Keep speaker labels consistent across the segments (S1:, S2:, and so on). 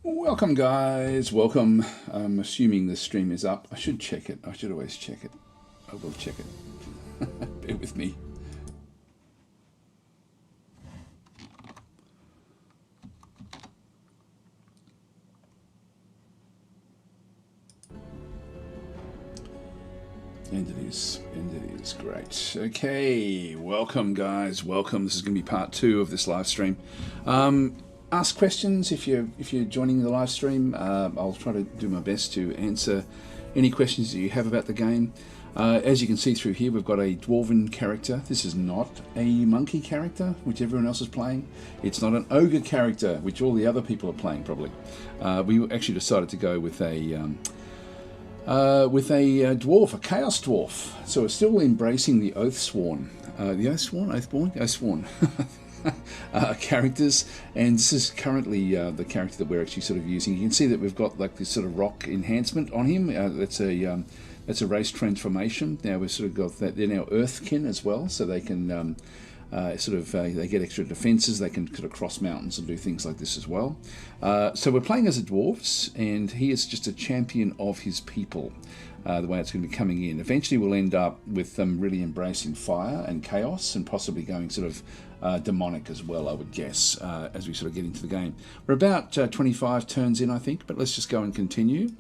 S1: Welcome guys, welcome. I'm assuming the stream is up. I should check it. I should always check it. I will check it. Bear with me. And it is great. Okay, welcome guys, welcome. This is going to be part 2 of this live stream. Ask questions if you're joining the live stream. I'll try to do my best to answer any questions that you have about the game. As you can see through here, we've got a dwarven character. This is not a monkey character, which everyone else is playing. It's not an ogre character, which all the other people are playing probably. We actually decided to go with a dwarf, a chaos dwarf. So we're still embracing the Oathsworn, Oathsworn characters, and this is currently the character that we're actually sort of using. You can see that we've got like this sort of rock enhancement on him. That's a race transformation. Now we've sort of got that. They're now Earthkin as well, so they can they get extra defenses. They can sort of cross mountains and do things like this as well. So we're playing as a dwarves, and he is just a champion of his people. The way it's going to be coming in. Eventually we'll end up with them really embracing fire and chaos, and possibly going sort of demonic as well, I would guess, as we sort of get into the game. We're about 25 turns in, I think, but let's just go and continue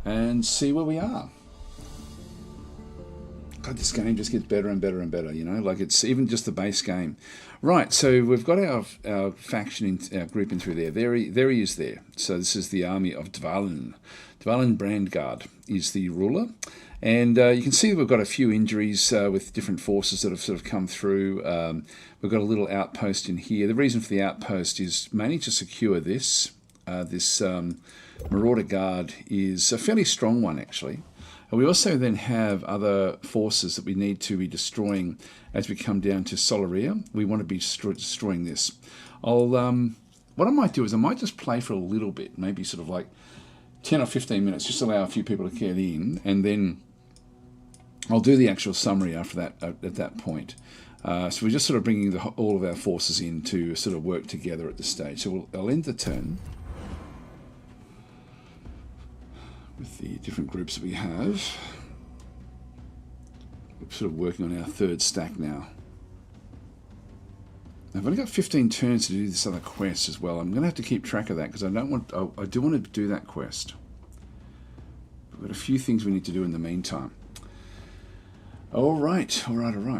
S1: and see where we are. God, this game just gets better and better and better, you know, like it's even just the base game. Right, so we've got our faction, our group in through there. There he is there. So this is the army of Dvalin. Dvalin Brandguard is the ruler. And you can see we've got a few injuries with different forces that have sort of come through. We've got a little outpost in here. The reason for the outpost is mainly to secure this. This Marauder Guard is a fairly strong one, actually. And we also then have other forces that we need to be destroying as we come down to Solaria. We want to be destroying this. What I might do is I might just play for a little bit, maybe sort of like 10 or 15 minutes, just allow a few people to get in, and then I'll do the actual summary after that at that point. So we're just sort of bringing all of our forces in to sort of work together at this stage. So I'll end the turn with the different groups that we have. We're sort of working on our third stack now. I've only got 15 turns to do this other quest as well. I'm going to have to keep track of that because I do want to do that quest. We've got a few things we need to do in the meantime. All right.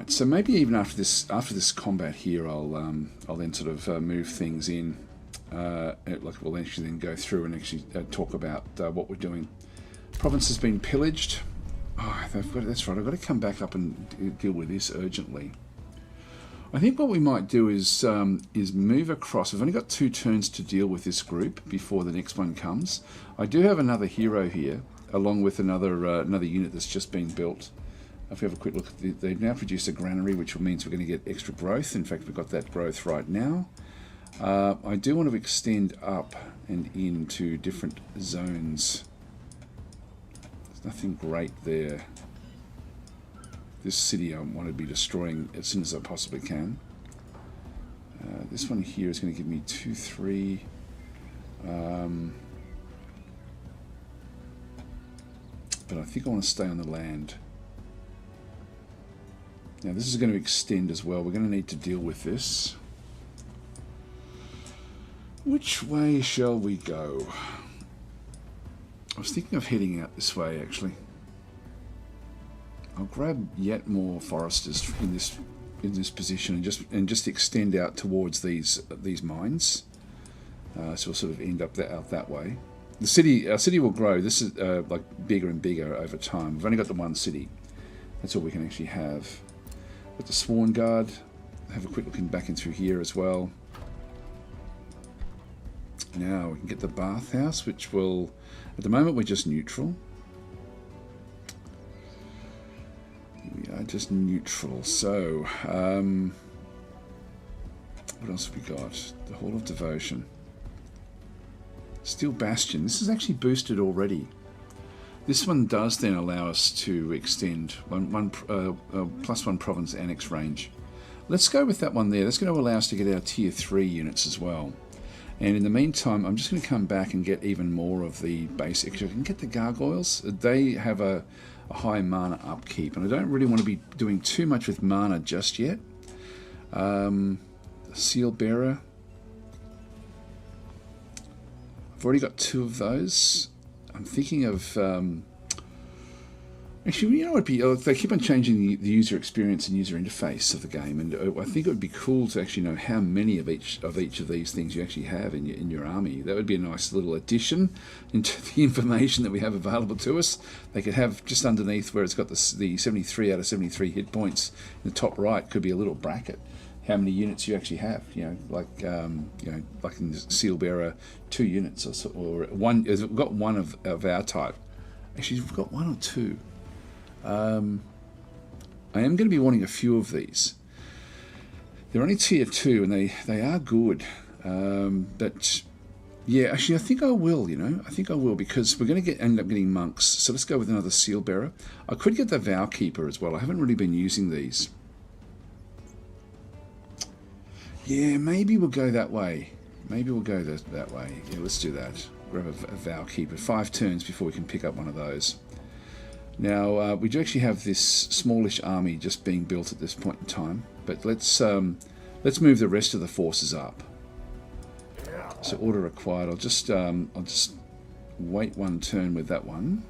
S1: So maybe even after this combat here, I'll then sort of move things in. Like we'll actually then go through and actually talk about what we're doing. Province has been pillaged. Oh, that's right. I've got to come back up and deal with this urgently. I think what we might do is move across. We've only got 2 turns to deal with this group before the next one comes. I do have another hero here, along with another unit that's just been built. If we have a quick look, they've now produced a granary, which means we're going to get extra growth. In fact, we've got that growth right now. I do want to extend up and into different zones. There's nothing great there. This city I want to be destroying as soon as I possibly can. This one here is going to give me 2, 3. But I think I want to stay on the land. Now this is going to extend as well. We're going to need to deal with this. Which way shall we go? I was thinking of heading out this way, actually. I'll grab yet more foresters in this position and just extend out towards these mines. So we'll sort of end up out that way. Our city will grow. This is like bigger and bigger over time. We've only got the one city. That's all we can actually have. With the Sworn Guard, have a quick look back in through here as well. Now we can get the bathhouse, which will, at the moment we're just neutral. We are just neutral. So, what else have we got? The Hall of Devotion. Steel Bastion. This is actually boosted already. This one does then allow us to extend +1 province annex range. Let's go with that one there. That's going to allow us to get our tier 3 units as well. And in the meantime, I'm just going to come back and get even more of the basic. I can get the gargoyles. They have a high mana upkeep, and I don't really want to be doing too much with mana just yet. Seal Bearer. I've already got 2 of those. I'm thinking of... actually, you know what? They keep on changing the user experience and user interface of the game, and I think it would be cool to actually know how many of each of these things you actually have in your army. That would be a nice little addition into the information that we have available to us. They could have just underneath where it's got the 73 out of 73 hit points in the top right could be a little bracket. How many units you actually have? Like in the Seal Bearer, 2 units or one. We've got one of our type. Actually, we've got 1 or 2. I am going to be wanting a few of these. They're only tier 2 and they are good. But yeah, actually I think I will, I think I will, because we're going to end up getting monks. So let's go with another Seal Bearer. I could get the Vow Keeper as well. I haven't really been using these. Yeah, maybe we'll go that way. Maybe we'll go that way. Yeah, let's do that. Grab a Vow Keeper. 5 turns before we can pick up one of those. Now, we do actually have this smallish army just being built at this point in time, but let's move the rest of the forces up. So order required. I'll just wait 1 turn with that one.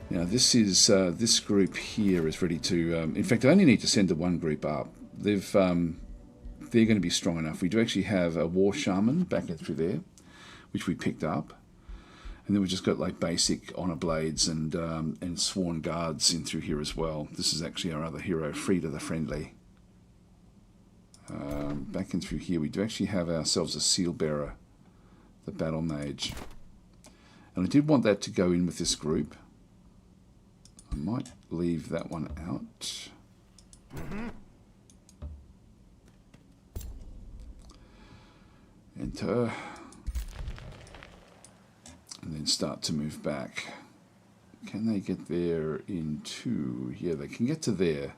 S1: Now this group here is ready to. In fact, I only need to send the 1 group up. They're going to be strong enough. We do actually have a War Shaman back through there, which we picked up. And then we've just got like basic honor blades and sworn guards in through here as well. This is actually our other hero, Frida the Friendly. Back in through here, we do actually have ourselves a Seal Bearer, the Battle Mage. And I did want that to go in with this group. I might leave that one out. Enter. And then start to move back. Can they get there in 2? Yeah, they can get to there.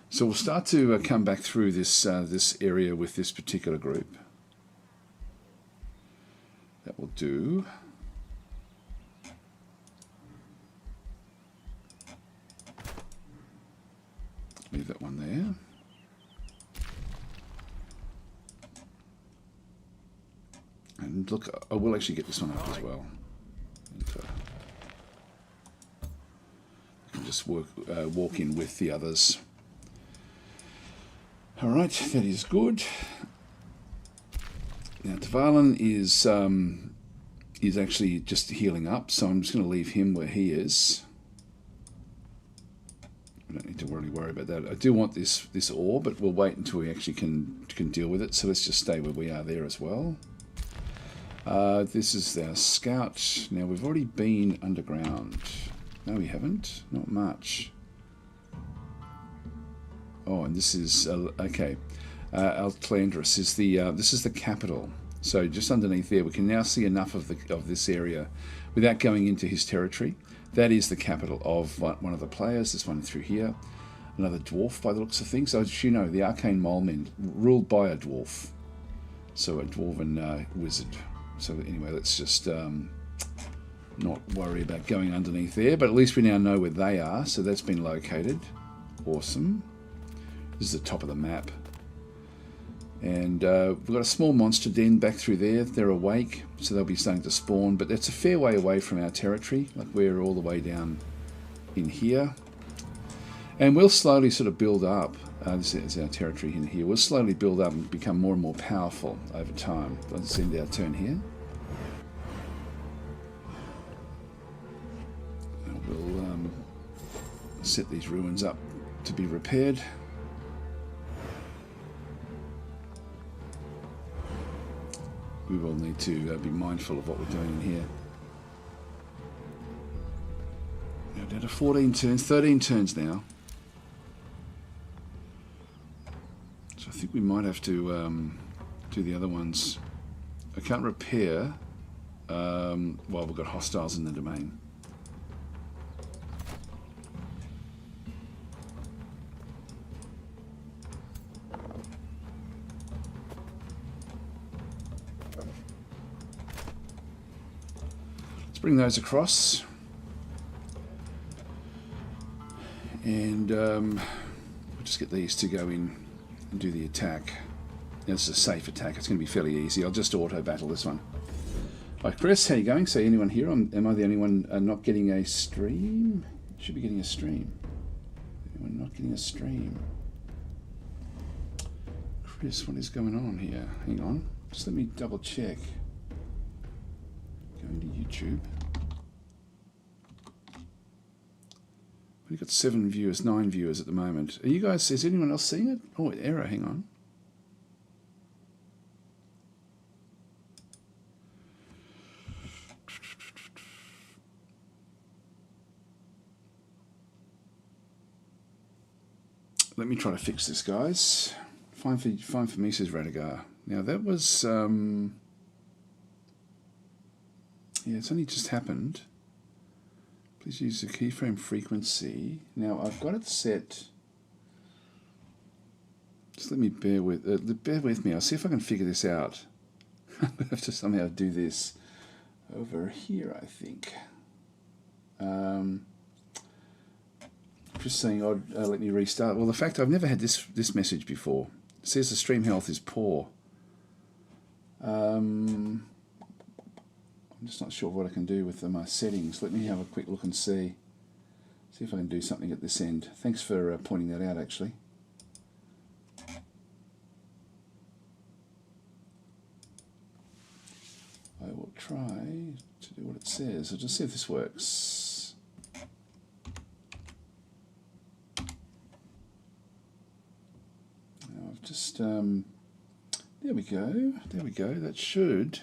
S1: So we'll start to come back through this area with this particular group. That will do. Leave that one there. And look, I will actually get this one up as well. And, I can just walk in with the others. All right, that is good. Now Tavalin is actually just healing up, so I'm just going to leave him where he is. I don't need to really worry about that. I do want this ore, but we'll wait until we actually can deal with it. So let's just stay where we are there as well. This is our scout. Now we've already been underground. No, we haven't. Not much. Oh, and this is okay. Altlandris is the this is the capital. So just underneath there, we can now see enough of this area without going into his territory. That is the capital of one of the players. This one through here, another dwarf by the looks of things. So as you know, the Arcane Molemen ruled by a dwarf, so a dwarven wizard. So anyway, let's just not worry about going underneath there. But at least we now know where they are. So that's been located. Awesome. This is the top of the map. And we've got a small monster den back through there. They're awake, so they'll be starting to spawn. But that's a fair way away from our territory. Like we're all the way down in here. And we'll slowly sort of build up. This is our territory in here. We'll slowly build up and become more and more powerful over time. Let's end our turn here. And we'll set these ruins up to be repaired. We will need to be mindful of what we're doing in here. Now down to 14 turns, 13 turns now. So I think we might have to do the other ones. I can't repair while we've got hostiles in the domain. bring those across. And we'll just get these to go in and do the attack. Now, this is a safe attack. It's going to be fairly easy. I'll just auto battle this one. Hi Chris, how you going? So anyone here? Am I the only one not getting a stream? Should be getting a stream. Anyone not getting a stream? Chris, what is going on here? Hang on. Just let me double check. Going to YouTube. We've got 7 viewers, 9 viewers at the moment. Are you guys, is anyone else seeing it? Oh, error, hang on. Let me try to fix this, guys. Fine for me, says Radigar. Now that was, yeah, it's only just happened. Please use the keyframe frequency. Now I've got it set. Just let me bear with me. I'll see if I can figure this out. I'm gonna have to somehow do this over here, I think. Just saying, let me restart. Well, the fact I've never had this message before. It says the stream health is poor. I'm just not sure what I can do with my settings. Let me have a quick look and see if I can do something at this end. Thanks for pointing that out, actually. I will try to do what it says. I'll just see if this works. Now I've just, there we go. There we go. That should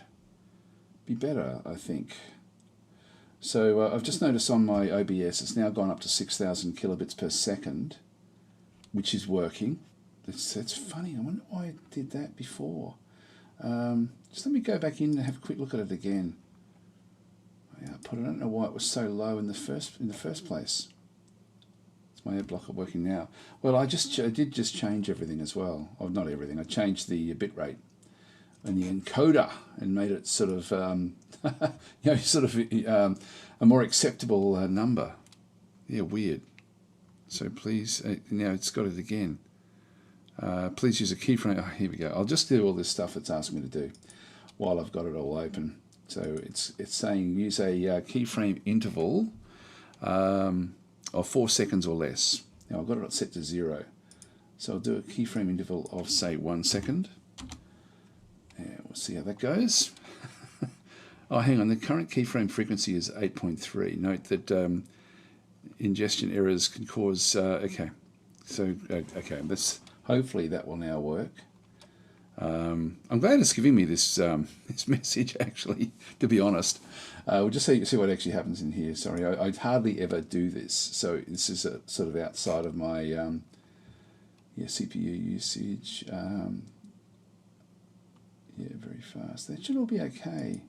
S1: be better, I think. So I've just noticed on my OBS it's now gone up to 6,000 kilobits per second, which is working. That's funny. I wonder why I did that before. Just let me go back in and have a quick look at it again. Output. I don't know why it was so low in the first place. It's my ad blocker working now. Well, I did just change everything as well. Oh, not everything. I changed the bitrate and the encoder and made it sort of, a more acceptable number. Yeah, weird. So please, now it's got it again. Please use a keyframe. Oh, here we go. I'll just do all this stuff it's asking me to do while I've got it all open. So it's saying use a keyframe interval of 4 seconds or less. Now I've got it set to 0. So I'll do a keyframe interval of, say, 1 second. Yeah, we'll see how that goes. Oh, hang on. The current keyframe frequency is 8.3. Note that ingestion errors can cause... okay. So, okay. Hopefully that will now work. I'm glad it's giving me this this message, actually, to be honest. We'll just see what actually happens in here. Sorry, I hardly ever do this. So this is sort of outside of my CPU usage. Yeah, very fast. That should all be okay.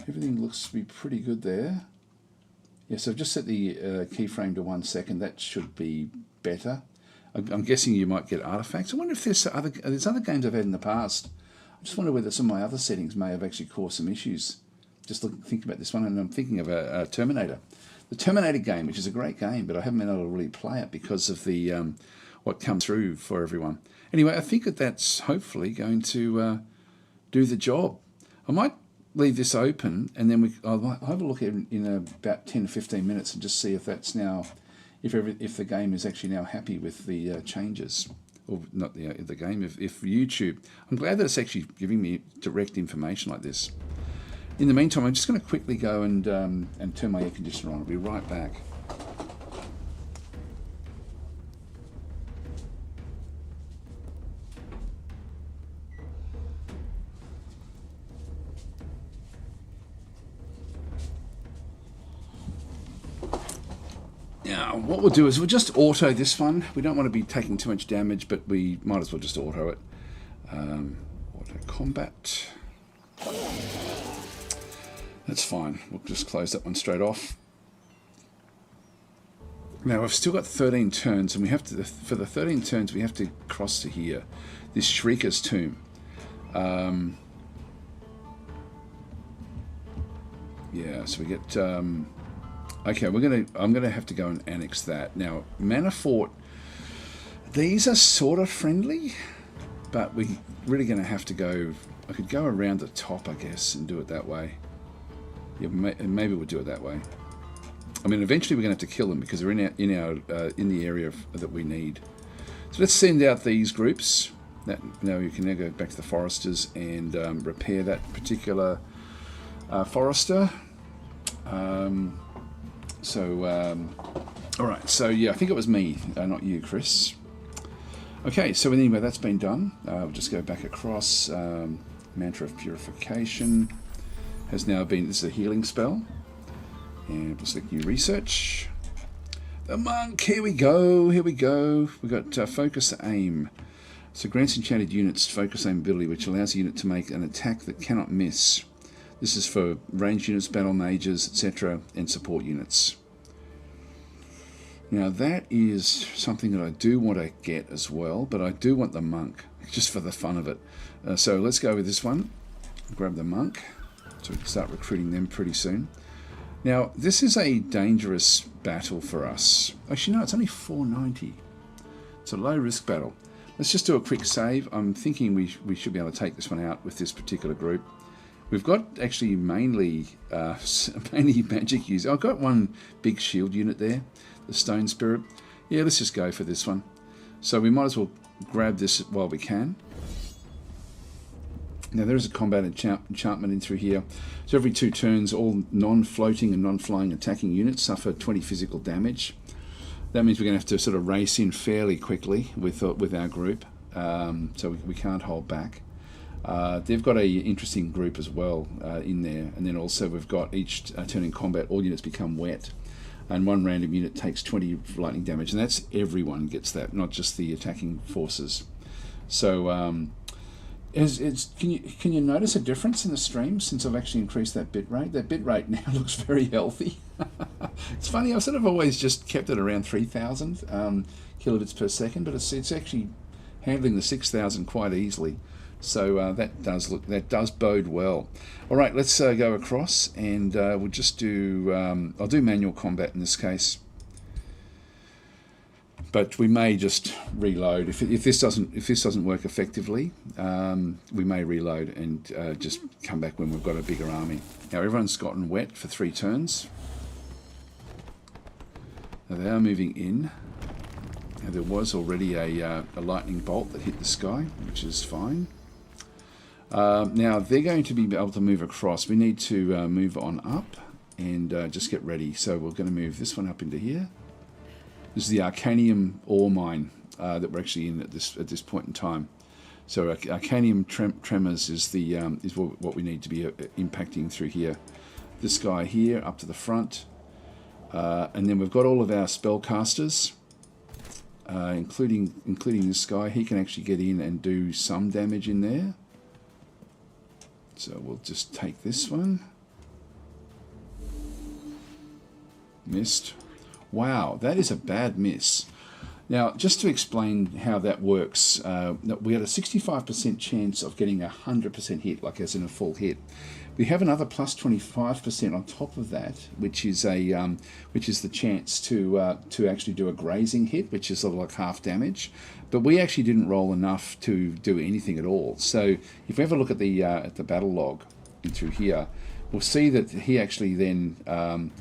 S1: Everything looks to be pretty good there. Yeah, so I've just set the keyframe to 1 second. That should be better. I'm guessing you might get artifacts. I wonder if there's other games I've had in the past. I just wonder whether some of my other settings may have actually caused some issues. Just think about this one, and I'm thinking of a Terminator. The Terminator game, which is a great game, but I haven't been able to really play it because of the what comes through for everyone. Anyway, I think that's hopefully going to do the job. I might leave this open, and then I'll have a look in about 10 to 15 minutes and just see if that's now, if the game is actually now happy with the changes, or not the game. If YouTube, I'm glad that it's actually giving me direct information like this. In the meantime, I'm just going to quickly go and turn my air conditioner on. I'll be right back. Now, what we'll do is we'll just auto this one. We don't want to be taking too much damage, but we might as well just auto it. Auto combat. That's fine. We'll just close that one straight off. Now, we've still got 13 turns, and we have to, for the 13 turns, we have to cross to here. This Shrieker's Tomb. Yeah, so we get... okay, I'm gonna have to go and annex that. Now, Manor Fort, these are sort of friendly, but we're really going to have to go... I could go around the top, I guess, and do it that way. Yeah, maybe we'll do it that way. I mean, eventually we're going to have to kill them because they're in the area that we need. So let's send out these groups. Now you can now go back to the foresters and repair that particular forester. All right. So yeah, I think it was me, not you, Chris. Okay. So anyway, that's been done. We'll just go back across. Mantra of Purification has now been... This is a healing spell. And we'll select new research. The monk, here we go. We've got focus aim. So grants enchanted units focus aim ability, which allows a unit to make an attack that cannot miss. This is for ranged units, battle mages, etc., and support units. Now that is something that I do want to get as well, but I do want the monk, just for the fun of it. So let's go with this one. Grab the monk, so we can start recruiting them pretty soon. Now, this is a dangerous battle for us. Actually, no, it's only 490. It's a low-risk battle. Let's just do a quick save. I'm thinking we should be able to take this one out with this particular group. We've got actually mainly magic use. I've got one big shield unit there, the Stone Spirit. Yeah, let's just go for this one. So we might as well grab this while we can. Now there is a combat enchantment in through here. So every 2 turns, all non-floating and non-flying attacking units suffer 20 physical damage. That means we're going to have to sort of race in fairly quickly with our group. So we can't hold back. They've got an interesting group as well in there. And then also we've got each turn in combat, all units become wet. And one random unit takes 20 lightning damage. And that's everyone gets that, not just the attacking forces. So... Can you notice a difference in the stream since I've actually increased that bitrate? That bitrate now looks very healthy. It's funny, I've sort of always just kept it around 3,000 kilobits per second, but it's actually handling the 6,000 quite easily. So that does bode well. All right, let's go across and we'll just do. I'll do manual combat in this case. But we may just reload if this doesn't work effectively. We may reload and just come back when we've got a bigger army. Now everyone's gotten wet for 3 turns. Now they are moving in. Now there was already a lightning bolt that hit the sky, which is fine. Now they're going to be able to move across. We need to move on up and just get ready. So we're going to move this one up into here. This is the Arcanium ore mine that we're actually in at this point in time. So Arcanium tremors is what we need to be impacting through here. This guy here up to the front, and then we've got all of our spellcasters, including this guy. He can actually get in and do some damage in there. So we'll just take this one. Missed. Wow, that is a bad miss. Now, just to explain how that works, we had a 65% chance of getting a 100% hit, like as in a full hit. We have another plus 25% on top of that, which is the chance to actually do a grazing hit, which is sort of like half damage. But we actually didn't roll enough to do anything at all. So if we ever look at the battle log through here, we'll see that he actually then.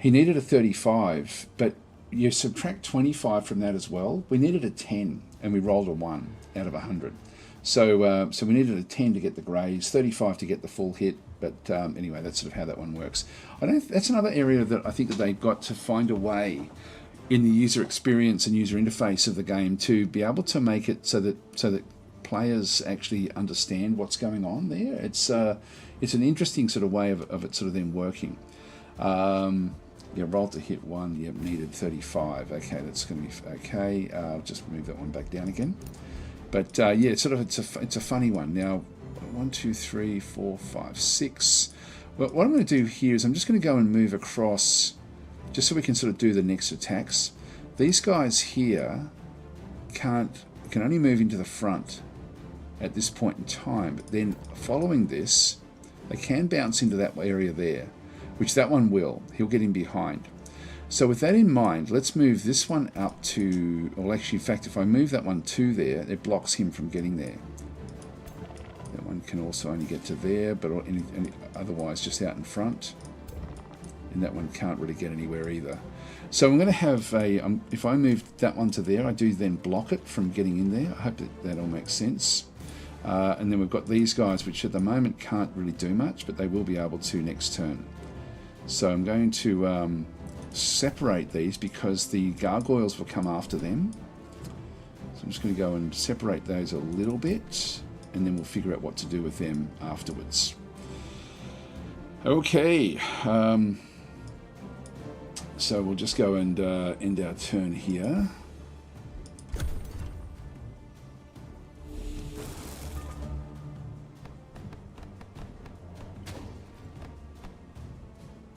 S1: He needed a 35, but you subtract 25 from that as well. We needed a 10, and we rolled a 1 out of 100. So we needed a 10 to get the graze, 35 to get the full hit. But anyway, that's sort of how that one works. That's another area that I think that they've got to find a way in the user experience and user interface of the game to be able to make it so that players actually understand what's going on there. It's an interesting sort of way of it sort of then working. Yeah, roll to hit 1. Yep, needed 35. Okay, that's going to be okay. I'll just move that one back down again. But yeah, it's a funny one. Now, 1, 2, 3, 4, 5, 6. Well, what I'm going to do here is I'm just going to go and move across, just so we can sort of do the next attacks. These guys here can only move into the front at this point in time. But then following this, they can bounce into that area there. which that one will. He'll get in behind. So with that in mind, let's move this one up to, well actually in fact if I move that one to there, it blocks him from getting there. That one can also only get to there, but otherwise just out in front. And that one can't really get anywhere either. So I'm going to have a, if I move that one to there, I do then block it from getting in there. I hope that all makes sense. And then we've got these guys, which at the moment can't really do much, but they will be able to next turn. So I'm going to separate these because the gargoyles will come after them. So I'm just going to go and separate those a little bit, and then we'll figure out what to do with them afterwards. Okay. So we'll just go and end our turn here.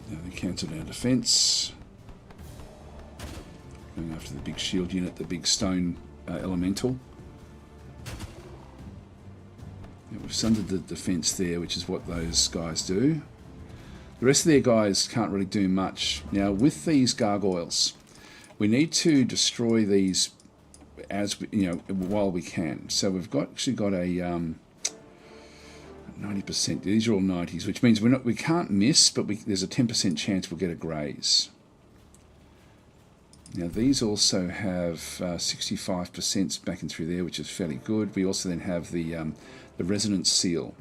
S1: Now they cancelled our defense. Going after the big shield unit, the big stone elemental. Yeah, we've sundered the defense there, which is what those guys do. The rest of their guys can't really do much. Now, with these gargoyles, we need to destroy these as while we can. So we've actually got a 90%. These are all 90s, which means we can't miss, but there's a 10% chance we'll get a graze. Now these also have 65% back and through there, which is fairly good. We also then have the resonance seal,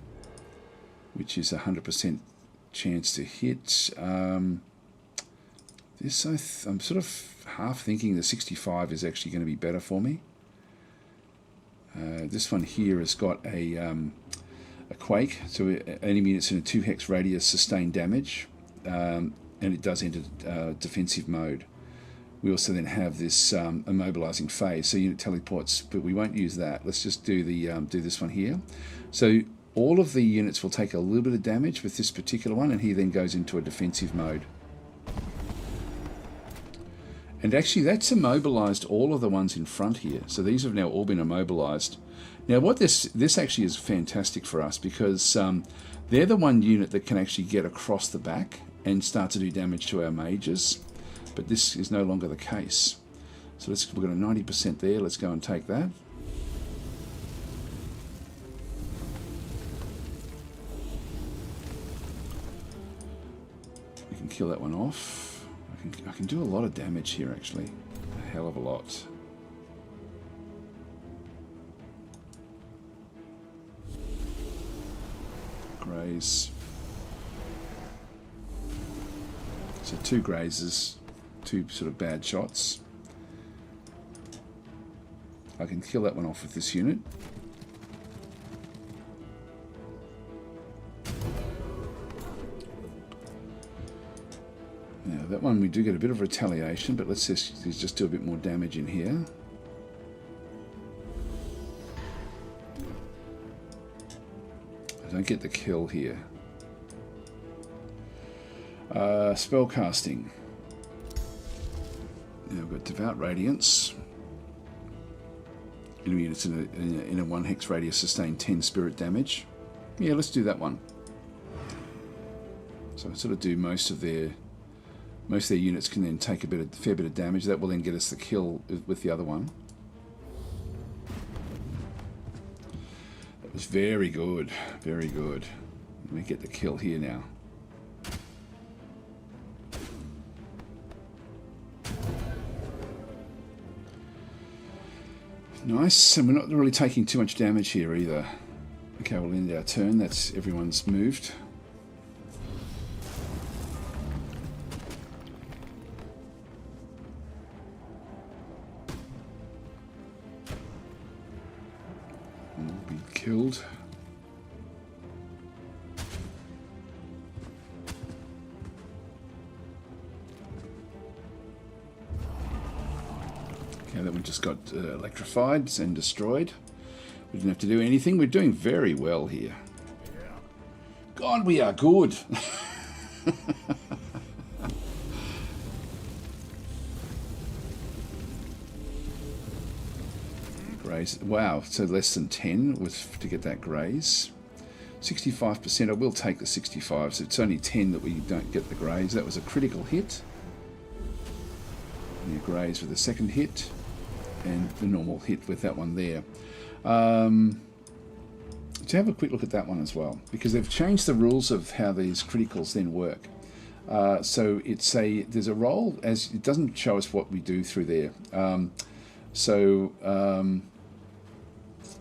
S1: which is 100% chance to hit. This I'm sort of half thinking the 65 is actually going to be better for me. This one here has got a quake, so enemy units in a 2 hex radius sustain damage, and it does enter defensive mode. We also then have this immobilizing phase, so unit teleports, but we won't use that. Let's just do do this one here. So all of the units will take a little bit of damage with this particular one, and he then goes into a defensive mode. And actually that's immobilized all of the ones in front here. So these have now all been immobilized. Now what this actually is fantastic for us, because they're the one unit that can actually get across the back and start to do damage to our mages. But this is no longer the case. So we've got a 90% there. Let's go and take that. We can kill that one off. I can do a lot of damage here, actually. A hell of a lot. Graze. So 2 grazes, 2 sort of bad shots. I can kill that one off with this unit. Now that one we do get a bit of retaliation, but let's just do a bit more damage in here. I don't get the kill here. Spell casting. Now we've got Devout Radiance. Enemy units in a 1 hex radius sustain 10 spirit damage. Yeah, let's do that one. So I sort of do most of their units can then take a fair bit of damage. That will then get us the kill with the other one. That was very good, very good. Let me get the kill here now. Nice, and we're not really taking too much damage here either. Okay, we'll end our turn. That's everyone's moved. And we'll be killed. Okay, that one just got electrified and destroyed. We didn't have to do anything. We're doing very well here. God, we are good. Graze. Wow, so less than 10 was to get that graze. 65%, I will take the 65, so it's only 10 that we don't get the greys. That was a critical hit. And your greys with the second hit, and the normal hit with that one there. To have a quick look at that one as well, because they've changed the rules of how these criticals then work. So there's a roll, as it doesn't show us what we do through there.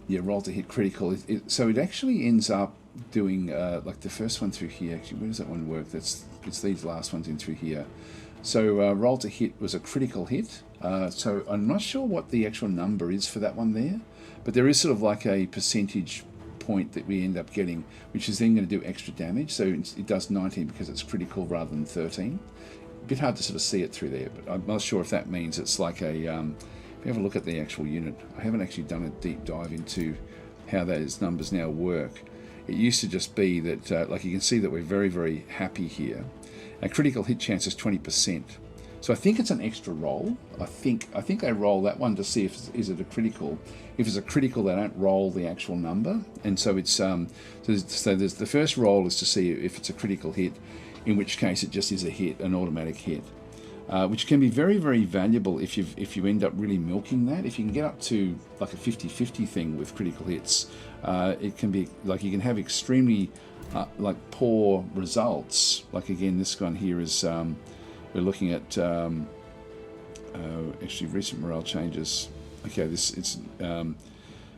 S1: Yeah, roll to hit critical. So it actually ends up doing like the first one through here. Actually, where does that one work? It's these last ones in through here. So roll to hit was a critical hit. So I'm not sure what the actual number is for that one there, but there is sort of like a percentage point that we end up getting, which is then going to do extra damage. So it does 19 because it's critical rather than 13. A bit hard to sort of see it through there, but I'm not sure if that means it's like a... if you have a look at the actual unit, I haven't actually done a deep dive into how those numbers now work. It used to just be that, like you can see that we're very, very happy here. A critical hit chance is 20%. So I think it's an extra roll. I think they roll that one to see if is it a critical. If it's a critical, they don't roll the actual number, and so it's so there's the first roll is to see if it's a critical hit, in which case it just is a hit, an automatic hit. Which can be very, very valuable if you end up really milking that. If you can get up to like a 50-50 thing with critical hits, it can be like you can have extremely like poor results. Like again, this one here is we're looking at actually recent morale changes. Okay,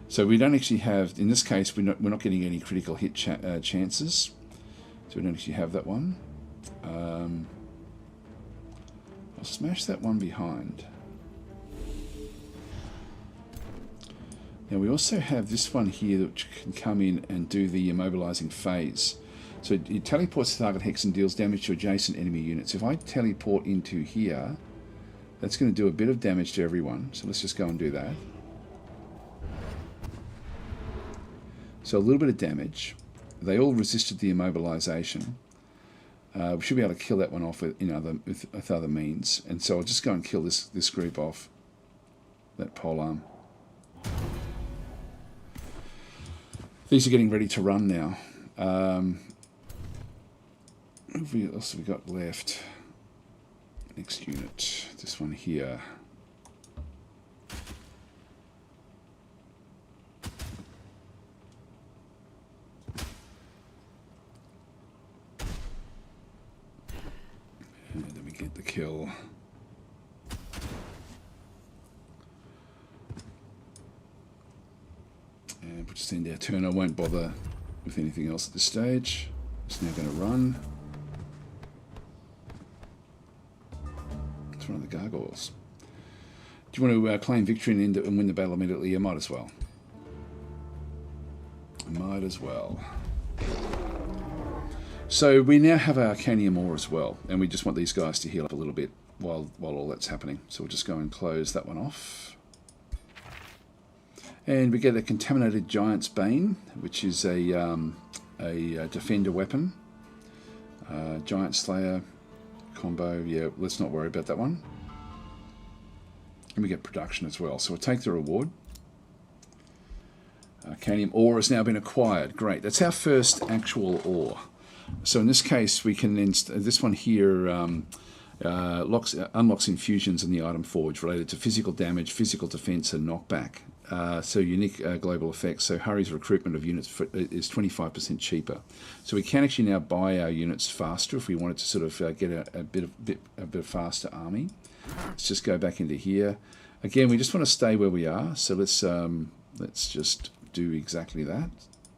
S1: so we don't actually have, in this case we're not getting any critical hit chances, so we don't actually have that one. I'll smash that one behind. Now we also have this one here which can come in and do the immobilizing phase. So it teleports the target hex and deals damage to adjacent enemy units. If I teleport into here, that's going to do a bit of damage to everyone. So let's just go and do that. So a little bit of damage. They all resisted the immobilization. We should be able to kill that one off with other means. And so I'll just go and kill this group off. That polearm. These are getting ready to run now. What else have we got left? Next unit. This one here. And then we get the kill. And we'll just end our turn. I won't bother with anything else at this stage. It's now going to run. It's one of the gargoyles. Do you want to claim victory and win the battle immediately? You might as well. Might as well. So we now have our Arcanium ore as well, and we just want these guys to heal up a little bit while all that's happening. So we'll just go and close that one off. And we get a Contaminated Giant's Bane, which is a defender weapon. Giant Slayer combo, yeah, let's not worry about that one. And we get production as well, so we'll take the reward. Arcanium ore has now been acquired. Great, that's our first actual ore. So in this case, we can this one here unlocks infusions in the item forge related to physical damage, physical defense, and knockback. So unique global effects. So hurries recruitment of units is 25% cheaper. So we can actually now buy our units faster if we wanted to sort of get a bit faster army. Let's just go back into here. Again, we just want to stay where we are. So let's just do exactly that.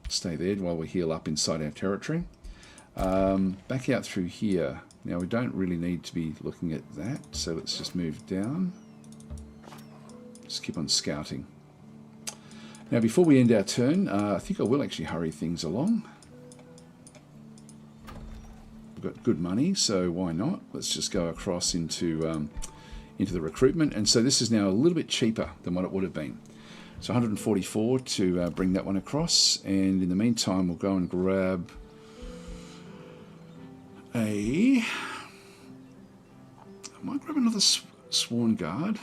S1: Stay there while we heal up inside our territory. Back out through here. Now we don't really need to be looking at that. So let's just move down. Just keep on scouting. Now, before we end our turn, I think I will actually hurry things along. We've got good money, so why not? Let's just go across into the recruitment. And so this is now a little bit cheaper than what it would have been. So 144 to bring that one across. And in the meantime, we'll go and grab I might grab another Sworn Guard.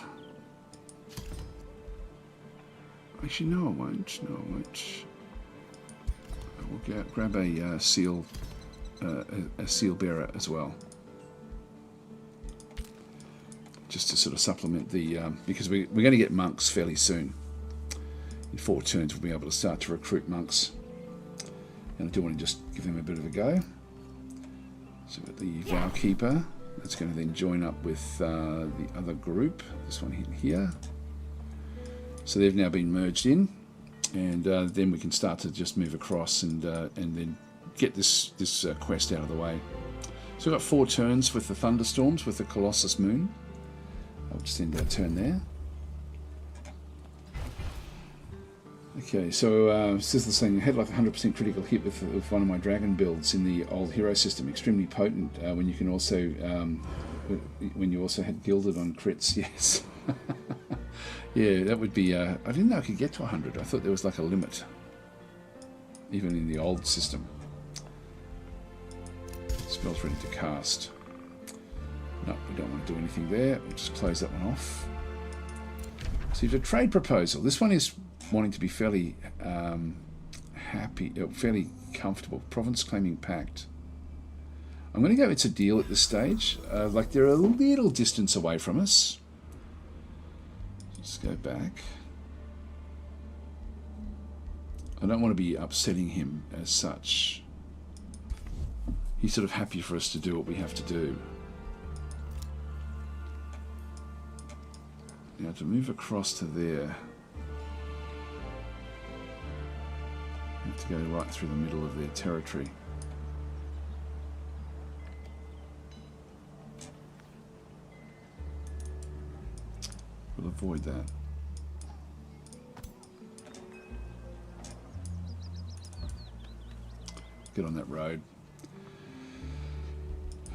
S1: Actually, no, I won't. No, I won't. We'll grab a seal bearer as well, just to sort of supplement the because we're going to get monks fairly soon. In 4 turns we'll be able to start to recruit monks, and I do want to just give them a bit of a go. So we've got the Vow Keeper that's going to then join up with the other group, this one here. So they've now been merged in, and then we can start to just move across and then get this quest out of the way. So we've got 4 turns with the thunderstorms with the Colossus Moon. I'll just end our turn there. Okay, so Sizzler saying I had like 100% critical hit with one of my dragon builds in the old hero system. Extremely potent when you can also when you also had gilded on crits. Yes. Yeah, that would be. I didn't know I could get to 100. I thought there was like a limit, even in the old system. Spell's ready to cast. No, we don't want to do anything there. We'll just close that one off. So you've a trade proposal. This one is wanting to be fairly fairly comfortable. Province claiming pact. I'm going to go it's a deal at this stage. Like they're a little distance away from us. Let's go back. I don't want to be upsetting him as such. He's sort of happy for us to do what we have to do. Now to move across to there, I have to go right through the middle of their territory. We'll avoid that. Get on that road.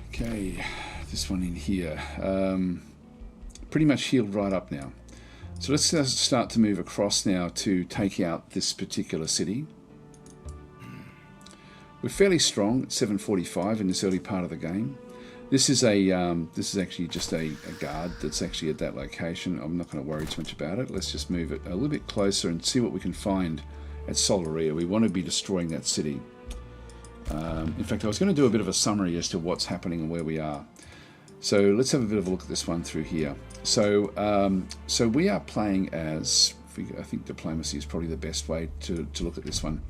S1: Okay, this one in here. Pretty much healed right up now. So let's start to move across now to take out this particular city. We're fairly strong at 745 in this early part of the game. This is actually just a guard that's actually at that location. I'm not going to worry too much about it. Let's just move it a little bit closer and see what we can find at Solaria. We want to be destroying that city. In fact, I was going to do a bit of a summary as to what's happening and where we are. So let's have a bit of a look at this one through here. So so we are playing as, I think diplomacy is probably the best way to look at this one.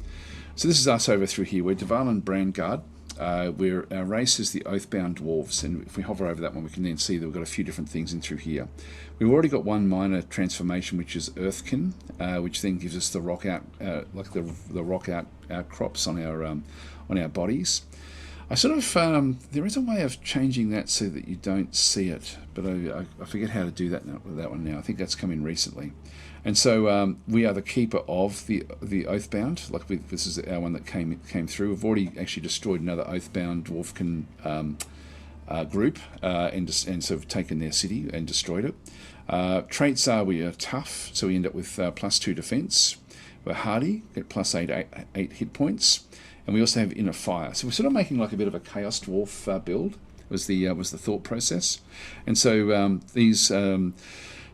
S1: So this is us over through here. We're Dvalan Brandguard. Our race is the Oathbound Dwarves, and if we hover over that one, we can then see that we've got a few different things in through here. We've already got one minor transformation, which is Earthkin, which then gives us the rock out, like the rock outcrops on our bodies. I sort of there is a way of changing that so that you don't see it, but I forget how to do that now, with that one now. I think that's come in recently. And so we are the keeper of the Oathbound. Like this is our one that came through. We've already actually destroyed another Oathbound Dwarfkin group and sort of taken their city and destroyed it. Traits are we are tough, so we end up with +2 defense. We're hardy, get +8 hit points, and we also have inner fire. So we're sort of making like a bit of a chaos dwarf build. Was the thought process, and so these.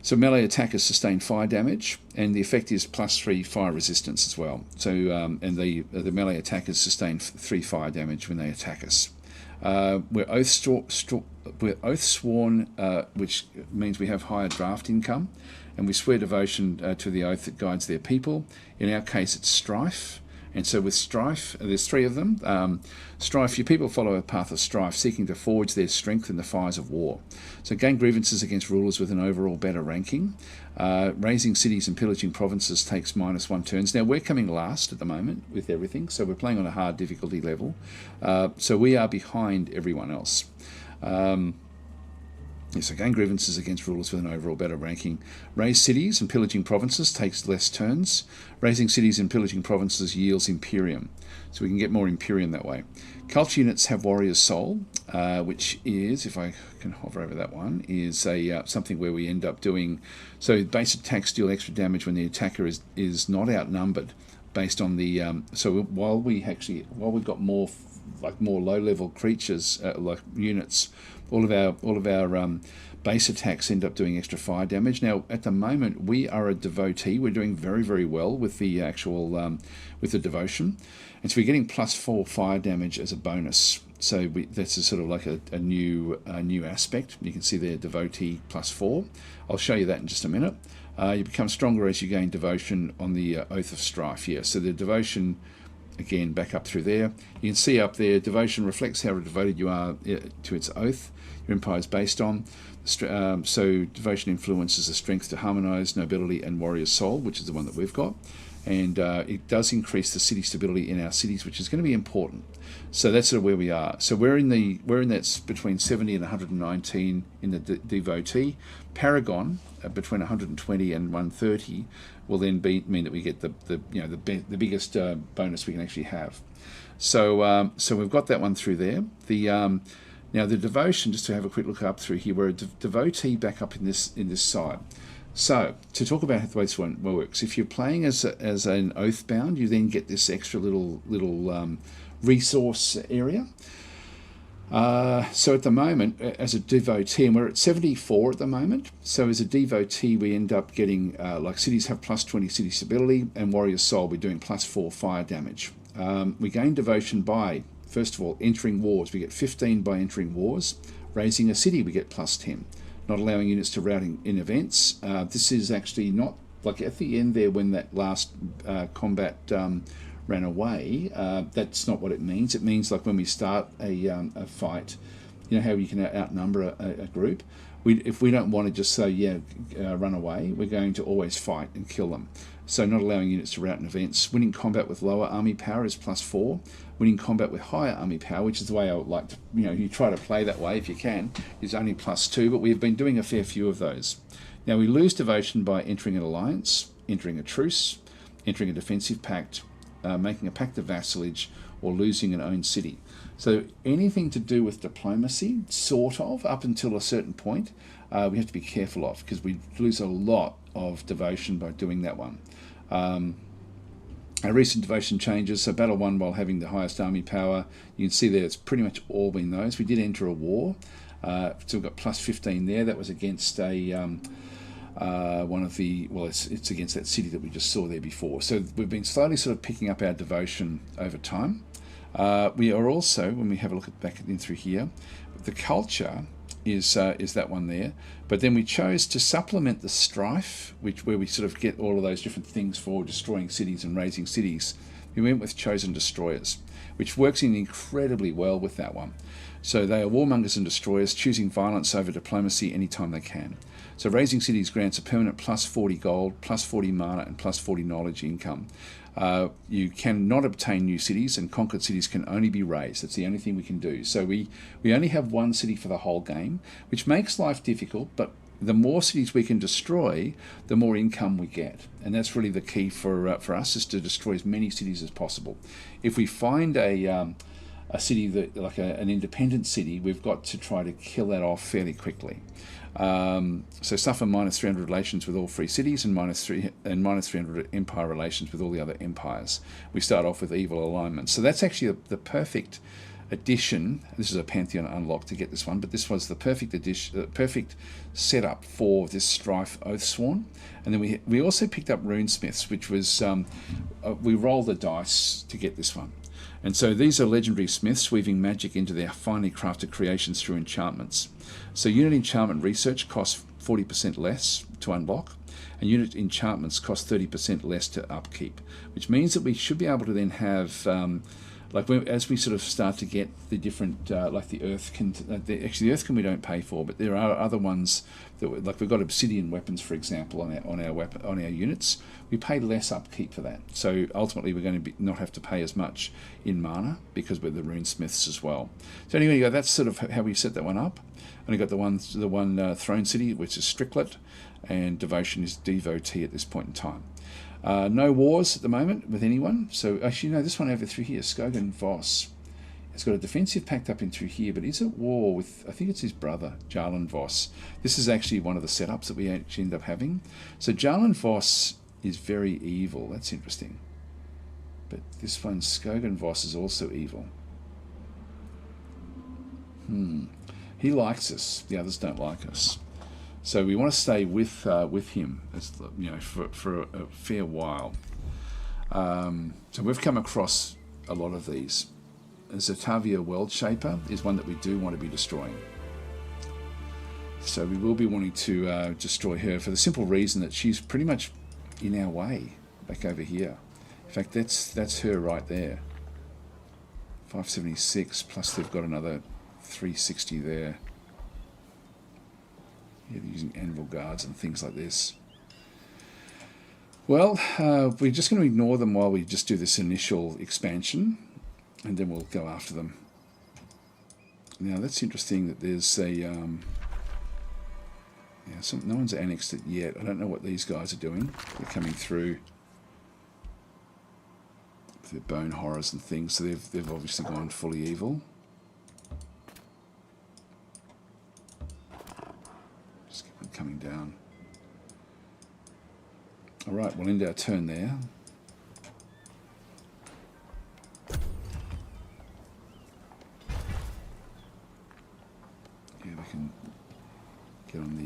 S1: So melee attackers sustain fire damage, and the effect is +3 fire resistance as well. So and the melee attackers sustain 3 fire damage when they attack us. We're oath sworn, which means we have higher draft income, and we swear devotion to the oath that guides their people. In our case, it's strife. And so with strife, there's 3 of them. Strife, your people follow a path of strife, seeking to forge their strength in the fires of war. So gain grievances against rulers with an overall better ranking. Raising cities and pillaging provinces takes -1 turns. Now we're coming last at the moment with everything, so we're playing on a hard difficulty level. So we are behind everyone else. So gain grievances against rulers with an overall better ranking. Raise cities and pillaging provinces takes less turns. Raising cities and pillaging provinces yields Imperium. So we can get more Imperium that way. Cult units have Warrior's Soul, which is, if I can hover over that one, is a something where we end up doing, so base attacks deal extra damage when the attacker is not outnumbered, based on the, so while we've got more like more low-level creatures, like units, all of our base attacks end up doing extra fire damage. Now, at the moment, we are a devotee. We're doing very, very well with the actual with the devotion, and so we're getting +4 fire damage as a bonus. So that's a sort of like a new aspect. You can see there, devotee +4. I'll show you that in just a minute. You become stronger as you gain devotion on the Oath of Strife. Yeah, so the devotion, again, back up through there. You can see up there, devotion reflects how devoted you are to its oath your empire is based on. So devotion influences the strength to harmonize, nobility, and warrior soul, which is the one that we've got. And it does increase the city stability in our cities, which is going to be important. So that's sort of where we are. So we're in that between 70 and 119 in the devotee. Paragon between 120 and 130 will then mean that we get the biggest bonus we can actually have. So we've got that one through there. Now the devotion, just to have a quick look up through here, we're a devotee back up in this side. So to talk about how the way this one works, if you're playing as an Oathbound, you then get this extra little resource area. So at the moment, as a devotee, and we're at 74 at the moment, so as a devotee we end up getting, like cities have +20 city stability, and warrior soul we're doing +4 fire damage. We gain devotion by, first of all, entering wars. We get 15 by entering wars. Raising a city, we get +10. Not allowing units to rout in events. This is actually not, like at the end there when that last combat ran away, that's not what it means. It means like when we start a fight, you know how you can outnumber a group? If we don't want to just say, run away, we're going to always fight and kill them. So not allowing units to rout in events. Winning combat with lower army power is +4. Winning combat with higher army power, which is the way I would like to, you try to play that way if you can, is only +2, but we've been doing a fair few of those. Now we lose devotion by entering an alliance, entering a truce, entering a defensive pact, making a pact of vassalage, or losing an own city. So anything to do with diplomacy, sort of, up until a certain point, we have to be careful of, because we lose a lot of devotion by doing that one. Our recent devotion changes, so battle won while having the highest army power. You can see there it's pretty much all been those. We did enter a war, so we've got +15 there. That was against one of the, it's against that city that we just saw there before. So we've been slowly sort of picking up our devotion over time. We are also, when we have a look at back in through here, the culture is that one there, but then we chose to supplement the strife, where we sort of get all of those different things for destroying cities and raising cities. We went with chosen destroyers, which works in incredibly well with that one. So they are warmongers and destroyers, choosing violence over diplomacy anytime they can. So raising cities grants a permanent +40 gold, +40 mana, and +40 knowledge income. You cannot obtain new cities, and conquered cities can only be raised. That's the only thing we can do. So we only have one city for the whole game, which makes life difficult, but the more cities we can destroy, the more income we get. And that's really the key for us, is to destroy as many cities as possible. If we find a city that, like an independent city, we've got to try to kill that off fairly quickly. So suffer -300 relations with all free cities, and -300 empire relations with all the other empires. We start off with evil alignment. So that's actually the perfect addition. This is a Pantheon unlock to get this one, but this was the perfect addition, the perfect setup for this Strife Oathsworn. And then we also picked up Runesmiths, which was we rolled the dice to get this one. And so these are legendary smiths weaving magic into their finely crafted creations through enchantments. So unit enchantment research costs 40% less to unlock, and unit enchantments cost 30% less to upkeep, which means that we should be able to then have, as we sort of start to get the different, like the Earthkin, actually the Earthkin we don't pay for, but there are other ones that, like we've got obsidian weapons, for example, on our units. We pay less upkeep for that. So ultimately we're going to not have to pay as much in mana because we're the runesmiths as well. So anyway, that's sort of how we set that one up. And we got the one throne city, which is Strictlet, and devotion is devotee at this point in time. No wars at the moment with anyone. So actually, no, this one over through here, Skogan Voss. It's got a defensive pact up in through here, but he's at war with, I think it's his brother, Jarlan Voss. This is actually one of the setups that we actually end up having. So Jarlan Voss is very evil. That's interesting. But this one, Skogan Voss, is also evil. He likes us. The others don't like us. So we want to stay with him, as you know, for a fair while. So we've come across a lot of these. Zatavia World Shaper is one that we do want to be destroying. So we will be wanting to destroy her for the simple reason that she's pretty much in our way, back over here. In fact, that's her right there. 576, plus they've got another 360 there. Yeah, they're using anvil guards and things like this. Well, we're just going to ignore them while we just do this initial expansion, and then we'll go after them. Now, that's interesting that there's a... no one's annexed it yet. I don't know what these guys are doing. They're coming through with their bone horrors and things, so they've obviously gone fully evil. Just keep them coming down. All right, we'll end our turn there. Yeah, we can get on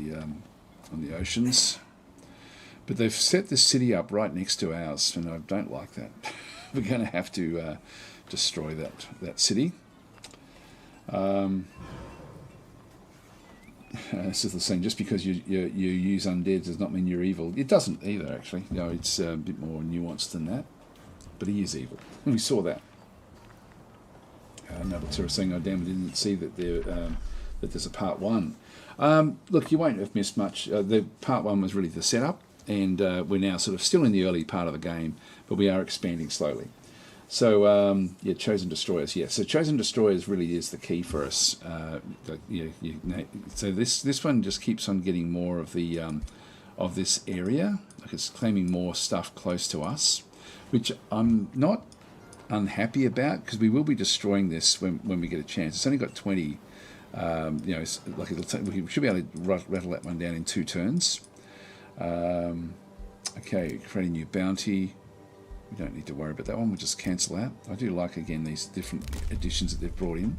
S1: the oceans, but they've set this city up right next to ours, and I don't like that. We're going to have to destroy that city. This is the same. Just because you use undead does not mean you're evil. It doesn't either, actually. You know, it's a bit more nuanced than that. But he is evil. We saw that. Nabatura saying, "Oh damn, I didn't see that that there's a part one." Look, you won't have missed much. The part one was really the setup, and we're now sort of still in the early part of the game, but we are expanding slowly. So yeah, Chosen Destroyers. Yeah, so Chosen Destroyers really is the key for us. So this one just keeps on getting more of the of this area. Like it's claiming more stuff close to us, which I'm not unhappy about, because we will be destroying this when we get a chance. It's only got 20. You know, like we should be able to rattle that one down in 2 turns. Okay, create a new bounty. We don't need to worry about that one. We'll just cancel that. I do like, again, these different additions that they've brought in.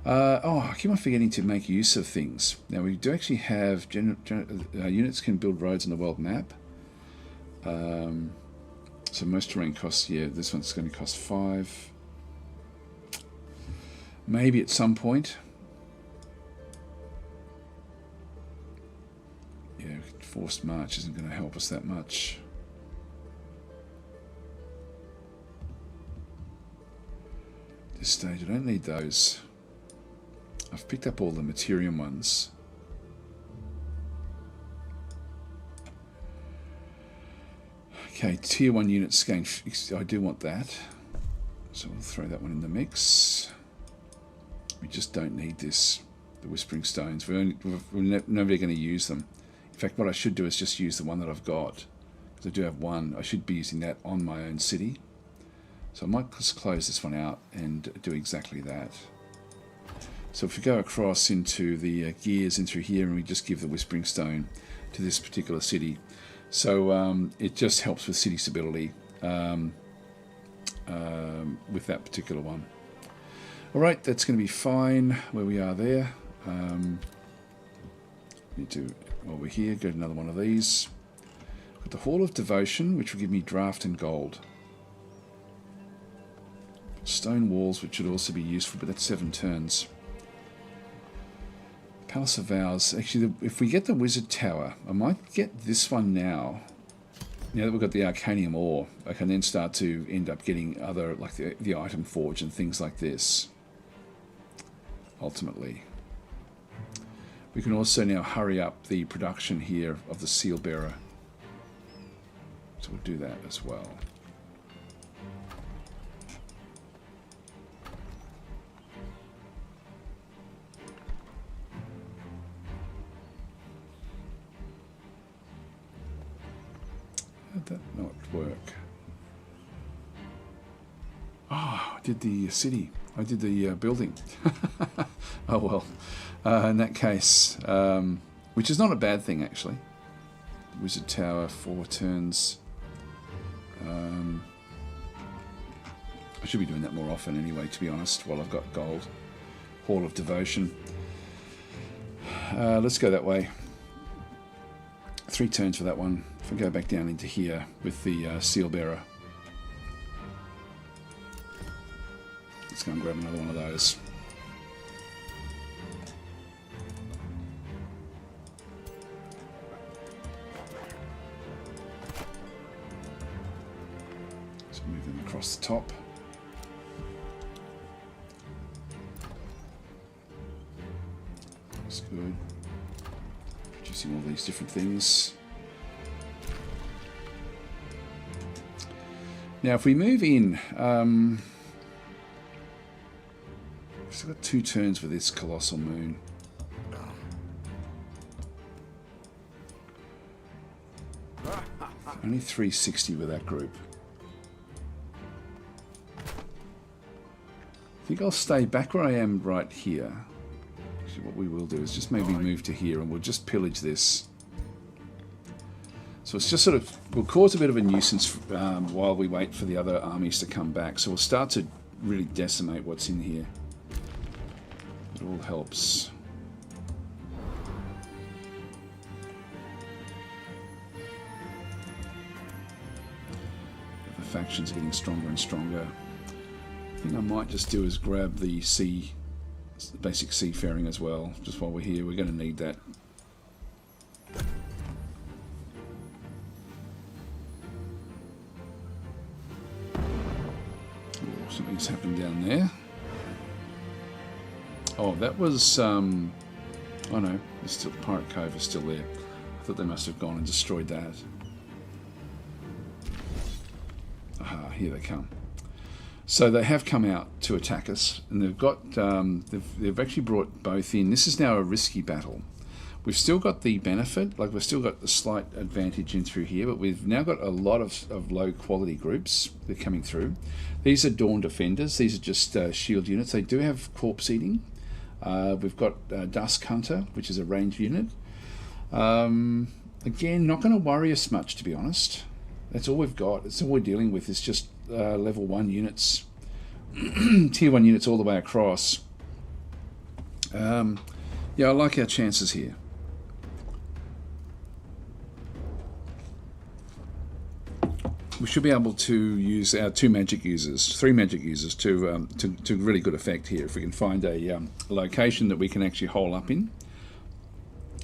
S1: I keep on forgetting to make use of things. Now, we do actually have units can build roads on the world map. So most terrain costs, yeah, this one's going to cost 5. Maybe at some point. Yeah, forced march isn't going to help us that much. This stage, I don't need those. I've picked up all the Materium ones. Okay, tier 1 units gain. I do want that, so we'll throw that one in the mix. We just don't need this. The Whispering Stones. We're never going to use them. In fact, what I should do is just use the one that I've got, because I do have one. I should be using that on my own city. So I might just close this one out and do exactly that. So if we go across into the gears in through here, and we just give the Whispering Stone to this particular city. So it just helps with city stability with that particular one. All right, that's going to be fine where we are there. Need to, while we're here, go to another one of these. Got the Hall of Devotion, which will give me draft and gold. Stone walls, which should also be useful, but that's 7 turns. Palace of Vows. Actually, if we get the Wizard Tower, I might get this one now. Now that we've got the Arcanium ore, I can then start to end up getting other, like the Item Forge and things like this. Ultimately. We can also now hurry up the production here of the Seal Bearer. So we'll do that as well. How'd that not work? Oh, I did the city. I did the building. Oh well. In that case, which is not a bad thing actually. Wizard Tower, 4 turns. I should be doing that more often anyway, to be honest, while I've got gold. Hall of Devotion. Let's go that way. 3 turns for that one. If we go back down into here with the Seal Bearer. Let's go and grab another one of those. So move them across the top. That's good. Producing all these different things. Now if we move in, we've still got 2 turns with this Colossal Moon. Only 360 with that group. I think I'll stay back where I am right here. Actually, what we will do is just maybe move to here and we'll just pillage this. So it's just sort of, we'll cause a bit of a nuisance while we wait for the other armies to come back. So we'll start to really decimate what's in here. It all helps. The factions are getting stronger and stronger. I think I might just do is grab the basic seafaring as well, just while we're here. We're going to need that. Something's happened down there. Oh, that was, oh no, Pirate Cove is still there. I thought they must have gone and destroyed that. Aha, here they come. So they have come out to attack us, and they've got, they've actually brought both in. This is now a risky battle. We've still got the benefit, like we've still got the slight advantage in through here, but we've now got a lot of low quality groups that are coming through. These are Dawn Defenders. These are just shield units. They do have corpse eating. We've got Dusk Hunter, which is a ranged unit. Again, not going to worry us much, to be honest. That's all we've got. It's all we're dealing with. It's just level 1 units, tier 1 units all the way across. Yeah, I like our chances here. We should be able to use our 3 magic users to really good effect here if we can find a location that we can actually hole up in.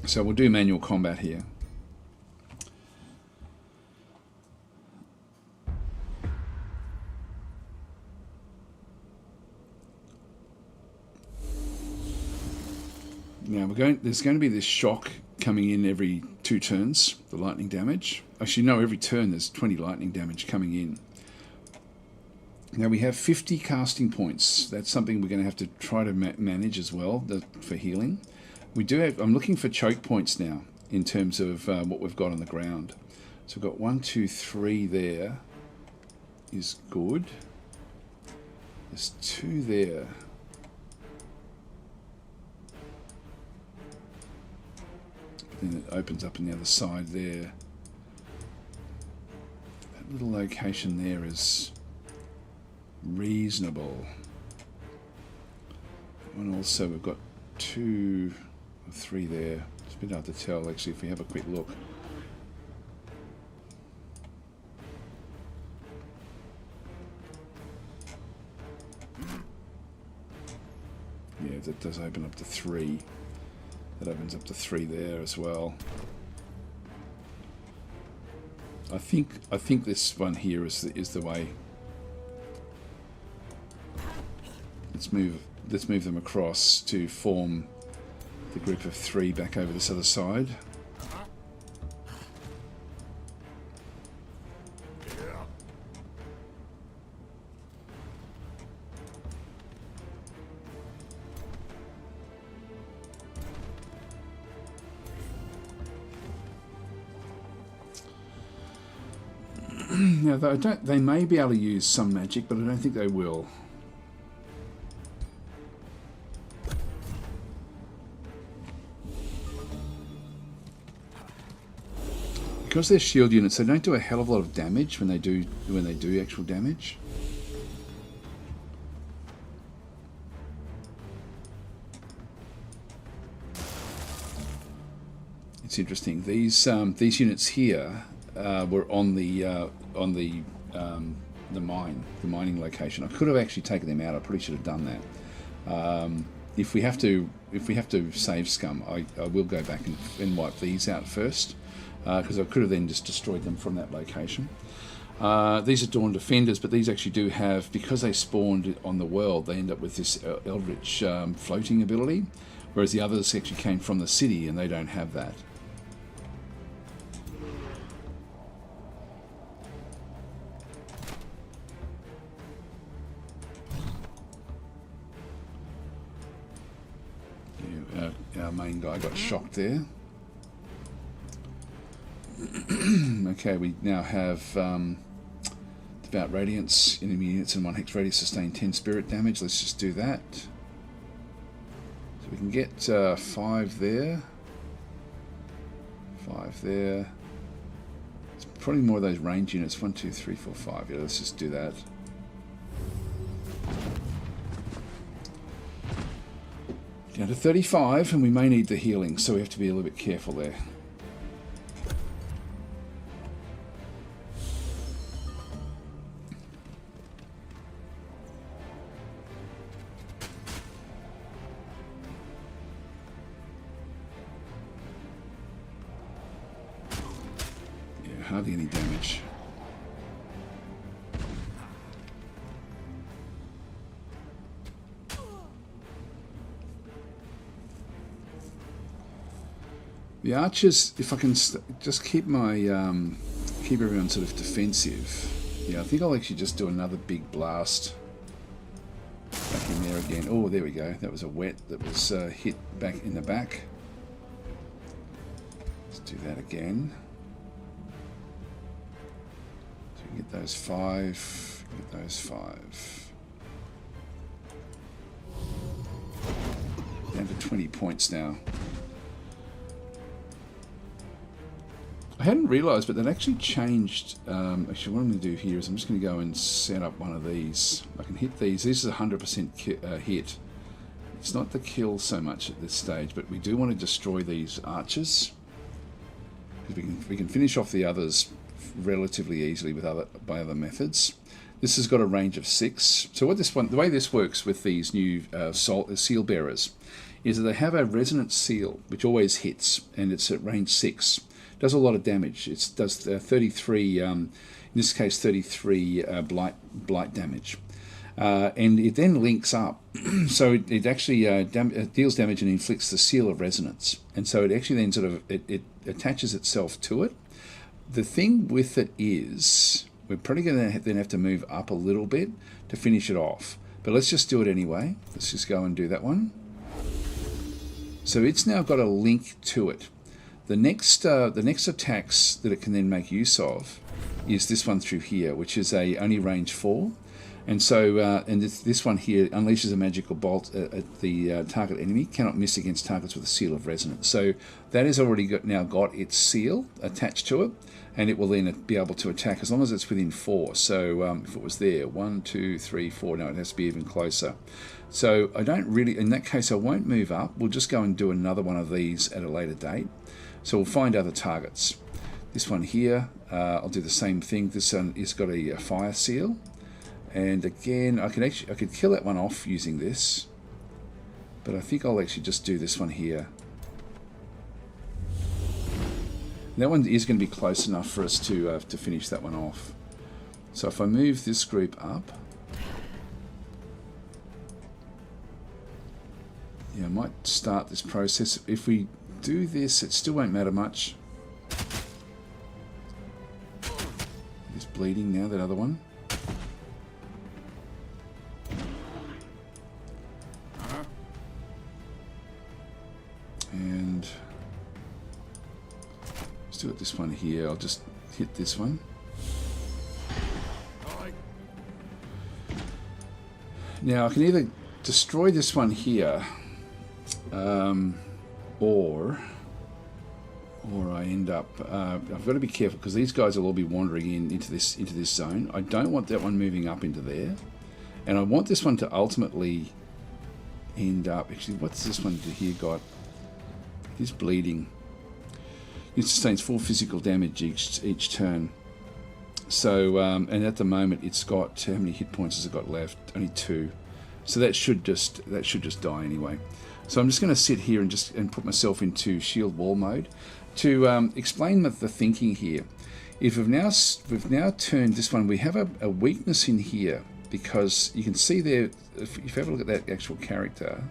S1: So we'll do manual combat here. Now there's going to be this shock coming in every 2 turns, the lightning damage. Actually, no, every turn there's 20 lightning damage coming in. Now we have 50 casting points. That's something we're going to have to try to manage as well for healing. We do have, I'm looking for choke points now in terms of what we've got on the ground. So we've got 1, 2, 3 there is good. There's 2 there. Then it opens up on the other side there. That little location there is reasonable. And also we've got 2 or 3 there. It's a bit hard to tell actually if we have a quick look. Yeah, that does open up to 3. That opens up to 3 there as well. I think this one here is the way. Let's move them across to form the group of 3 back over this other side. Now, they may be able to use some magic, but I don't think they will. Because they're shield units, they don't do a hell of a lot of damage when they do actual damage. it's interesting. These units here were on the mining location. I could have actually taken them out. I probably should have done that. If we have to save scum, I will go back and wipe these out first, because I could have then just destroyed them from that location. These are Dawn Defenders, but these actually do have, because they spawned on the world, they end up with this Eldritch floating ability, whereas the others actually came from the city and they don't have that. Yeah, our main guy got shocked there. Okay, we now have Devout Radiance, enemy units in 1 hex radius sustain 10 spirit damage. Let's just do that. So we can get 5 there. 5 there. It's probably more of those range units. 1, 2, 3, 4, 5. Yeah, let's just do that. Down to 35, and we may need the healing, so we have to be a little bit careful there. Hardly any damage. The archers, if I can just keep my keep everyone sort of defensive. Yeah, I think I'll actually just do another big blast back in there again. Oh, there we go. That was a wet that was hit back in the back. Let's do that again. Get those 5. Get those 5. Down to 20 points now. I hadn't realised, but they'd actually changed. Actually, what I'm going to do here is I'm just going to go and set up one of these. I can hit these. This is 100% hit. It's not the kill so much at this stage, but we do want to destroy these archers, because we can finish off the others relatively easily with by other methods. This has got a range of 6. So what the way this works with these new seal bearers is that they have a resonant seal which always hits, and it's at range 6. Does a lot of damage. It does 33, in this case 33 blight damage, and it then links up. So it actually deals damage and inflicts the seal of resonance, and so it actually then sort of it attaches itself to it. The thing with it is, we're probably going to then have to move up a little bit to finish it off. But let's just do it anyway. Let's just go and do that one. So it's now got a link to it. The next attacks that it can then make use of is this one through here, which is only range 4. And so, and this one here unleashes a magical bolt at the target enemy, cannot miss against targets with a seal of resonance. So that has already now got its seal attached to it, and it will then be able to attack as long as it's within 4. So if it was there, 1, 2, 3, 4, no, it has to be even closer. So I don't really, in that case, I won't move up. We'll just go and do another one of these at a later date. So we'll find other targets. This one here, I'll do the same thing. This one has got a fire seal. And again, I could kill that one off using this, but I think I'll actually just do this one here. And that one is going to be close enough for us to finish that one off. So if I move this group up, yeah, I might start this process. If we do this, it still won't matter much. It's bleeding now, that other one. And let's do it this one here. I'll just hit this one. Now I can either destroy this one here, or I end up. I've got to be careful because these guys will all be wandering into this zone. I don't want that one moving up into there, and I want this one to ultimately end up. Actually, what's this one here got? He's bleeding. It sustains 4 physical damage each turn. So, and at the moment it's got, how many hit points has it got left? Only 2. So that should just die anyway. So I'm just going to sit here and put myself into shield wall mode to explain the thinking here. If we've now turned this one, we have a weakness in here, because you can see there, if you have a look at that actual character,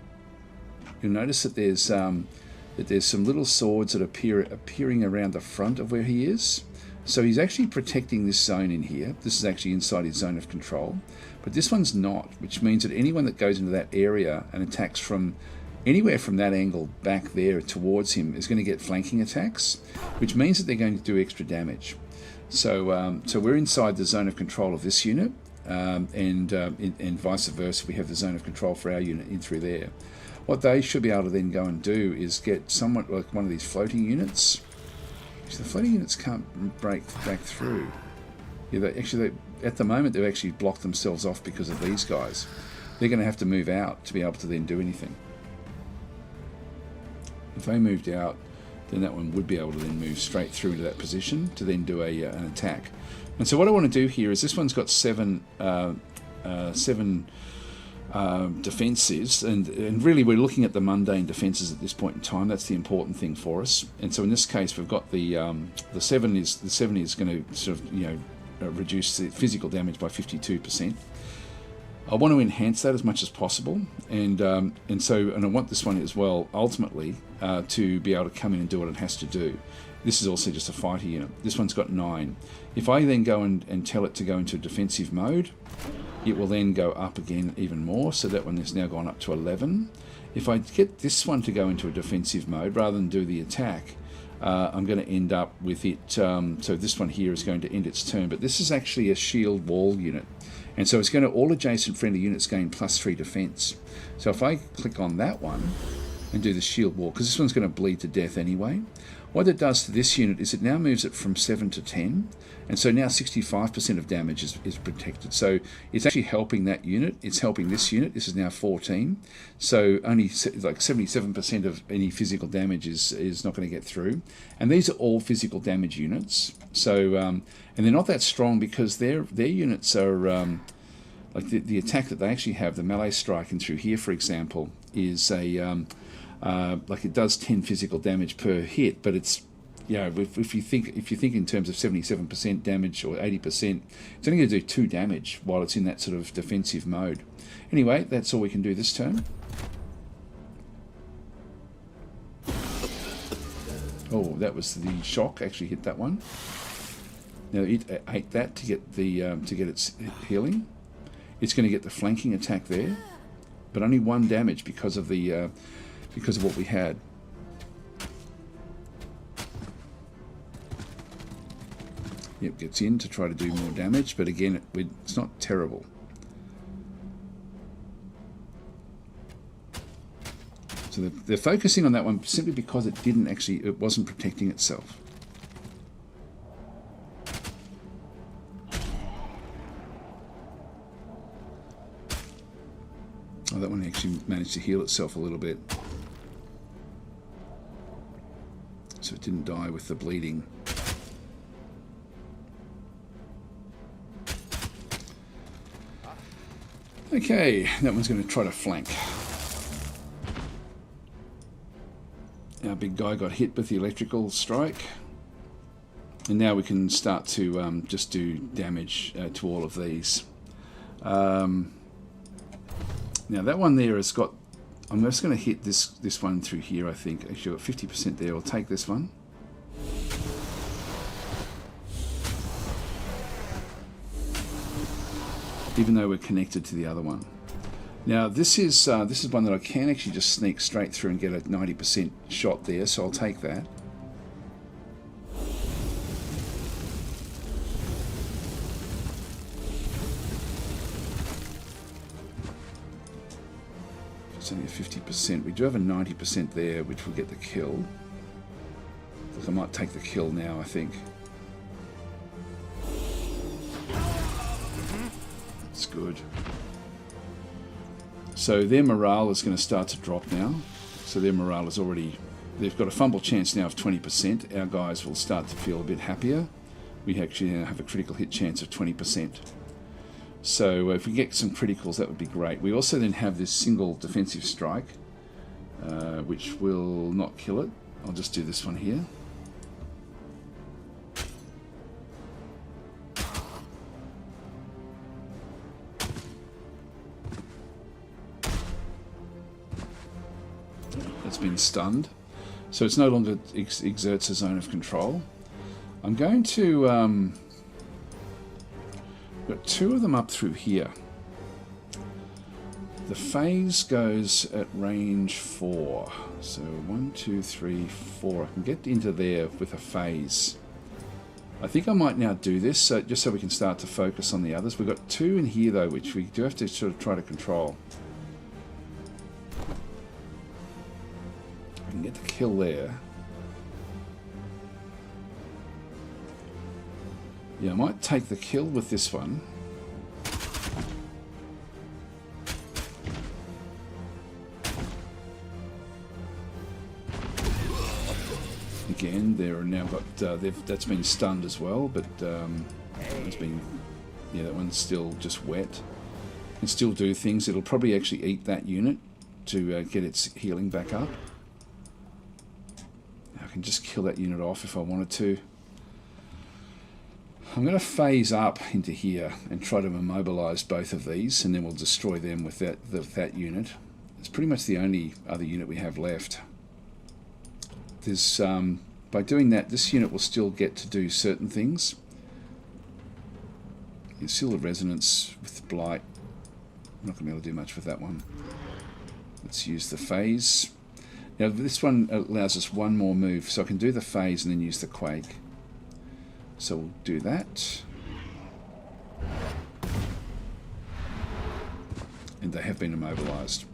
S1: you'll notice that there's some little swords that appearing around the front of where he is. So he's actually protecting this zone in here. This is actually inside his zone of control, but this one's not, which means that anyone that goes into that area and attacks from anywhere from that angle back there towards him is going to get flanking attacks, which means that they're going to do extra damage. So, so we're inside the zone of control of this unit, and vice versa. We have the zone of control for our unit in through there. What they should be able to then go and do is get somewhat like one of these floating units. The floating units can't break back through. Yeah, at the moment they've actually blocked themselves off because of these guys. They're going to have to move out to be able to then do anything. If they moved out, then that one would be able to then move straight through to that position to then do an attack. And so what I want to do here is, this one's got 7 defenses, and really we're looking at the mundane defenses at this point in time. That's the important thing for us. And so in this case, we've got the 7 is going to sort of reduce the physical damage by 52%. I want to enhance that as much as possible, and I want this one as well ultimately to be able to come in and do what it has to do. This is also just a fighter unit. This one's got 9. If I then go and tell it to go into defensive mode, it will then go up again even more, so that one has now gone up to 11. If I get this one to go into a defensive mode rather than do the attack, I'm going to end up with it, so this one here is going to end its turn, but this is actually a shield wall unit, and so it's going to, all adjacent friendly units gain +3 defense. So if I click on that one and do the shield wall, because this one's going to bleed to death anyway, what it does to this unit is it now moves it from 7 to 10, and so now 65% of damage is protected. So it's actually helping that unit. It's helping this unit. This is now 14. So only like 77% of any physical damage is not going to get through. And these are all physical damage units. So and they're not that strong because their units are like the attack that they actually have, the melee strike in through here, for example, is a like it does 10 physical damage per hit, but it's, if you think in terms of 77% damage or 80%, it's only going to do 2 damage while it's in that sort of defensive mode. Anyway, that's all we can do this turn. Oh, that was the shock. Actually hit that one. Now it ate that to get its healing. It's going to get the flanking attack there, but only 1 damage because of what we had. Yep, gets in to try to do more damage, but again, it's not terrible. So they're focusing on that one simply because it wasn't protecting itself. Oh, that one actually managed to heal itself a little bit. So it didn't die with the bleeding. Okay, that one's going to try to flank. Our big guy got hit with the electrical strike. And now we can start to just do damage to all of these. Now that one there has got... I'm just going to hit this one through here, I think. Actually, I've got 50% there. I'll take this one. Even though we're connected to the other one. Now this is one that I can actually just sneak straight through and get a 90% shot there, so I'll take that. It's only a 50%. We do have a 90% there, which will get the kill. Look, I might take the kill now, I think. That's good. So their morale is going to start to drop now. So their morale is already they've got a fumble chance now of 20%. Our guys will start to feel a bit happier. We actually now have a critical hit chance of 20%. So if we get some criticals, that would be great. We also then have this single defensive strike, which will not kill it. I'll just do this one here. That's been stunned. So it's no longer exerts a zone of control. I'm going to... got two of them up through here. The phase goes at range 4. So 1, 2, 3, 4. I can get into there with a phase. I think I might now do this just so we can start to focus on the others. We've got 2 in here though, which we do have to sort of try to control. I can get the kill there. Yeah, I might take the kill with this one. Again, they're now got that's been stunned as well, but it's been, yeah, that one's still just wet. Can still do things. It'll probably actually eat that unit to get its healing back up. I can just kill that unit off if I wanted to. I'm going to phase up into here and try to immobilize both of these, and then we'll destroy them with that unit. It's pretty much the only other unit we have left. There's by doing that, this unit will still get to do certain things. You seal the resonance with blight. I'm not going to be able to do much with that one. Let's use the phase. Now this one allows us one more move, so I can do the phase and then use the quake. So we'll do that. And they have been immobilized.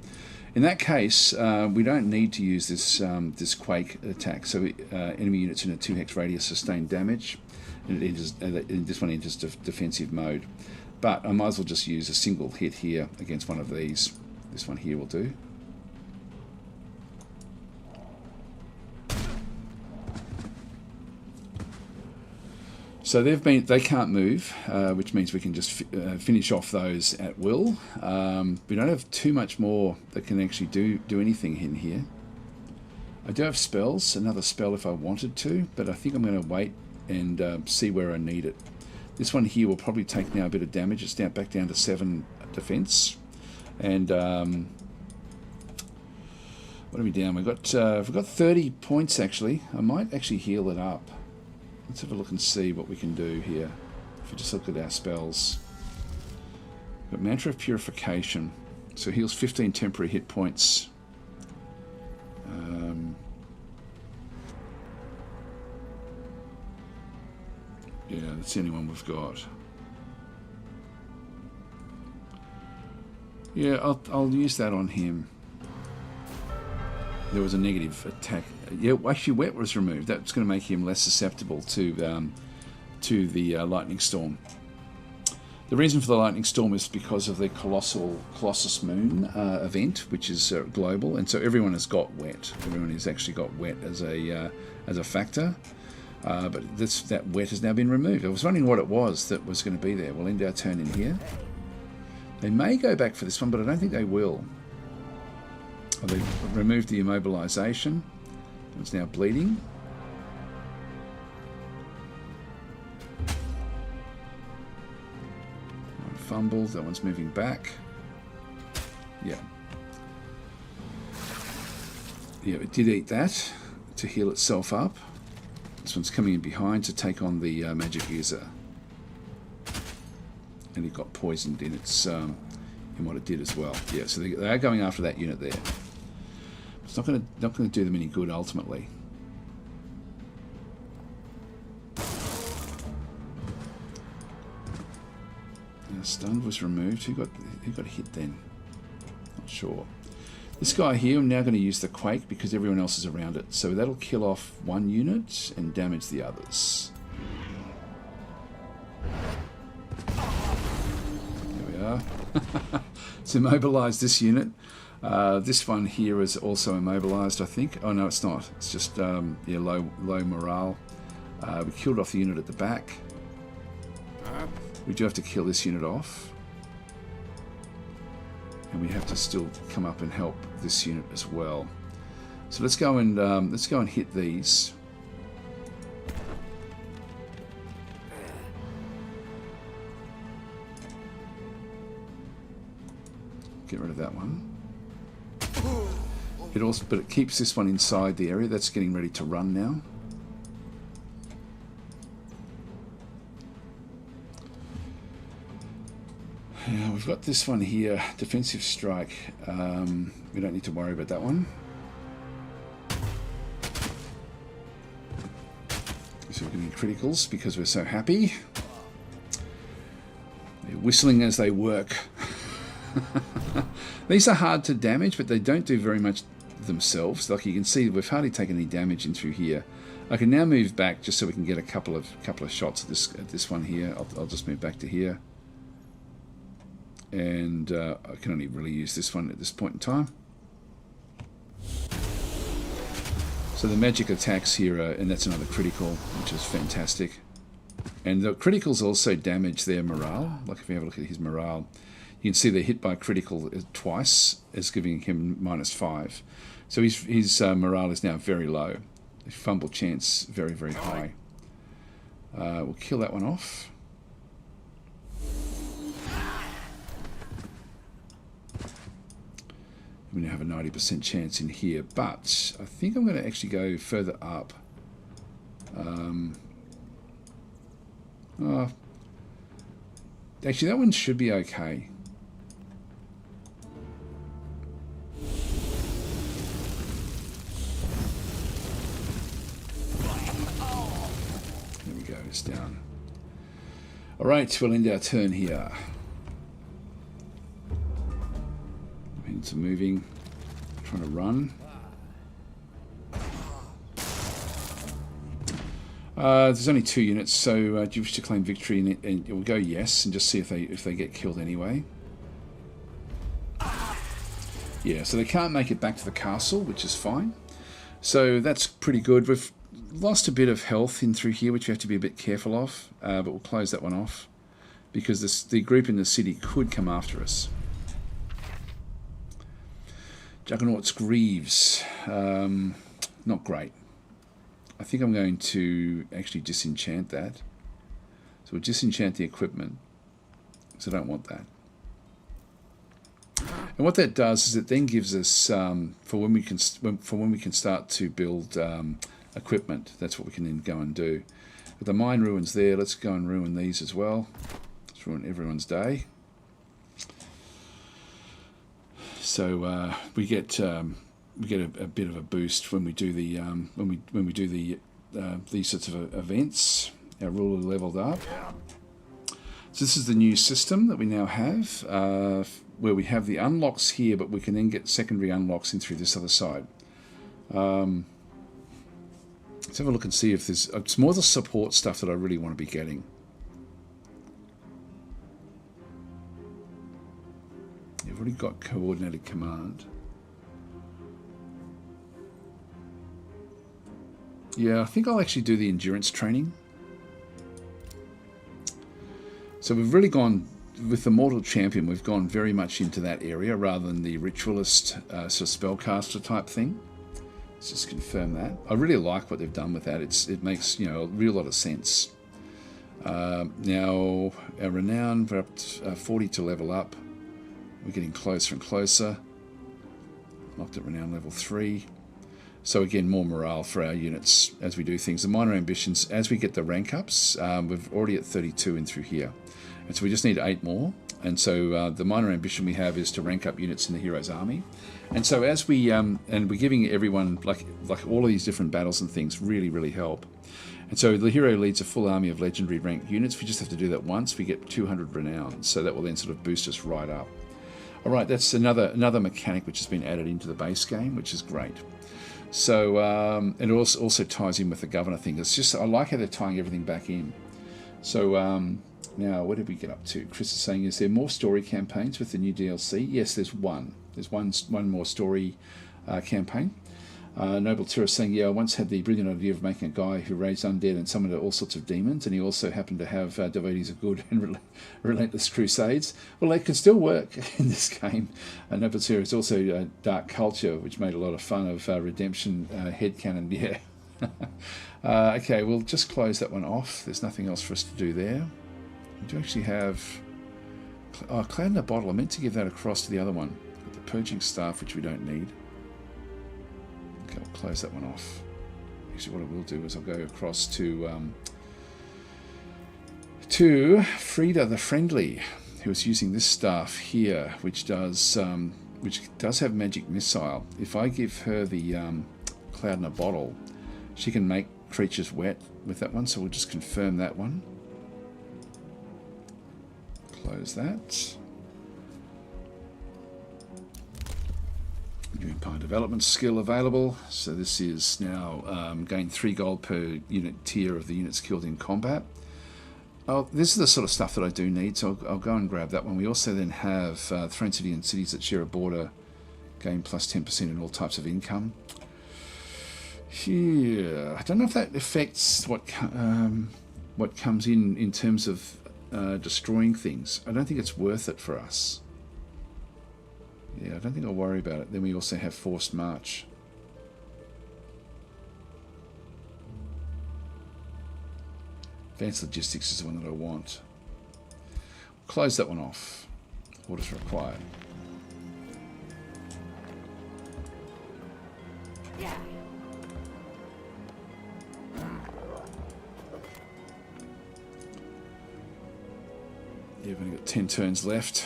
S1: In that case, we don't need to use this this quake attack. So enemy units in a 2 hex radius sustain damage, and it enters, this one enters defensive mode. But I might as well just use a single hit here against one of these. This one here will do. So they can't move, which means we can just finish off those at will. We don't have too much more that can actually do anything in here. I do have spells, another spell if I wanted to, but I think I'm going to wait and see where I need it. This one here will probably take now a bit of damage. It's now back down to 7 defense. And what are we down? We've got 30 points actually. I might actually heal it up. Let's have a look and see what we can do here. If we just look at our spells. We've got Mantra of Purification. So heals 15 temporary hit points. Yeah, that's the only one we've got. Yeah, I'll use that on him. There was a negative attack. Yeah, actually wet was removed. That's going to make him less susceptible to the lightning storm. The reason for the lightning storm is because of the Colossus Moon event, which is global, and so everyone has got wet. Everyone has actually got wet as a factor. But that wet has now been removed. I was wondering what it was that was going to be there. We'll end our turn in here. They may go back for this one, but I don't think they will. Oh, they've removed the immobilization. It's now bleeding. One fumbles. That one's moving back. Yeah. Yeah, it did eat that to heal itself up. This one's coming in behind to take on the magic user. And it got poisoned in its in what it did as well. Yeah, so they are going after that unit there. It's not going to do them any good ultimately. Now, stunned was removed. Who got hit then? Not sure. This guy here, I'm now going to use the quake because everyone else is around it. So that'll kill off one unit and damage the others. There we are. It's immobilized this unit. This one here is also immobilized, I think. Oh no, it's not. It's just yeah, low morale. We killed off the unit at the back. We do have to kill this unit off, and we have to still come up and help this unit as well. So let's go and hit these. Get rid of that one. But it keeps this one inside the area. That's getting ready to run now. Yeah, we've got this one here, defensive strike. We don't need to worry about that one. So we're getting criticals because we're so happy. They're whistling as they work. These are hard to damage, but they don't do very much themselves. Like you can see, we've hardly taken any damage in through here. I can now move back just so we can get a couple of shots at this one here. I'll just move back to here. And I can only really use this one at this point in time. So the magic attacks here, and that's another critical, which is fantastic. And the criticals also damage their morale. Like if you have a look at his morale, you can see they're hit by a critical twice, as giving him -5. So his morale is now very low. The fumble chance very, very high. We'll kill that one off. We now have a 90% chance in here, but I think I'm going to actually go further up. Actually, that one should be okay. There we go, it's down. All right, we'll end our turn here. Into moving, trying to run. There's only 2 units, so do you wish to claim victory? And we'll go yes, and just see if they get killed anyway. Yeah, so they can't make it back to the castle, which is fine. So that's pretty good. We've lost a bit of health in through here, which we have to be a bit careful of, but we'll close that one off because the group in the city could come after us. Juggernaut's Greaves, not great. I think I'm going to actually disenchant that. So we'll disenchant the equipment, so I don't want that. And what that does is it then gives us for when we can start to build equipment. That's what we can then go and do. With the mine ruins there, let's go and ruin these as well. Let's ruin everyone's day. So we get a bit of a boost when we do the these sorts of events. Our ruler leveled up. So this is the new system that we now have, where we have the unlocks here, but we can then get secondary unlocks in through this other side. Let's have a look and see if there's. It's more the support stuff that I really want to be getting. You've already got coordinated command. Yeah, I think I'll actually do the endurance training. So we've really gone, with the Mortal Champion, we've gone very much into that area rather than the Ritualist sort of spellcaster type thing. Let's just confirm that. I really like what they've done with that. It makes, you know, a real lot of sense. Now, our Renown, we're up to 40 to level up. We're getting closer and closer. Locked at Renown level 3. So again, more morale for our units as we do things. The minor ambitions, as we get the rank ups, we're already at 32 in through here. And so we just need 8 more. And so the minor ambition we have is to rank up units in the hero's army. And so as we, and we're giving everyone, like all of these different battles and things really, really help. And so the hero leads a full army of legendary ranked units. We just have to do that once. We get 200 renown. So that will then sort of boost us right up. All right, that's another mechanic which has been added into the base game, which is great. So it also ties in with the governor thing. It's just, I like how they're tying everything back in. So Now, what did we get up to? Chris is saying, is there more story campaigns with the new DLC? Yes, there's one. There's one more story campaign. Noble Terror saying, yeah, I once had the brilliant idea of making a guy who raised undead and summoned all sorts of demons, and he also happened to have devotees of good and relentless crusades. Well, they can still work in this game. Noble Terror is also Dark Culture, which made a lot of fun of Redemption headcanon. Yeah. Okay, we'll just close that one off. There's nothing else for us to do there. We do actually have Cloud in a Bottle. I meant to give that across to the other one. The Purging Staff, which we don't need. Okay, I'll close that one off. Actually, what I will do is I'll go across to Frida the Friendly, who is using this staff here, which does have Magic Missile. If I give her the Cloud in a Bottle, she can make creatures wet with that one, so we'll just confirm that one. Close that. New Empire Development skill available. So this is now gain 3 gold per unit tier of the units killed in combat. Oh, this is the sort of stuff that I do need, so I'll go and grab that one. We also then have Throne City and cities that share a border gain plus 10% in all types of income. Yeah, I don't know if that affects what comes in terms of destroying things. I don't think it's worth it for us. Yeah, I don't think I'll worry about it. Then we also have Forced March. Advanced Logistics is the one that I want. Close that one off. Orders required.
S2: Yeah.
S1: Yeah, we've only got 10 turns left.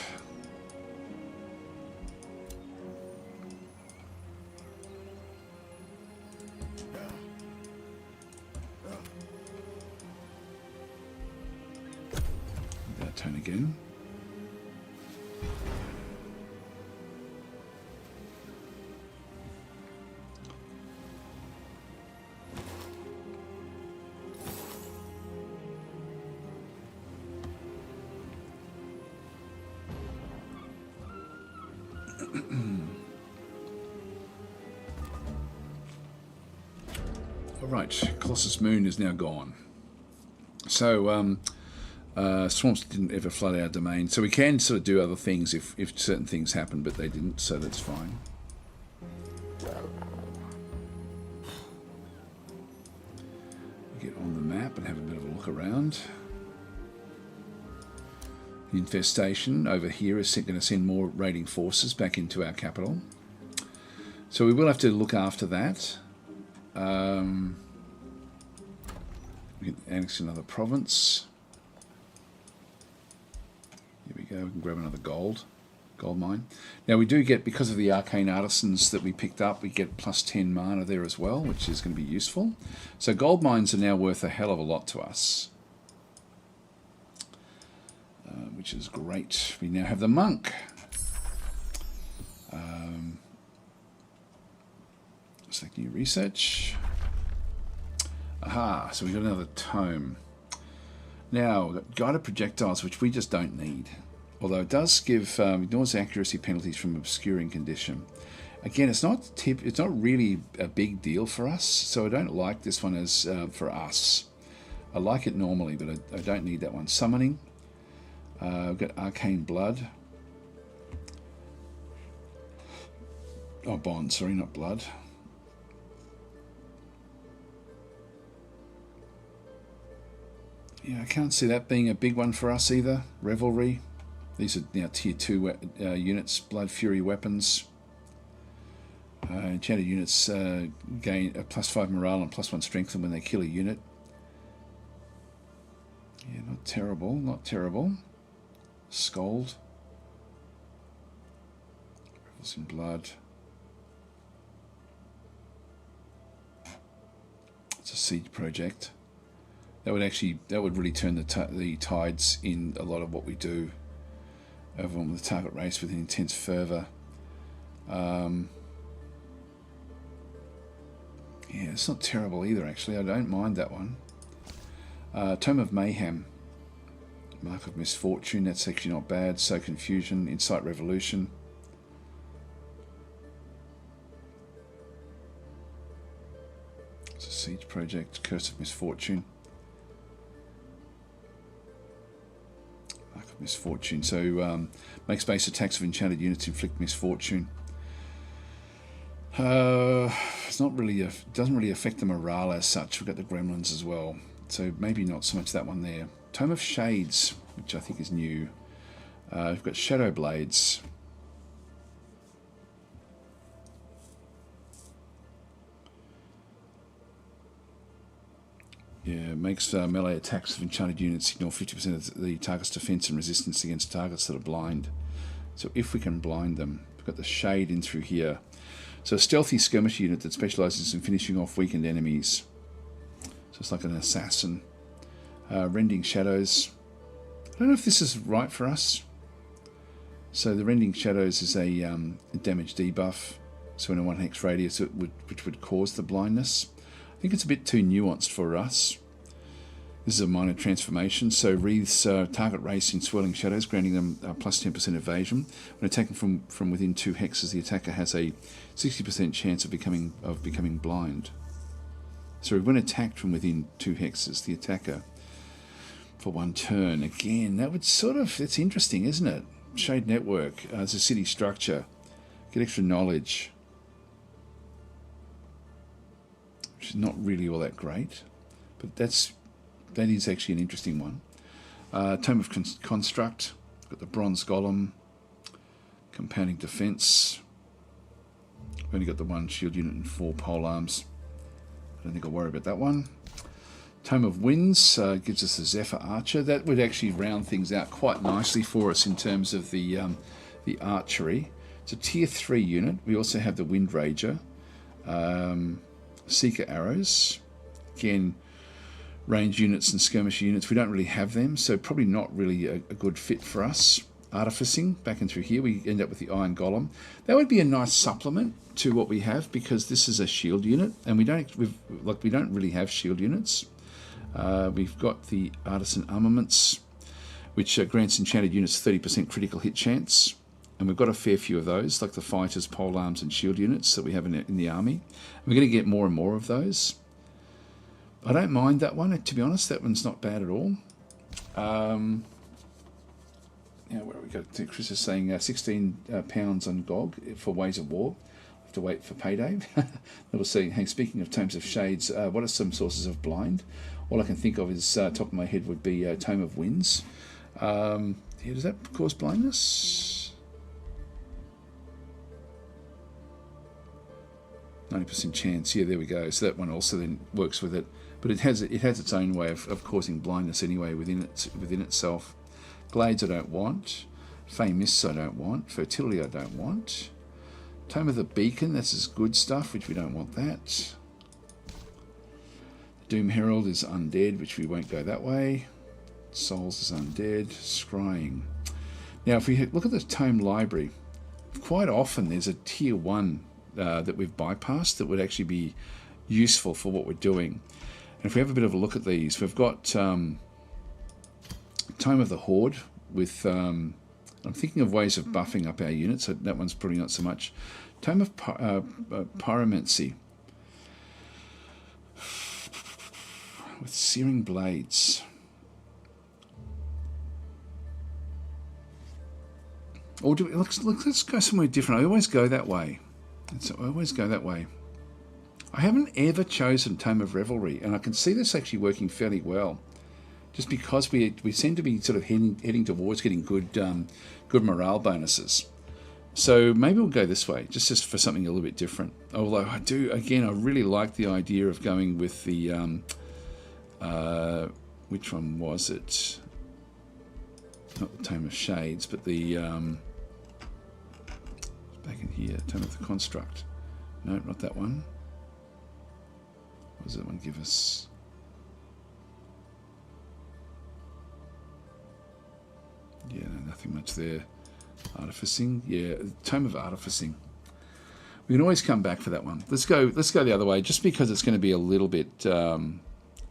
S1: That turn again. Right, Colossus Moon is now gone. So swamps didn't ever flood our domain, so we can sort of do other things if certain things happen, but they didn't, so that's fine. Get on the map and have a bit of a look around. The infestation over here is going to send more raiding forces back into our capital, so we will have to look after that. We can annex another province. Here we go, we can grab another gold mine. Now we do get, because of the arcane artisans that we picked up, we get plus 10 mana there as well, which is going to be useful. So gold mines are now worth a hell of a lot to us, which is great. We now have the monk. Select new research. Aha, so we got another tome. Now, we've got guided projectiles, which we just don't need. Although it does give ignores accuracy penalties from obscuring condition. Again, it's not really a big deal for us, so I don't like this one as for us. I like it normally, but I don't need that one. Summoning. We've got Arcane Blood. Oh, Bond, sorry, not Blood. Yeah, I can't see that being a big one for us either. Revelry. These are now tier 2 units. Blood Fury weapons. Enchanted units gain a plus 5 morale and plus 1 strength when they kill a unit. Yeah, not terrible, not terrible. Scold. Revels in Blood. It's a siege project. That would really turn the tides in a lot of what we do. Overwhelm the target race with intense fervour. Yeah, it's not terrible either, actually. I don't mind that one. Tome of Mayhem. Mark of Misfortune, that's actually not bad. So Confusion, Insight Revolution. It's a Siege Project, Curse of Misfortune. Mark of Misfortune, so makes base attacks of enchanted units inflict misfortune. It's not really doesn't really affect the morale as such. We've got the gremlins as well, so maybe not so much that one there. Tome of Shades, which I think is new. We've got Shadow Blades. Yeah, makes melee attacks of enchanted units ignore 50% of the target's defense and resistance against targets that are blind. So if we can blind them, we've got the Shade in through here. So a stealthy skirmish unit that specialises in finishing off weakened enemies. So it's like an assassin. Rending Shadows. I don't know if this is right for us. So the Rending Shadows is a damage debuff. So in a 1 hex radius, which would cause the blindness. I think it's a bit too nuanced for us. This is a minor transformation. So wreaths target race in swirling shadows, granting them plus 10% evasion. When attacking from within 2 hexes, the attacker has a 60% chance of becoming blind. So when attacked from within 2 hexes, the attacker for 1 turn. Again, that would sort of, it's interesting, isn't it? Shade Network, it's a city structure. Get extra knowledge. Which is not really all that great. But that is actually an interesting one. Tome of Construct. Got the Bronze Golem. Compounding Defense. We've only got the 1 shield unit and 4 pole arms. I don't think I'll worry about that one. Tome of Winds gives us a Zephyr Archer. That would actually round things out quite nicely for us in terms of the archery. It's a tier 3 unit. We also have the Wind Rager. Seeker Arrows. Again, range units and skirmish units. We don't really have them, so probably not really a good fit for us. Artificing, back in through here, we end up with the Iron Golem. That would be a nice supplement to what we have, because this is a shield unit, and we don't really have shield units. We've got the Artisan Armaments, which grants enchanted units 30% critical hit chance, and we've got a fair few of those, like the fighters, pole arms, and shield units that we have in the army. And we're going to get more and more of those. I don't mind that one, to be honest. That one's not bad at all. Where are we going? Chris is saying £16 on GOG for Ways of War. I have to wait for payday. We'll see. Hey, speaking of Tomes of Shades, what are some sources of blind? All I can think of is, top of my head, would be Tome of Winds. Does that cause blindness? 90% chance. Yeah, there we go. So that one also then works with it, but it has its own way of causing blindness anyway within itself. Glades I don't want. Fey Mists I don't want. Fertility I don't want. Tome of the Beacon, that's his good stuff, which we don't want that. Doom Herald is undead, which we won't go that way. Souls is undead. Scrying. Now, if we look at the Tome Library, quite often there's a tier 1 that we've bypassed that would actually be useful for what we're doing. And if we have a bit of a look at these, we've got Tome of the Horde with, I'm thinking of ways of buffing up our units, so that one's probably not so much. Tome of Pyromancy with Searing Blades. Or let's go somewhere different. I always go that way. I haven't ever chosen Tome of Revelry, and I can see this actually working fairly well, just because we seem to be sort of heading towards getting good morale bonuses. So maybe we'll go this way, just for something a little bit different. Although I really like the idea of going with the which one was it? Not the Tome of Shades, but the back in here, Tome of the Construct. No, not that one. What does that one give us? Yeah, no, nothing much there. Artificing, yeah, Tome of Artificing. We can always come back for that one. Let's go the other way, just because it's going to be a little bit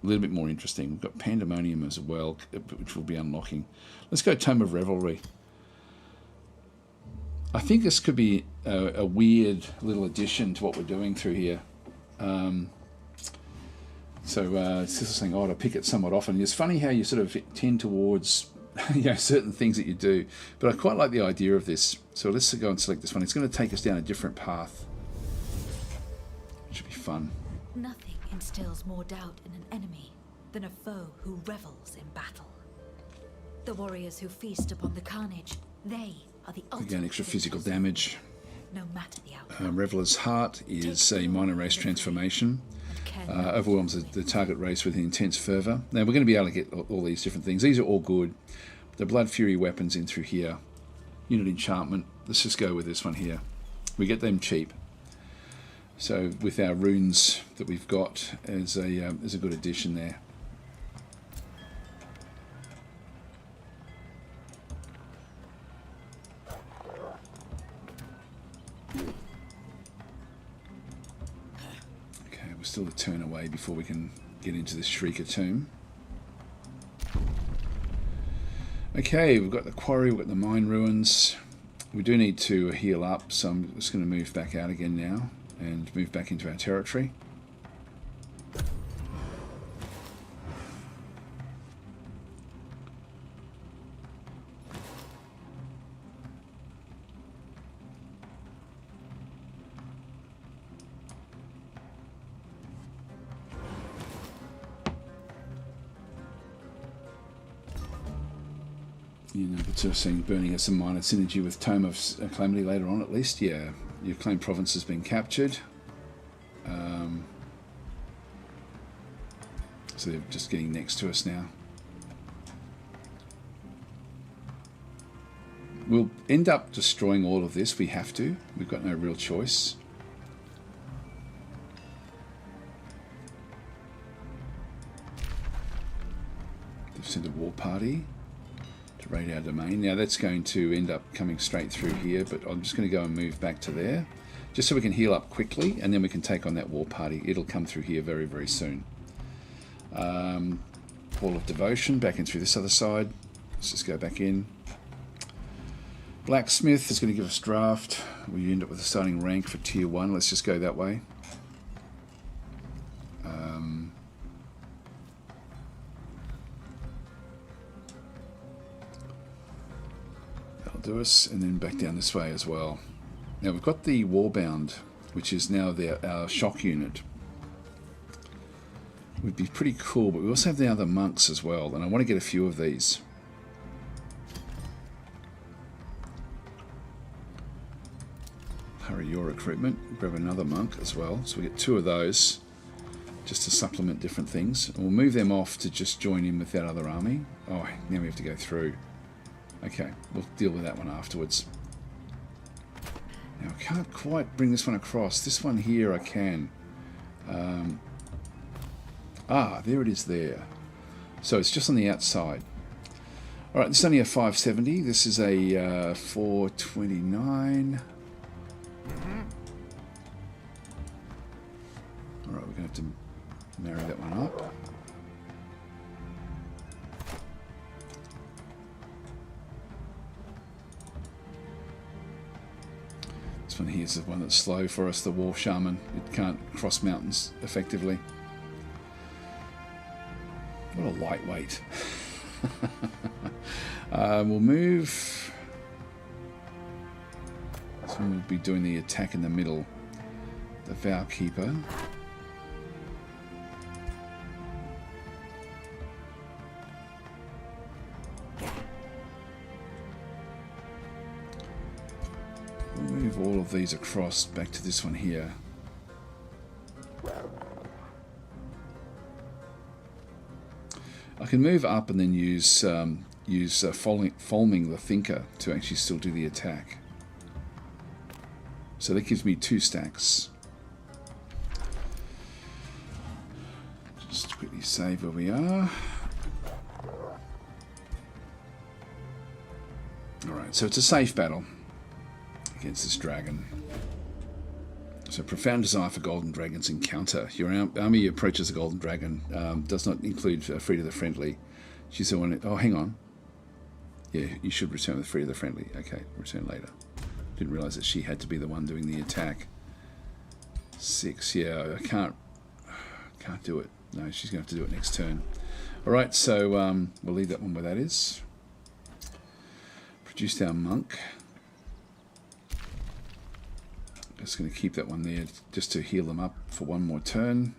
S1: a little bit more interesting. We've got Pandemonium as well, which we'll be unlocking. Let's go Tome of Revelry. I think this could be a weird little addition to what we're doing through here. It's just saying, to pick it somewhat often. It's funny how you sort of tend towards certain things that you do. But I quite like the idea of this. So let's go and select this one. It's going to take us down a different path. It should be fun.
S2: Nothing instills more doubt in an enemy than a foe who revels in battle. The warriors who feast upon the carnage, they are the ultimate.
S1: Again, extra physical damage.
S2: No matter the outcome.
S1: Reveler's Heart is a minor race transformation. Overwhelms the target race with intense fervour. Now we're going to be able to get all these different things. These are all good. The Blood Fury weapons in through here. Unit enchantment. Let's just go with this one here. We get them cheap. So with our runes that we've got as a good addition there. Still a turn away before we can get into this Shrieker tomb. Okay, we've got the quarry, we've got the mine ruins. We do need to heal up, so I'm just going to move back out again now and move back into our territory. But sort of seeing burning has some minor synergy with Tome of Calamity later on, at least. Yeah, your claimed province has been captured. So they're just getting next to us now. We'll end up destroying all of this. We have to. We've got no real choice. They've sent a war party to raid our domain. Now that's going to end up coming straight through here, but I'm just going to go and move back to there, just so we can heal up quickly, and then we can take on that war party. It'll come through here very, very soon. Hall of Devotion, back in through this other side. Let's just go back in. Blacksmith is going to give us draft. We end up with a starting rank for tier 1. Let's just go that way. That'll do us, and then back down this way as well. Now we've got the Warbound, which is now our shock unit. Would be pretty cool, but we also have the other monks as well, and I want to get a few of these. Hurry your recruitment. Grab another monk as well, so we get 2 of those just to supplement different things. And we'll move them off to just join in with that other army. Oh, now we have to go through. Okay, we'll deal with that one afterwards. Now I can't quite bring this one across. This one here I can. There it is there. So it's just on the outside. Alright, this is only a 570. This is a 429. Alright, we're going to have to marry that one up. This one here is the one that's slow for us, the War Shaman. It can't cross mountains effectively. What a lightweight. We'll move. This one will be doing the attack in the middle. The Vow Keeper. We'll move all of these across back to this one here. I can move up and then use Foaming the Thinker to actually still do the attack. So that gives me 2 stacks. Just quickly save where we are. Alright, so it's a safe battle against this dragon. So profound desire for golden dragons encounter. Your army approaches a golden dragon. Does not include free to the friendly. She's the one. Oh, hang on. Yeah, you should return with free to the friendly. Okay, return later. Didn't realise that she had to be the one doing the attack. 6. Yeah, I can't do it. No, she's going to have to do it next turn. All right, so we'll leave that one where that is. Produced our monk. Just going to keep that one there just to heal them up for one more turn.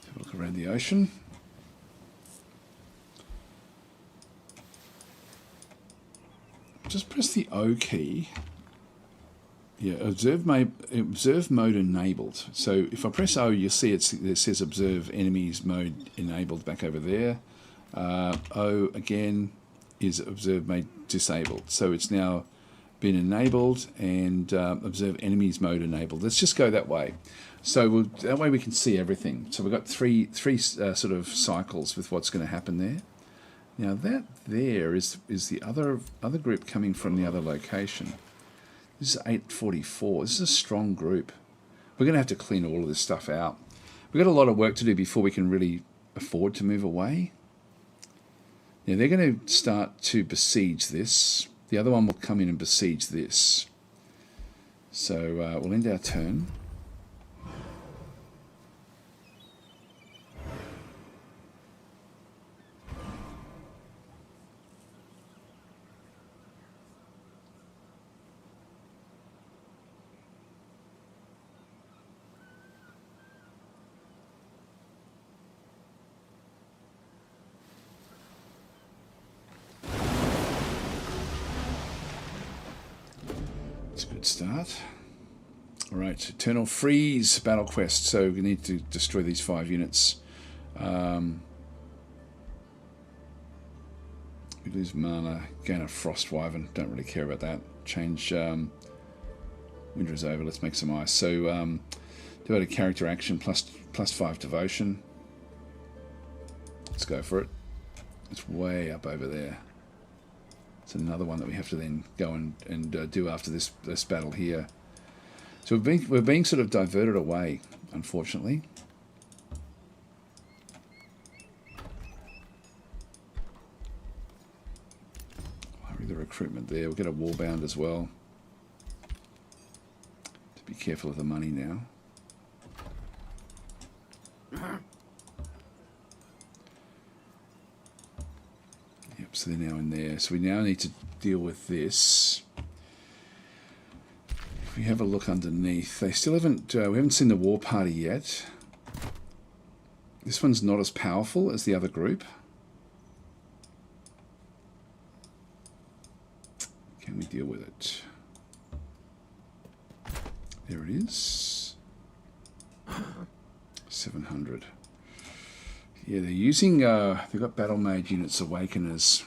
S1: Have a look around the ocean. Just press the O key. Yeah, observe mode enabled. So if I press O, you'll see it says observe enemies mode enabled back over there. O again is observe mode disabled. So it's now been enabled, and observe enemies mode enabled. Let's just go that way. So that way we can see everything. So we've got three sort of cycles with what's going to happen there. Now that there is the other group coming from the other location. This is 844. This is a strong group. We're going to have to clean all of this stuff out. We've got a lot of work to do before we can really afford to move away. Now they're going to start to besiege this. The other one will come in and besiege this. So we'll end our turn. Start. Alright, Eternal Freeze battle quest. So we need to destroy these 5 units. We lose mana, gain a Frost Wyvern. Don't really care about that. Change winter is over, let's make some ice. So devote a character action plus 5 devotion. Let's go for it. It's way up over there. It's another one that we have to then go and do after this battle here. So we're being sort of diverted away, unfortunately. Hurry the recruitment there. We'll get a warbound as well. To be careful of the money now. So they're now in there. So we now need to deal with this. If we have a look underneath, they still haven't. We haven't seen the war party yet. This one's not as powerful as the other group. Can we deal with it? There it is. 700. Yeah, they're using, they've got Battle Mage units, Awakeners.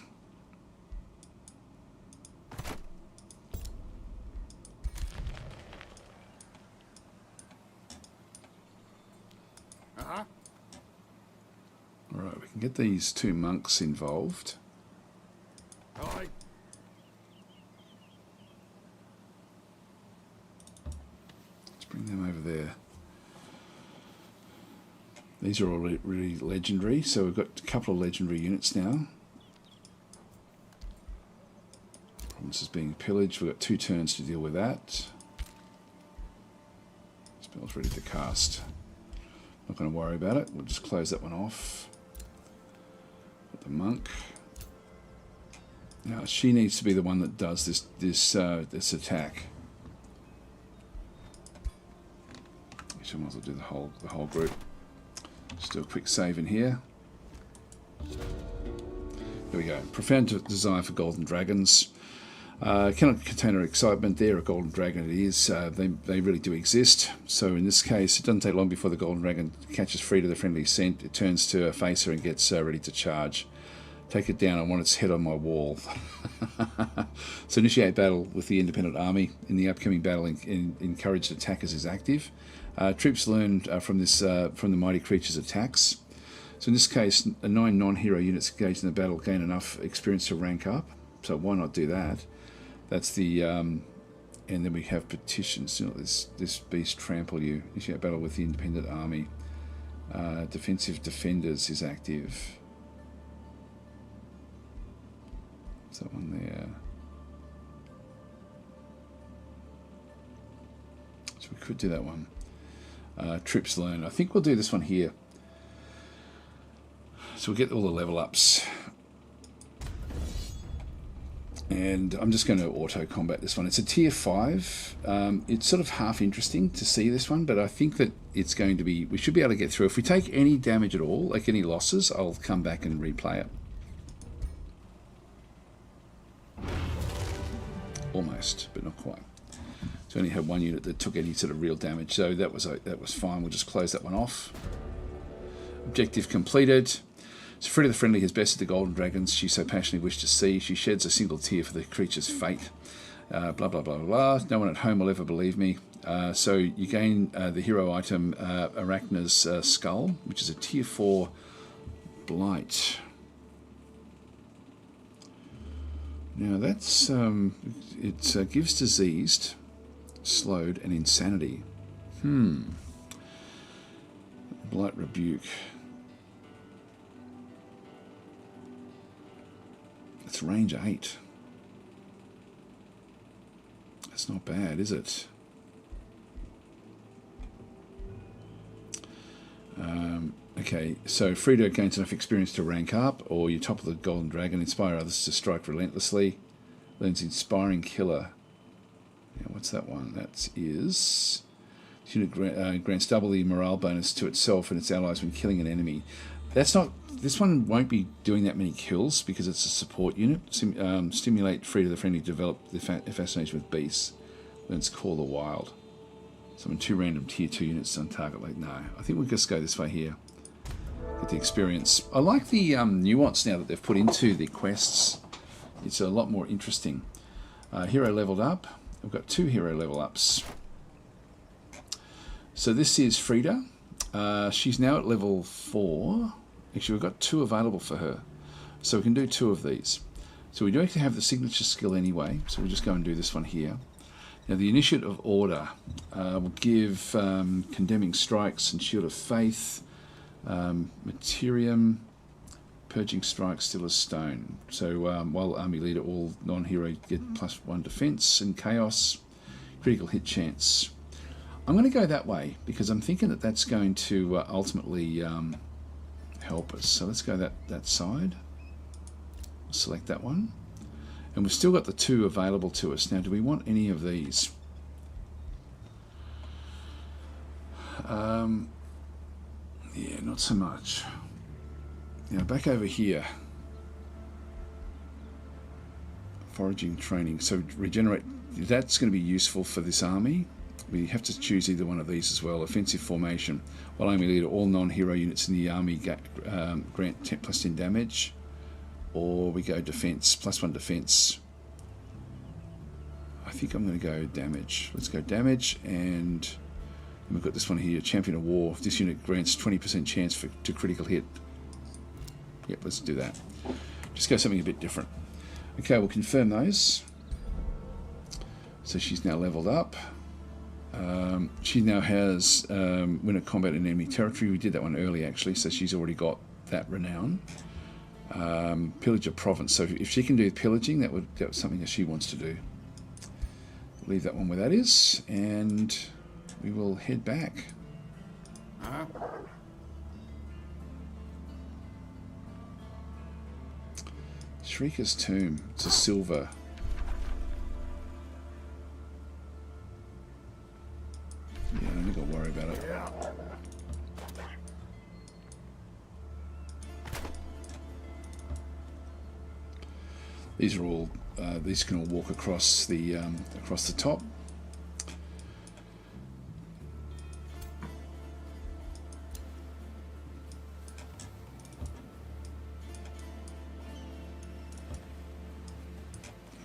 S1: Alright, we can get these 2 monks involved.
S3: Aye.
S1: Let's bring them over there. These are all really legendary, so we've got a couple of legendary units now. Province is being pillaged. We've got 2 turns to deal with that. Spell's ready to cast. Not going to worry about it. We'll just close that one off. Got the monk. Now she needs to be the one that does this attack. Actually, I might as well do the whole group. Just do a quick save in here. There we go. Profound desire for golden dragons. Cannot contain our excitement. There, a golden dragon it is. They really do exist. So in this case, it doesn't take long before the golden dragon catches free to the friendly scent. It turns to a facer and gets ready to charge. Take it down. I want its head on my wall. So initiate battle with the independent army. In the upcoming battle, encouraged attackers is active. Troops learn from the mighty creature's attacks. So in this case, 9 non-hero units engaged in the battle gain enough experience to rank up. So why not do that? That's the, and then we have petitions. You know, this beast trample you. Initiate battle with the independent army. Defensive defenders is active. Is that one there? So we could do that one. Troops learn. I think we'll do this one here. So we'll get all the level ups. And I'm just going to auto combat this one. It's a tier 5. It's sort of half interesting to see this one, but I think that it's going to be, we should be able to get through. If we take any damage at all, like any losses, I'll come back and replay it. Almost, but not quite. So I only had one unit that took any sort of real damage, so that was fine. We'll just close that one off. Objective completed. So Frida the Friendly has bested the golden dragons she so passionately wished to see. She sheds a single tear for the creature's fate. Blah, blah, blah, blah, blah. No one at home will ever believe me. So you gain the hero item Arachna's Skull, which is a tier 4 blight. Now that's, it gives diseased, slowed, and insanity. Blight Rebuke. It's range 8. That's not bad, is it? Okay, so Frida gains enough experience to rank up, or you topple the Golden Dragon, inspire others to strike relentlessly. Learns Inspiring Killer. Yeah, what's that one? That is... This unit grants double the morale bonus to itself and its allies when killing an enemy. That's not... This one won't be doing that many kills because it's a support unit. Stimulate Frida the Friendly to develop the fascination with beasts. Learns Call the Wild. Summon 2 random tier 2 units on target. Like, no, I think we'll just go this way here. Get the experience. I like the nuance now that they've put into the quests. It's a lot more interesting. Hero leveled up. We've got 2 hero level ups. So this is Frida. She's now at level 4. Actually, we've got 2 available for her. So we can do 2 of these. So we do actually have the signature skill anyway. So we'll just go and do this one here. Now the Initiative Order will give Condemning Strikes and Shield of Faith, Materium, Purging Strike, Still as Stone. So while Army Leader, all non-hero get +1 defense, and Chaos, critical hit chance. I'm going to go that way because I'm thinking that that's going to ultimately help us. So let's go that side. Select that one. And we've still got the 2 available to us. Now, do we want any of these? Yeah, not so much. Now, back over here. Foraging training. So regenerate. That's going to be useful for this army. We have to choose either one of these as well. Offensive formation. While Army Leader, all non-hero units in the army grant 10 plus 10 damage. Or we go defense, +1 defense. I think I'm going to go damage. Let's go damage, and we've got this one here, Champion of War. This unit grants 20% chance to critical hit. Yep, let's do that. Just go something a bit different. Okay, we'll confirm those. So she's now leveled up. She now has win a combat in enemy territory. We did that one early actually, so she's already got that renown. Pillage a province. So if she can do pillaging, that was something that she wants to do. Leave that one where that is, and we will head back. Shrieker's Tomb. It's a silver. Yeah, I don't think I'll worry about it. These are all. These can all walk across the top.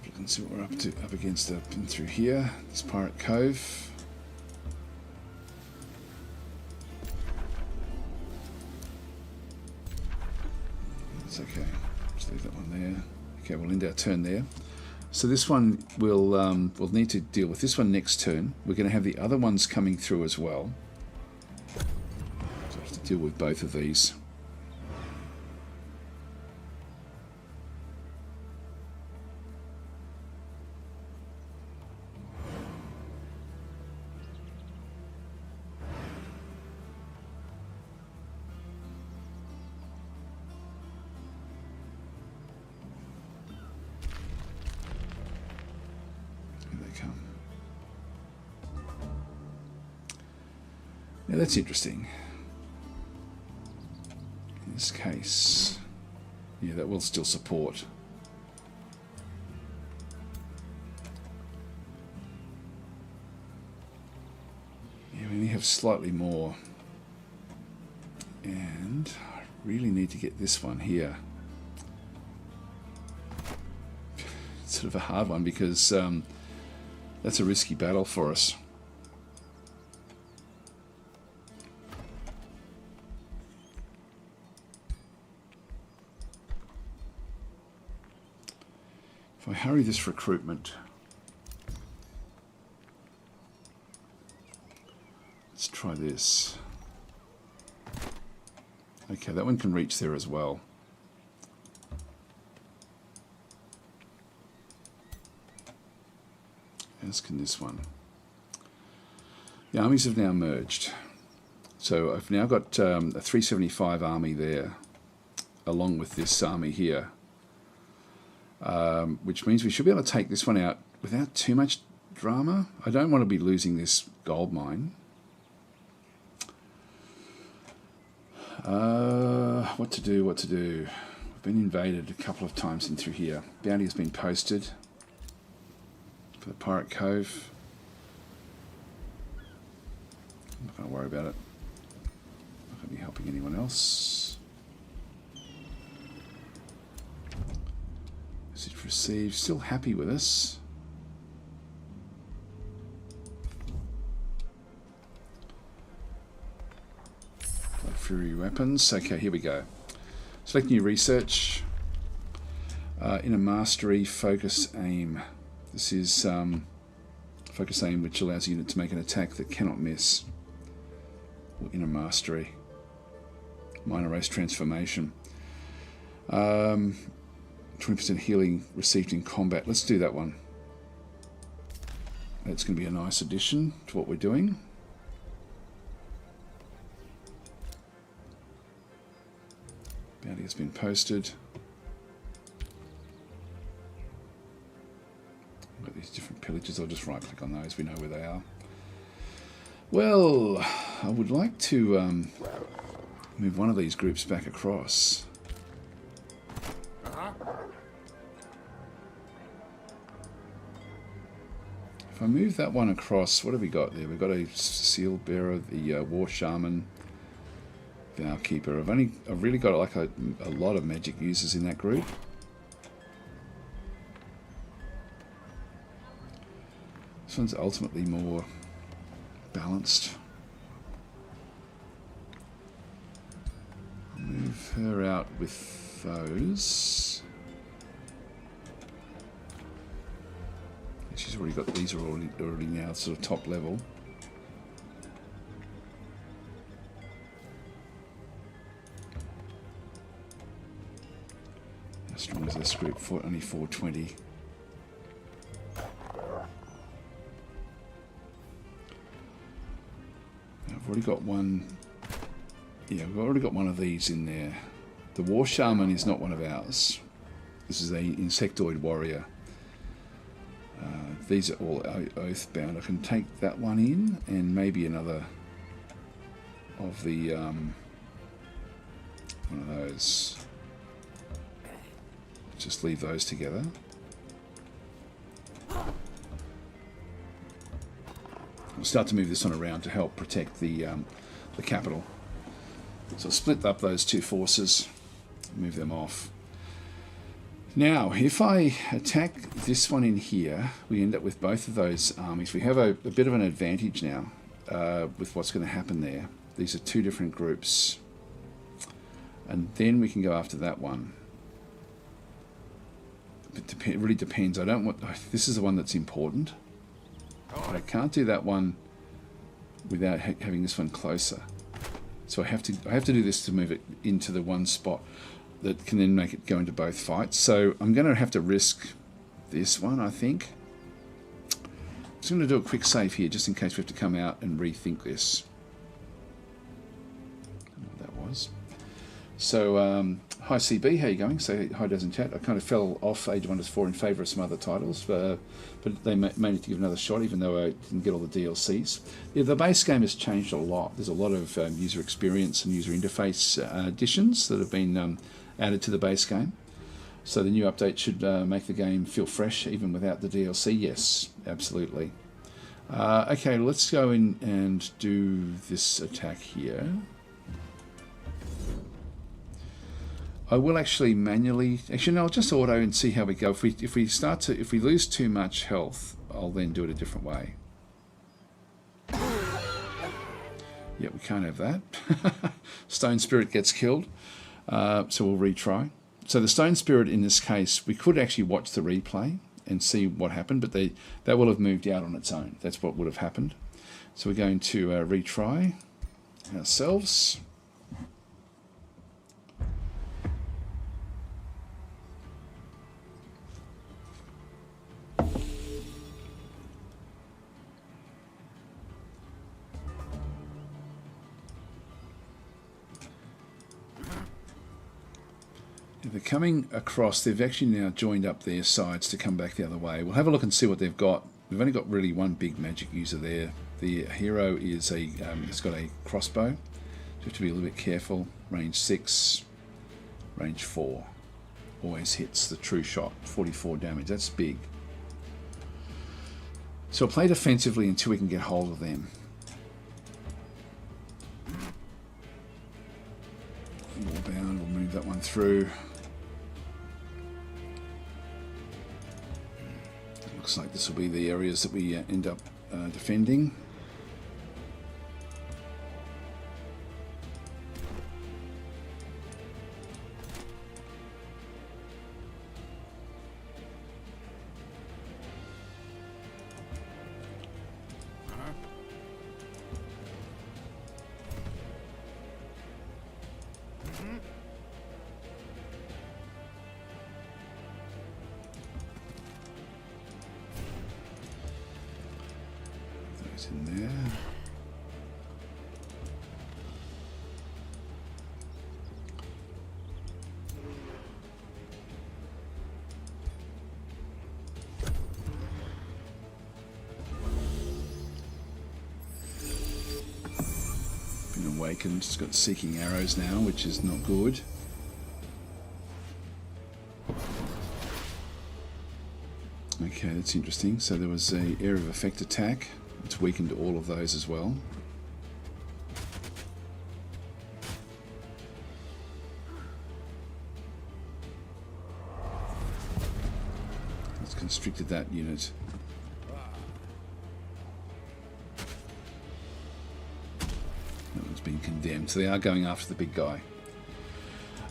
S1: You can see what we're up against up and through here. This Pirate Cove. It's okay. Just leave that one there. Okay, we'll end our turn there. So this one we'll need to deal with this one next turn. We're going to have the other ones coming through as well. So I have to deal with both of these. Now that's interesting. In this case, yeah, that will still support. Yeah, we only have slightly more. And I really need to get this one here. It's sort of a hard one because that's a risky battle for us. If I hurry this recruitment, let's try this. Okay, that one can reach there as well. As can this one. The armies have now merged. So I've now got a 375 army there, along with this army here. Which means we should be able to take this one out without too much drama. I don't want to be losing this gold mine. What to do, what to do. We've been invaded a couple of times in through here. Bounty has been posted for the Pirate Cove. I'm not going to worry about it. I'm not going to be helping anyone else. Message received. Still happy with us. Blood Fury weapons. Okay, here we go. Select new research. Inner mastery, focus aim. This is focus aim, which allows a unit to make an attack that cannot miss. Or inner mastery. Minor race transformation. 20% healing received in combat. Let's do that one. That's going to be a nice addition to what we're doing. Bounty has been posted. I've got these different pillages. I'll just right click on those. We know where they are. Well, I would like to move one of these groups back across. If I move that one across, what have we got there? We've got a seal bearer, the war shaman, vow keeper. I've really got like a lot of magic users in that group. This one's ultimately more balanced. I'll move her out with those. She's already got these are already now sort of top level. How strong is this group? Only 420. I've already got one. Yeah, we've already got one of these in there. The War Shaman is not one of ours. This is an insectoid warrior. These are all oath-bound. I can take that one in, and maybe another of the one of those. Just leave those together. We'll start to move this one around to help protect the capital. So I'll split up those two forces, move them off. Now, if I attack this one in here, we end up with both of those armies. We have a bit of an advantage now with what's going to happen there. These are two different groups. And then we can go after that one. it really depends. I don't want... This is the one that's important. But I can't do that one without having this one closer. So I have to do this to move it into the one spot that can then make it go into both fights. So I'm going to have to risk this one, I think. I'm just going to do a quick save here, just in case we have to come out and rethink this. I don't know what that was. So, hi CB, how you going? Say hi, Does in chat. I kind of fell off Age of Wonders 4 in favour of some other titles, but they may need to give another shot, even though I didn't get all the DLCs. Yeah, the base game has changed a lot. There's a lot of user experience and user interface additions that have been added to the base game. So the new update should make the game feel fresh, even without the DLC. Yes, absolutely. Okay, let's go in and do this attack here. I will actually manually... Actually, no, I'll just auto and see how we go. If we lose too much health, I'll then do it a different way. Yeah, we can't have that. Stone Spirit gets killed. So we'll retry. So the Stone Spirit in this case, we could actually watch the replay and see what happened, but that will have moved out on its own. That's what would have happened. So we're going to retry ourselves. They're coming across. They've actually now joined up their sides to come back the other way. We'll have a look and see what they've got. We've only got really one big magic user there. The hero is has got a crossbow. So you have to be a little bit careful. Range 6, range 4. Always hits the true shot. 44 damage. That's big. So we'll play defensively until we can get hold of them. Wallbound. We'll move that one through. Looks like this will be the areas that we end up defending. In there. Been awakened. It's got seeking arrows now, which is not good. Okay, that's interesting. So there was a area of effect attack. It's weakened all of those as well. It's constricted that unit. That one's been condemned. So they are going after the big guy.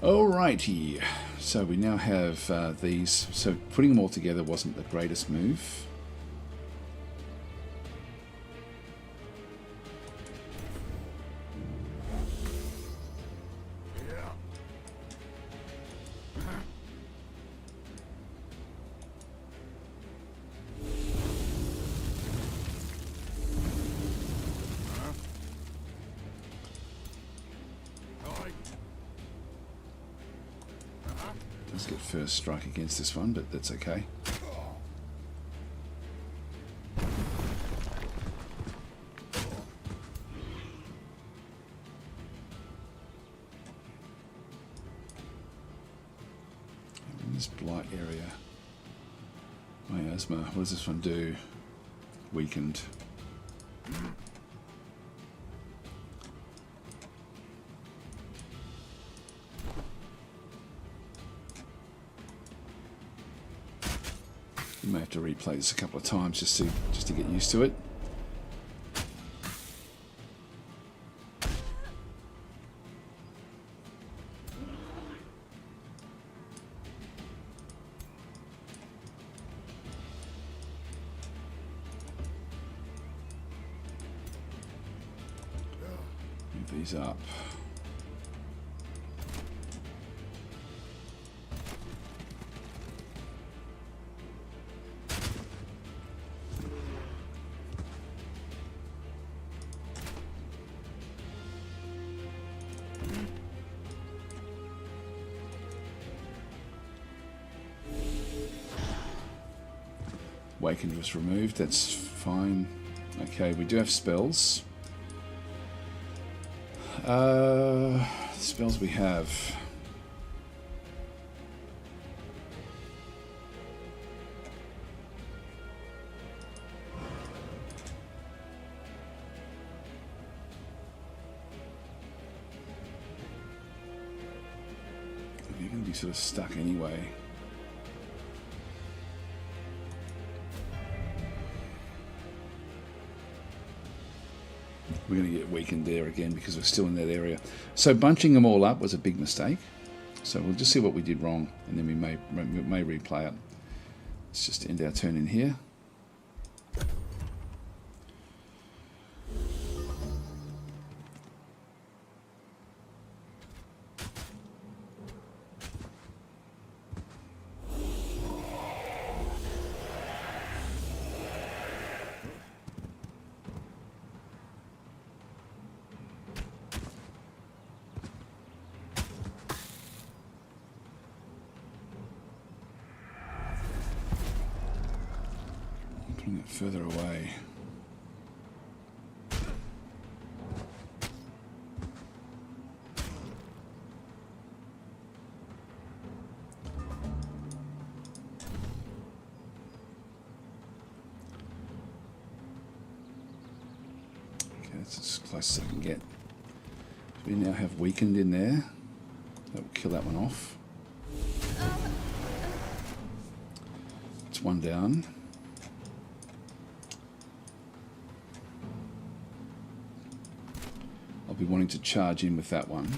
S1: Alrighty. So we now have these. So putting them all together wasn't the greatest move. Let's get first strike against this one, but that's okay. In this blight area, miasma. What does this one do? Weakened. You may have to replay this a couple of times just to get used to it. these up. Awakened was removed, that's fine. Okay, we do have spells. Spells we have. You're going to be sort of stuck anyway. We're going to get weakened there again because we're still in that area. So bunching them all up was a big mistake. So we'll just see what we did wrong, and then we may replay it. Let's just end our turn in here. Putting it further away. Okay, that's as close as I can get. So we now have weakened in there. That will kill that one off. It's one down. I'll be wanting to charge in with that one.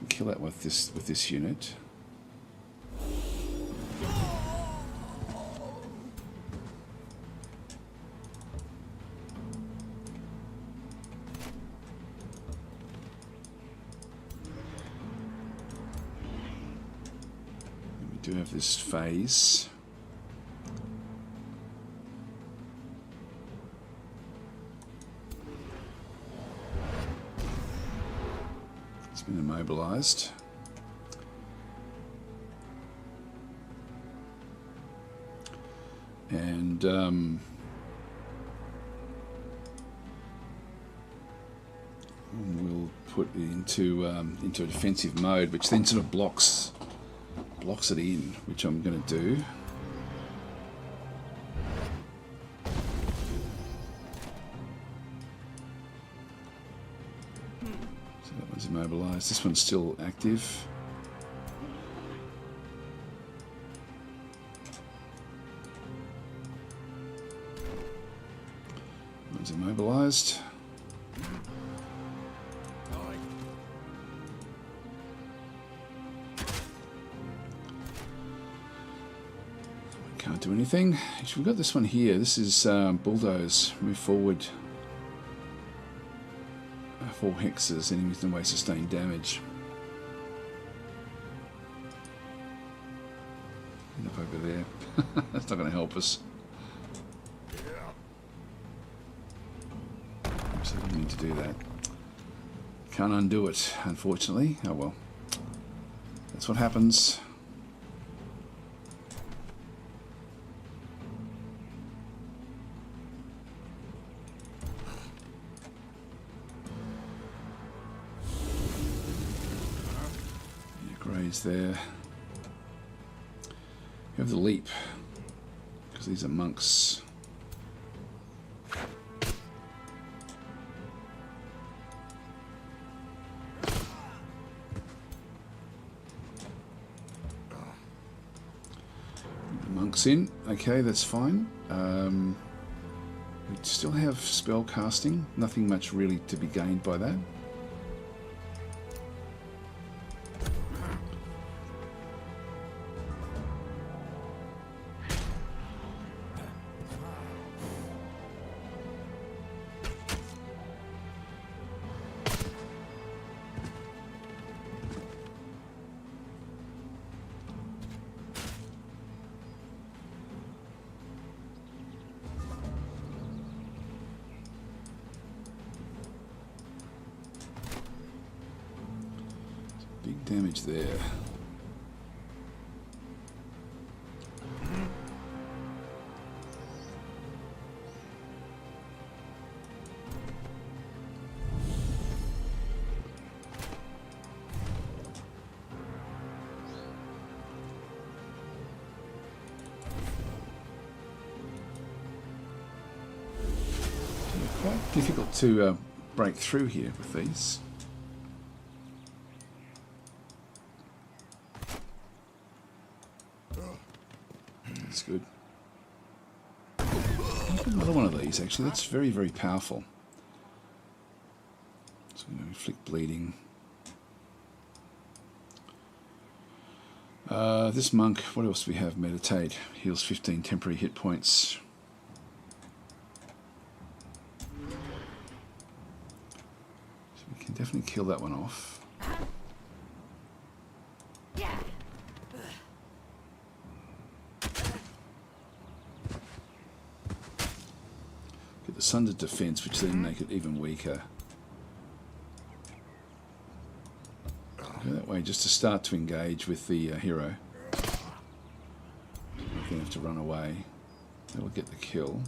S1: Kill that with this unit. And we do have this phase. Been immobilized. And we'll put it into a defensive mode, which then sort of blocks it in, which I'm going to do. Immobilized. This one's still active. One's immobilized. Can't do anything. Actually, we've got this one here. This is bulldoze. Move forward. 4 hexes, enemies in the way sustain damage. End up over there. That's not going to help us. So we need to do that. Can't undo it, unfortunately. Oh well. That's what happens. There. You have the leap because these are monks. The monks in. Okay, that's fine. We still have spell casting. Nothing much really to be gained by that. Big damage there. Quite difficult to break through here with these. That's good. Another one of these actually. That's very, very powerful. So inflict bleeding. This monk, what else do we have? Meditate. Heals 15 temporary hit points. Definitely kill that one off. Get the sundered defense, which then make it even weaker. Go that way just to start to engage with the hero. We're going to have to run away. That'll get the kill.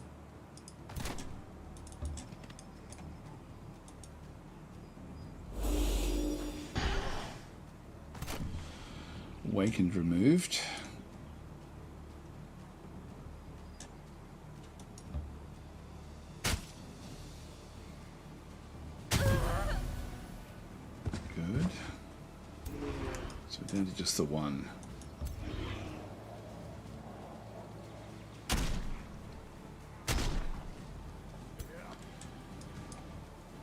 S1: Awakened removed. Good. So down to just the one.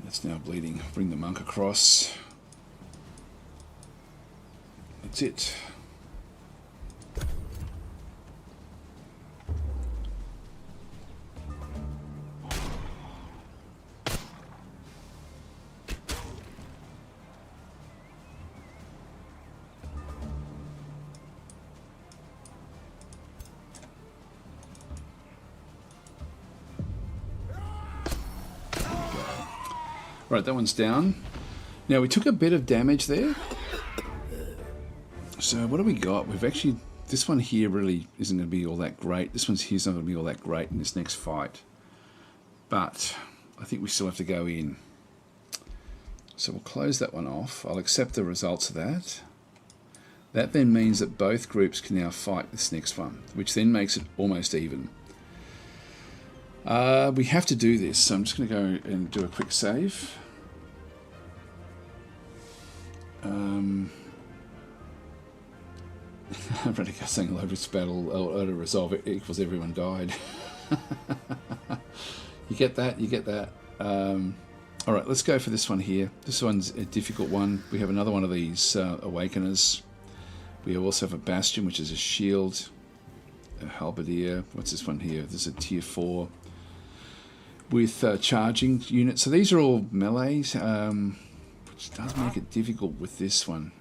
S1: That's now bleeding. Bring the monk across. That's it. Right, that one's down. Now we took a bit of damage there. So what do we got? We've actually, this one here really isn't going to be all that great. This one's here's not going to be all that great in this next fight. But I think we still have to go in. So we'll close that one off. I'll accept the results of that. That then means that both groups can now fight this next one, which then makes it almost even. We have to do this, so I'm just going to go and do a quick save. Radica saying Lotus battle auto resolve it equals everyone died. You get that? You get that? Alright, let's go for this one here. This one's a difficult one. We have another one of these Awakeners. We also have a Bastion, which is a shield. A Halberdier. What's this one here? This is a tier 4. With charging units. So these are all melees, which does make it difficult with this one.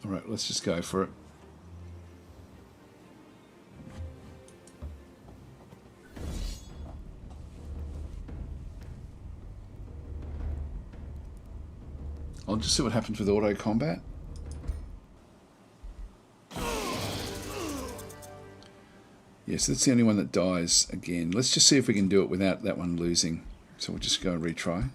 S1: Alright, let's just go for it. I'll just see what happens with auto combat. Yes, that's the only one that dies again. Let's just see if we can do it without that one losing. So we'll just go and retry.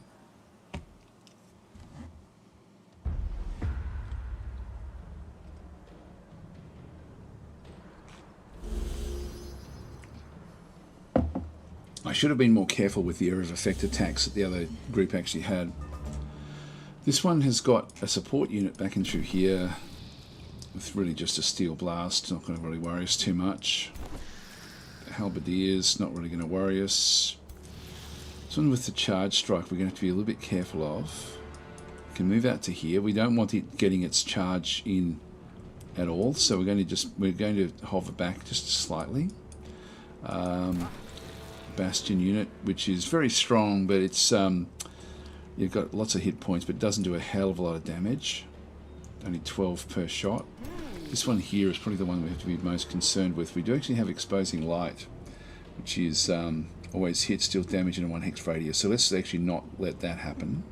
S1: I should have been more careful with the area of effect attacks that the other group actually had. This one has got a support unit back in through here with really just a steel blast. Not going to really worry us too much. Halberdiers, not really going to worry us. This one with the charge strike we're going to have to be a little bit careful of. We can move out to here. We don't want it getting its charge in at all, so we're going to hover back just slightly. Bastion unit, which is very strong, but it's you've got lots of hit points, but it doesn't do a hell of a lot of damage. Only 12 per shot. This one here is probably the one we have to be most concerned with. We do actually have exposing light, which is always hits, deals damage in a 1 hex radius. So let's actually not let that happen.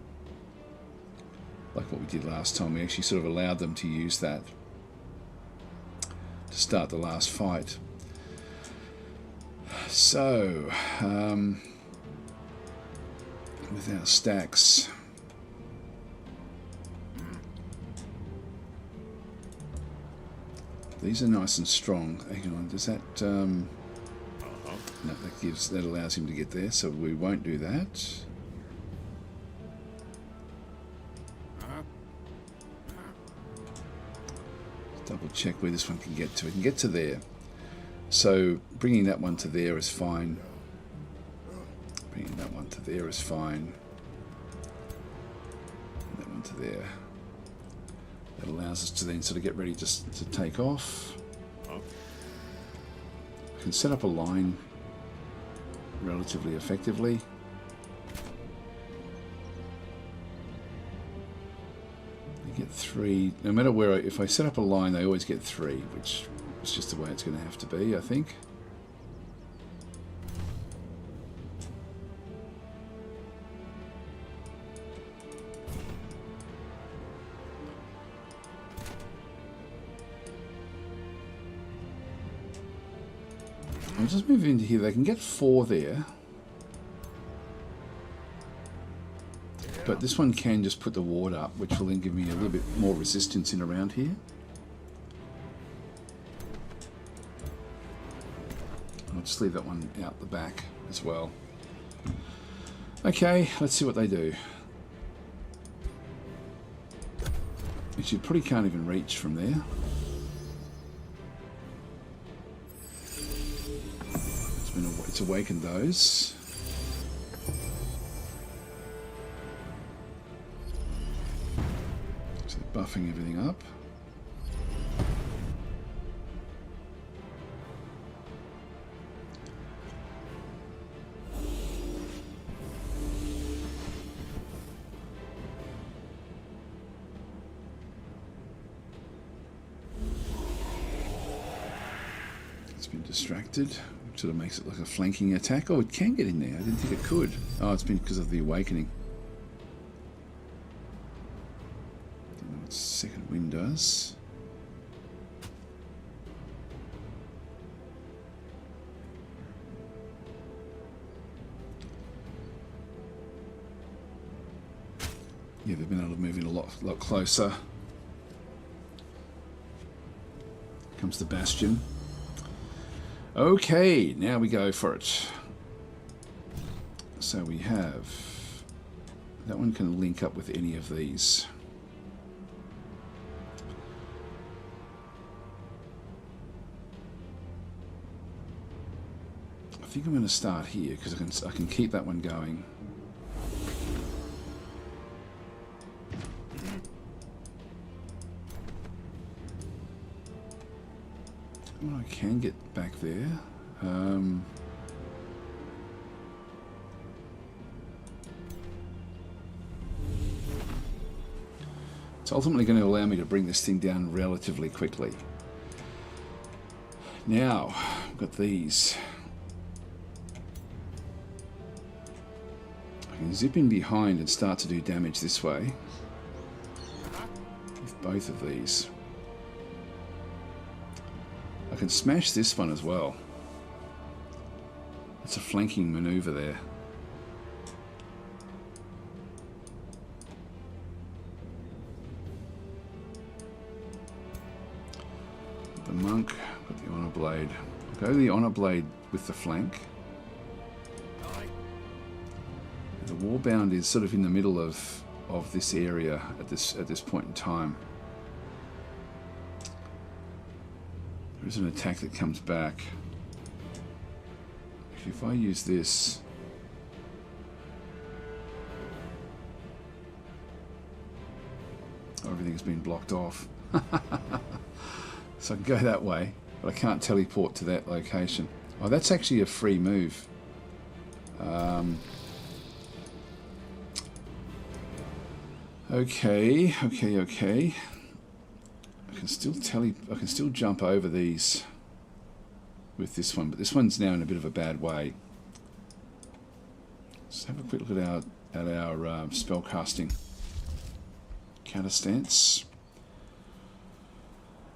S1: like what we did last time. We actually sort of allowed them to use that to start the last fight. So, with our stacks, these are nice and strong. Hang on, does that? No, that allows him to get there, so we won't do that. Double check where this one can get to. It can get to there. So bringing that one to there is fine. Bringing that one to there is fine. That one to there. That allows us to then sort of get ready just to take off. I can set up a line relatively effectively. You get 3. No matter where, if I set up a line, they always get 3, which is just the way it's going to have to be, I think. I'll just move into here. They can get 4 there. But this one can just put the ward up, which will then give me a little bit more resistance in around here. I'll just leave that one out the back as well. Okay, let's see what they do. Which you probably can't even reach from there. It's awakened those. So buffing everything up. It's been distracted. Sort of makes it like a flanking attack. Oh, it can get in there. I didn't think it could. Oh, it's been because of the awakening. Don't know what second wind does. Yeah, they've been able to move in a lot closer. Here comes the Bastion. Okay, now we go for it. So we have... That one can link up with any of these. I think I'm going to start here because I can keep that one going. Well, I can get back there. It's ultimately going to allow me to bring this thing down relatively quickly. Now, I've got these. I can zip in behind and start to do damage this way with both of these. I can smash this one as well. It's a flanking maneuver there. The monk, got the honor blade. I'll go the honor blade with the flank. The warbound is sort of in the middle of this area at this point in time. There's an attack that comes back. If I use this, everything's been blocked off. So I can go that way, but I can't teleport to that location. Oh, that's actually a free move. Okay. I can still jump over these with this one, but this one's now in a bit of a bad way. Let's have a quick look at our spell casting. Counter stance.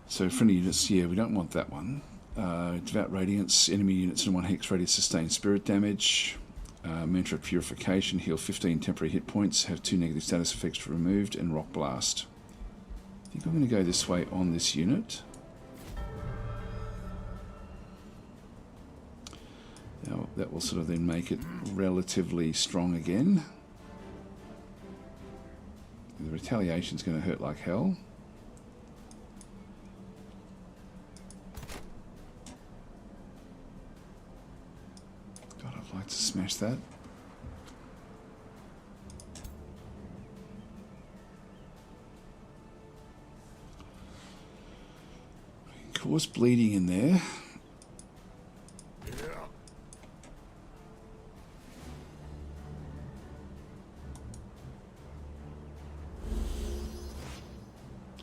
S1: So friendly units, yeah, we don't want that one. Devout Radiance, enemy units in 1 hex radius sustain spirit damage. Mantra Purification, heal 15 temporary hit points, have 2 negative status effects removed, and Rock Blast. I think I'm going to go this way on this unit. Now, that will sort of then make it relatively strong again. The retaliation is going to hurt like hell. God, I'd like to smash that. Cause bleeding in there.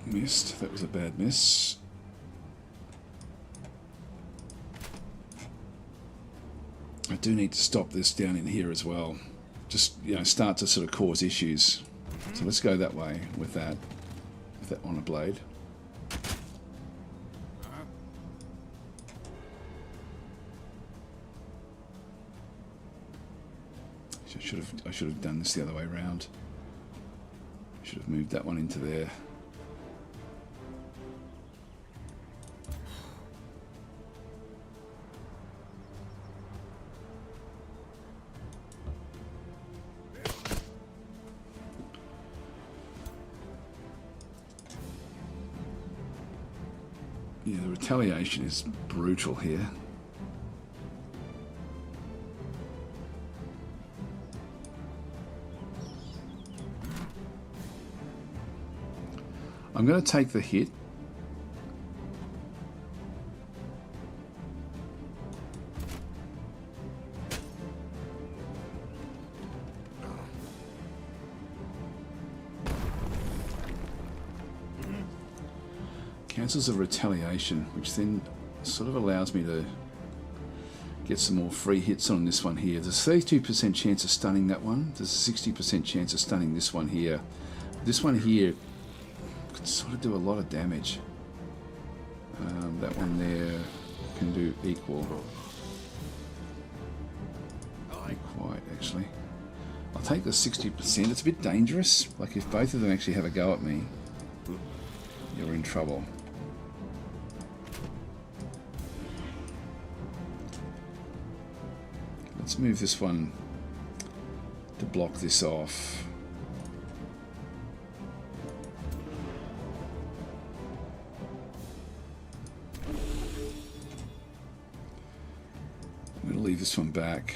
S1: Missed. That was a bad miss. I do need to stop this down in here as well. Just, you know, start to sort of cause issues. So let's go that way with that on a blade. I should have done this the other way around. Should have moved that one into there. Yeah, the retaliation is brutal here. I'm going to take the hit. Cancels the retaliation, which then sort of allows me to get some more free hits on this one here. There's a 32% chance of stunning that one. There's a 60% chance of stunning this one here. This one here could sort of do a lot of damage. That one there can do equal. Not quite, actually. I'll take the 60%. It's a bit dangerous. Like if both of them actually have a go at me, you're in trouble. Let's move this one to block this off. I'm going to leave this one back.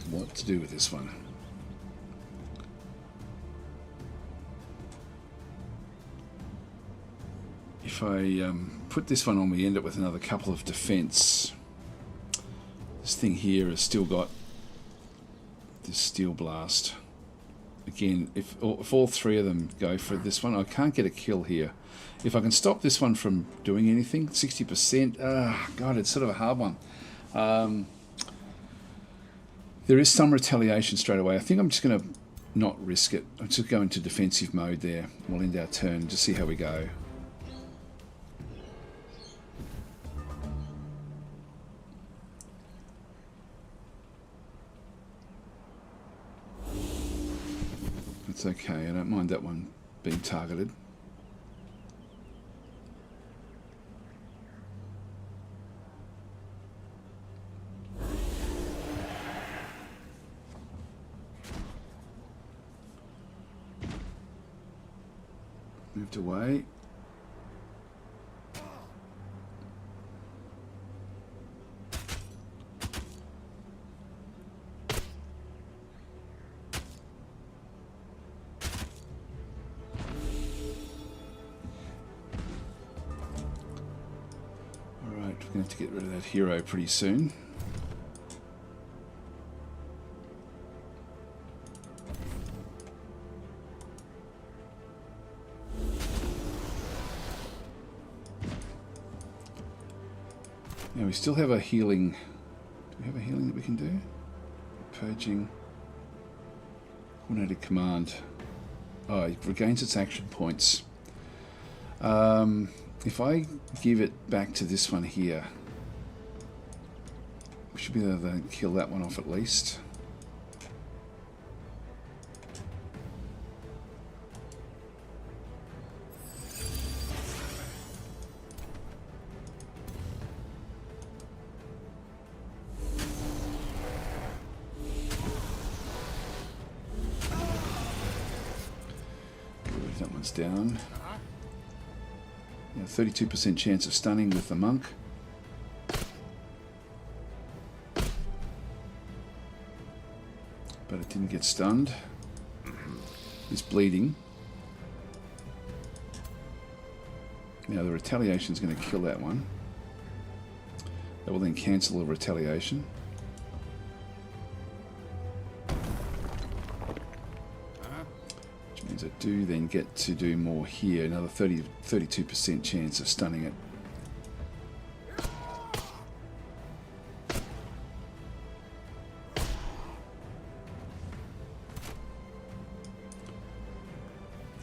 S1: What to do with this one? If I put this one on, we end up with another couple of defense. This thing here has still got this steel blast. Again, if all three of them go for this one, I can't get a kill here. If I can stop this one from doing anything, 60%, God, it's sort of a hard one. There is some retaliation straight away. I think I'm just going to not risk it. I'm just going into defensive mode there. We'll end our turn, just see how we go. It's okay, I don't mind that one being targeted. Moved away. We're going to have to get rid of that hero pretty soon. Now we still have a healing. Do we have a healing that we can do? Purging. Coordinated command. Oh, it regains its action points. If I give it back to this one here, we should be able to kill that one off at least. That one's down. 32% chance of stunning with the monk. But it didn't get stunned. It's bleeding. Now the retaliation is going to kill that one. That will then cancel the retaliation. Which means I do then get to do more here. Another 32% chance of stunning it.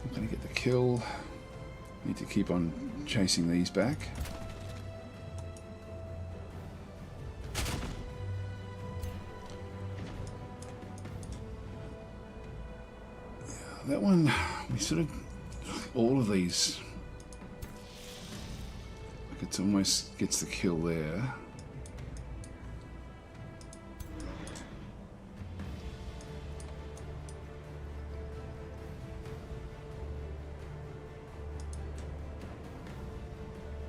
S1: I'm going to get the kill. Need to keep on chasing these back. That one, we sort of, all of these, like it almost gets the kill there.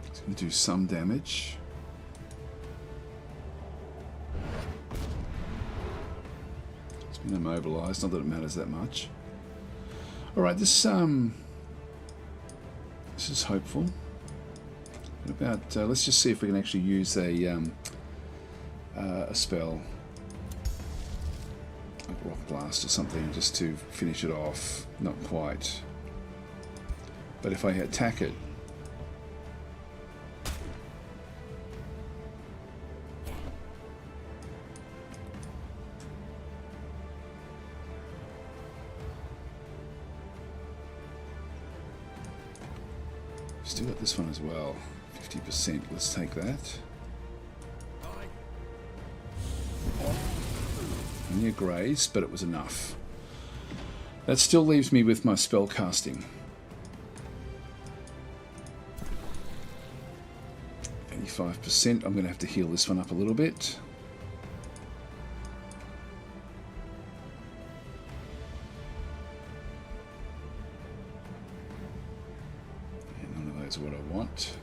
S1: It's going to do some damage. It's been immobilized, not that it matters that much. All right, this is hopeful. What about let's just see if we can actually use a spell, like Rock Blast or something, just to finish it off. Not quite, but if I attack it, still got this one as well. 50%. Let's take that. Near graze, but it was enough. That still leaves me with my spell casting. 85%. I'm going to have to heal this one up a little bit. What I want.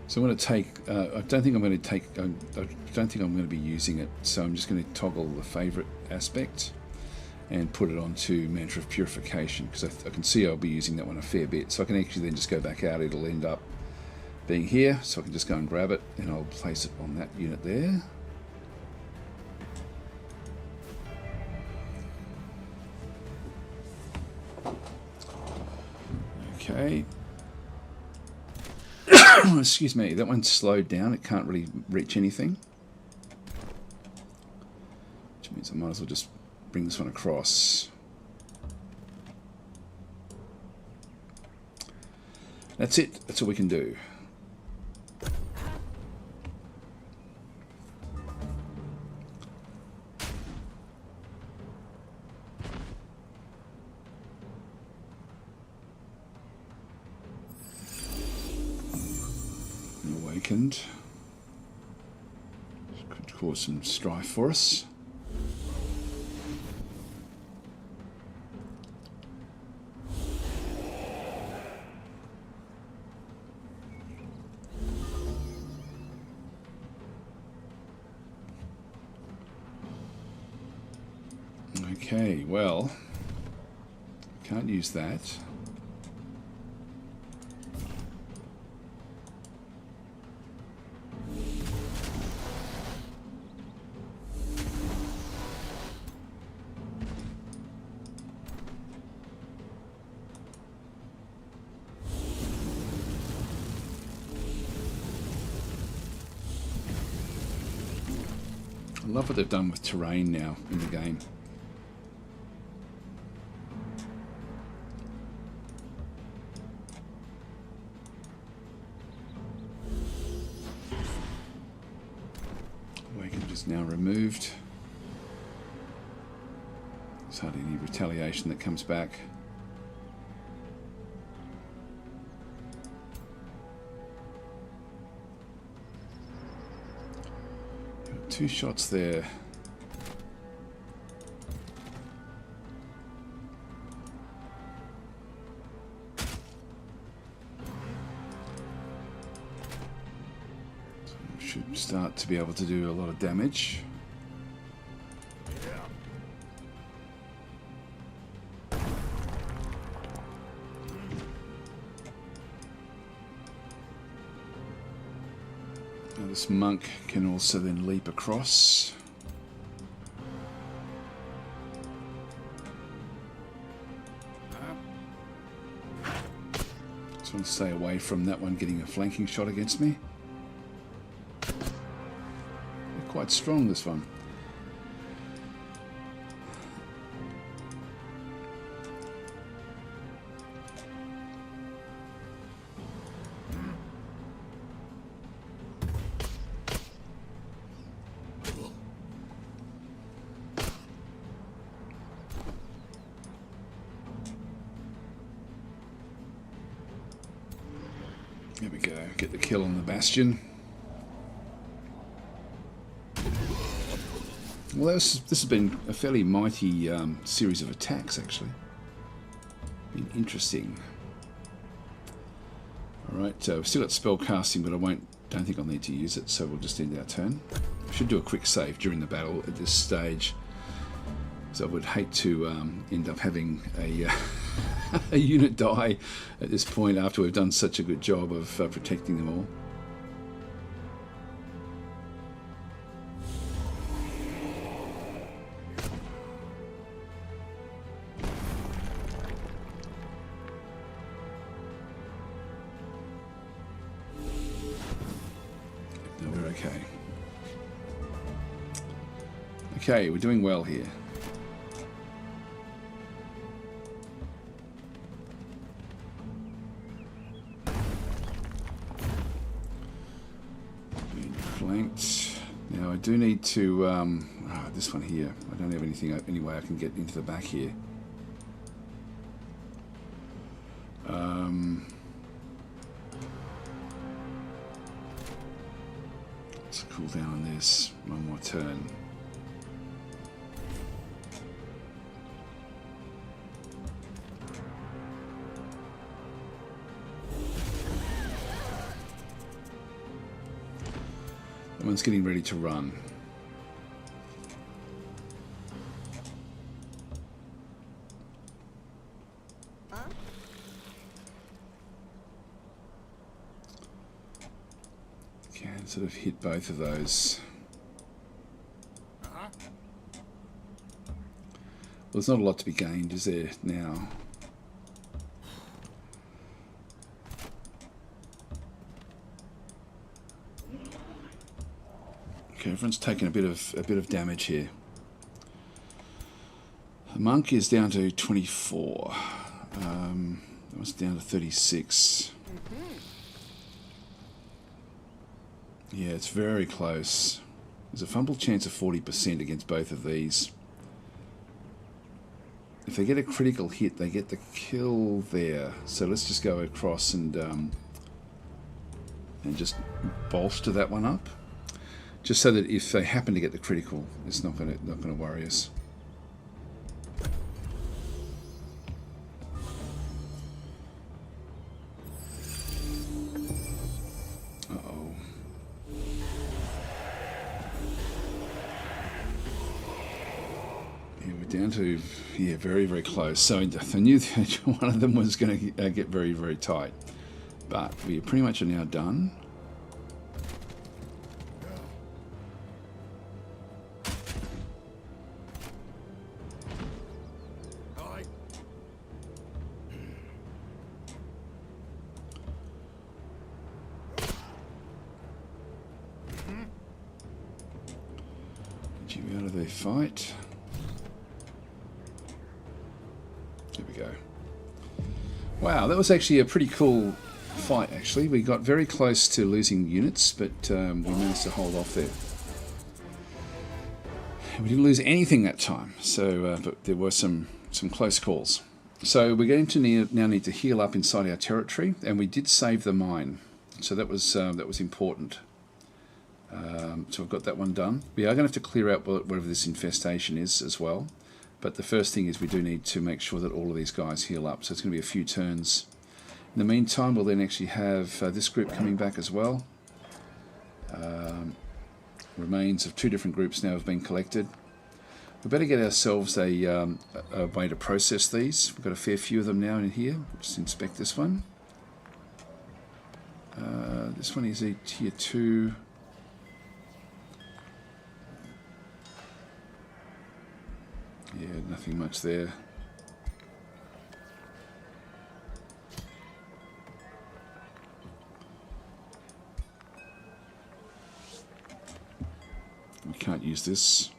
S1: So I'm going to take. I don't think I'm going to take. I don't think I'm going to be using it. So I'm just going to toggle the favorite aspect and put it onto Mantra of Purification, because I can see I'll be using that one a fair bit. So I can actually then just go back out. It'll end up being here, so I can just go and grab it and I'll place it on that unit there. Okay. Excuse me, that one's slowed down. It can't really reach anything. Which means I might as well just bring this one across. That's it. That's all we can do. Awakened. Could cause some strife for us. Okay, well, can't use that. I love what they've done with terrain now in the game. Awakened is now removed. There's hardly any retaliation that comes back. Two shots there. So we should start to be able to do a lot of damage. This monk can also then leap across. Just want to stay away from that one getting a flanking shot against me. They're quite strong, this one. There we go, get the kill on the Bastion. Well, this has been a fairly mighty series of attacks, actually. Been interesting. Alright, we've still got spell casting, but don't think I'll need to use it, so we'll just end our turn. Should do a quick save during the battle at this stage. So I would hate to end up having a a unit die at this point after we've done such a good job of protecting them all. No, we're okay. Okay, we're doing well here. Now I do need to this one here. I don't have any way I can get into the back here. Let's cool down on this one more turn. That one's getting ready to run. Can sort of hit both of those. Well, there's not a lot to be gained, is there, now? Okay, everyone's taking a bit of damage here. The monk is down to 24. That was down to 36. Yeah, it's very close. There's a fumble chance of 40% against both of these. If they get a critical hit, they get the kill there. So let's just go across and just bolster that one up. Just so that if they happen to get the critical, it's not gonna worry us. Uh-oh. Yeah, we're down to very, very close. So I knew that one of them was going to get very, very tight, but we pretty much are now done. Melee fight. There we go. Wow, that was actually a pretty cool fight, actually. We got very close to losing units, but we managed to hold off there. We didn't lose anything that time, so but there were some close calls. So we're going to now need to heal up inside our territory, and we did save the mine, so that was important. So I've got that one done. We are going to have to clear out whatever this infestation is as well. But the first thing is we do need to make sure that all of these guys heal up. So it's going to be a few turns. In the meantime, we'll then actually have this group coming back as well. Remains of 2 different groups now have been collected. We better get ourselves a way to process these. We've got a fair few of them now in here. Just inspect this one. This one is a tier 2. Yeah, nothing much there. We can't use this.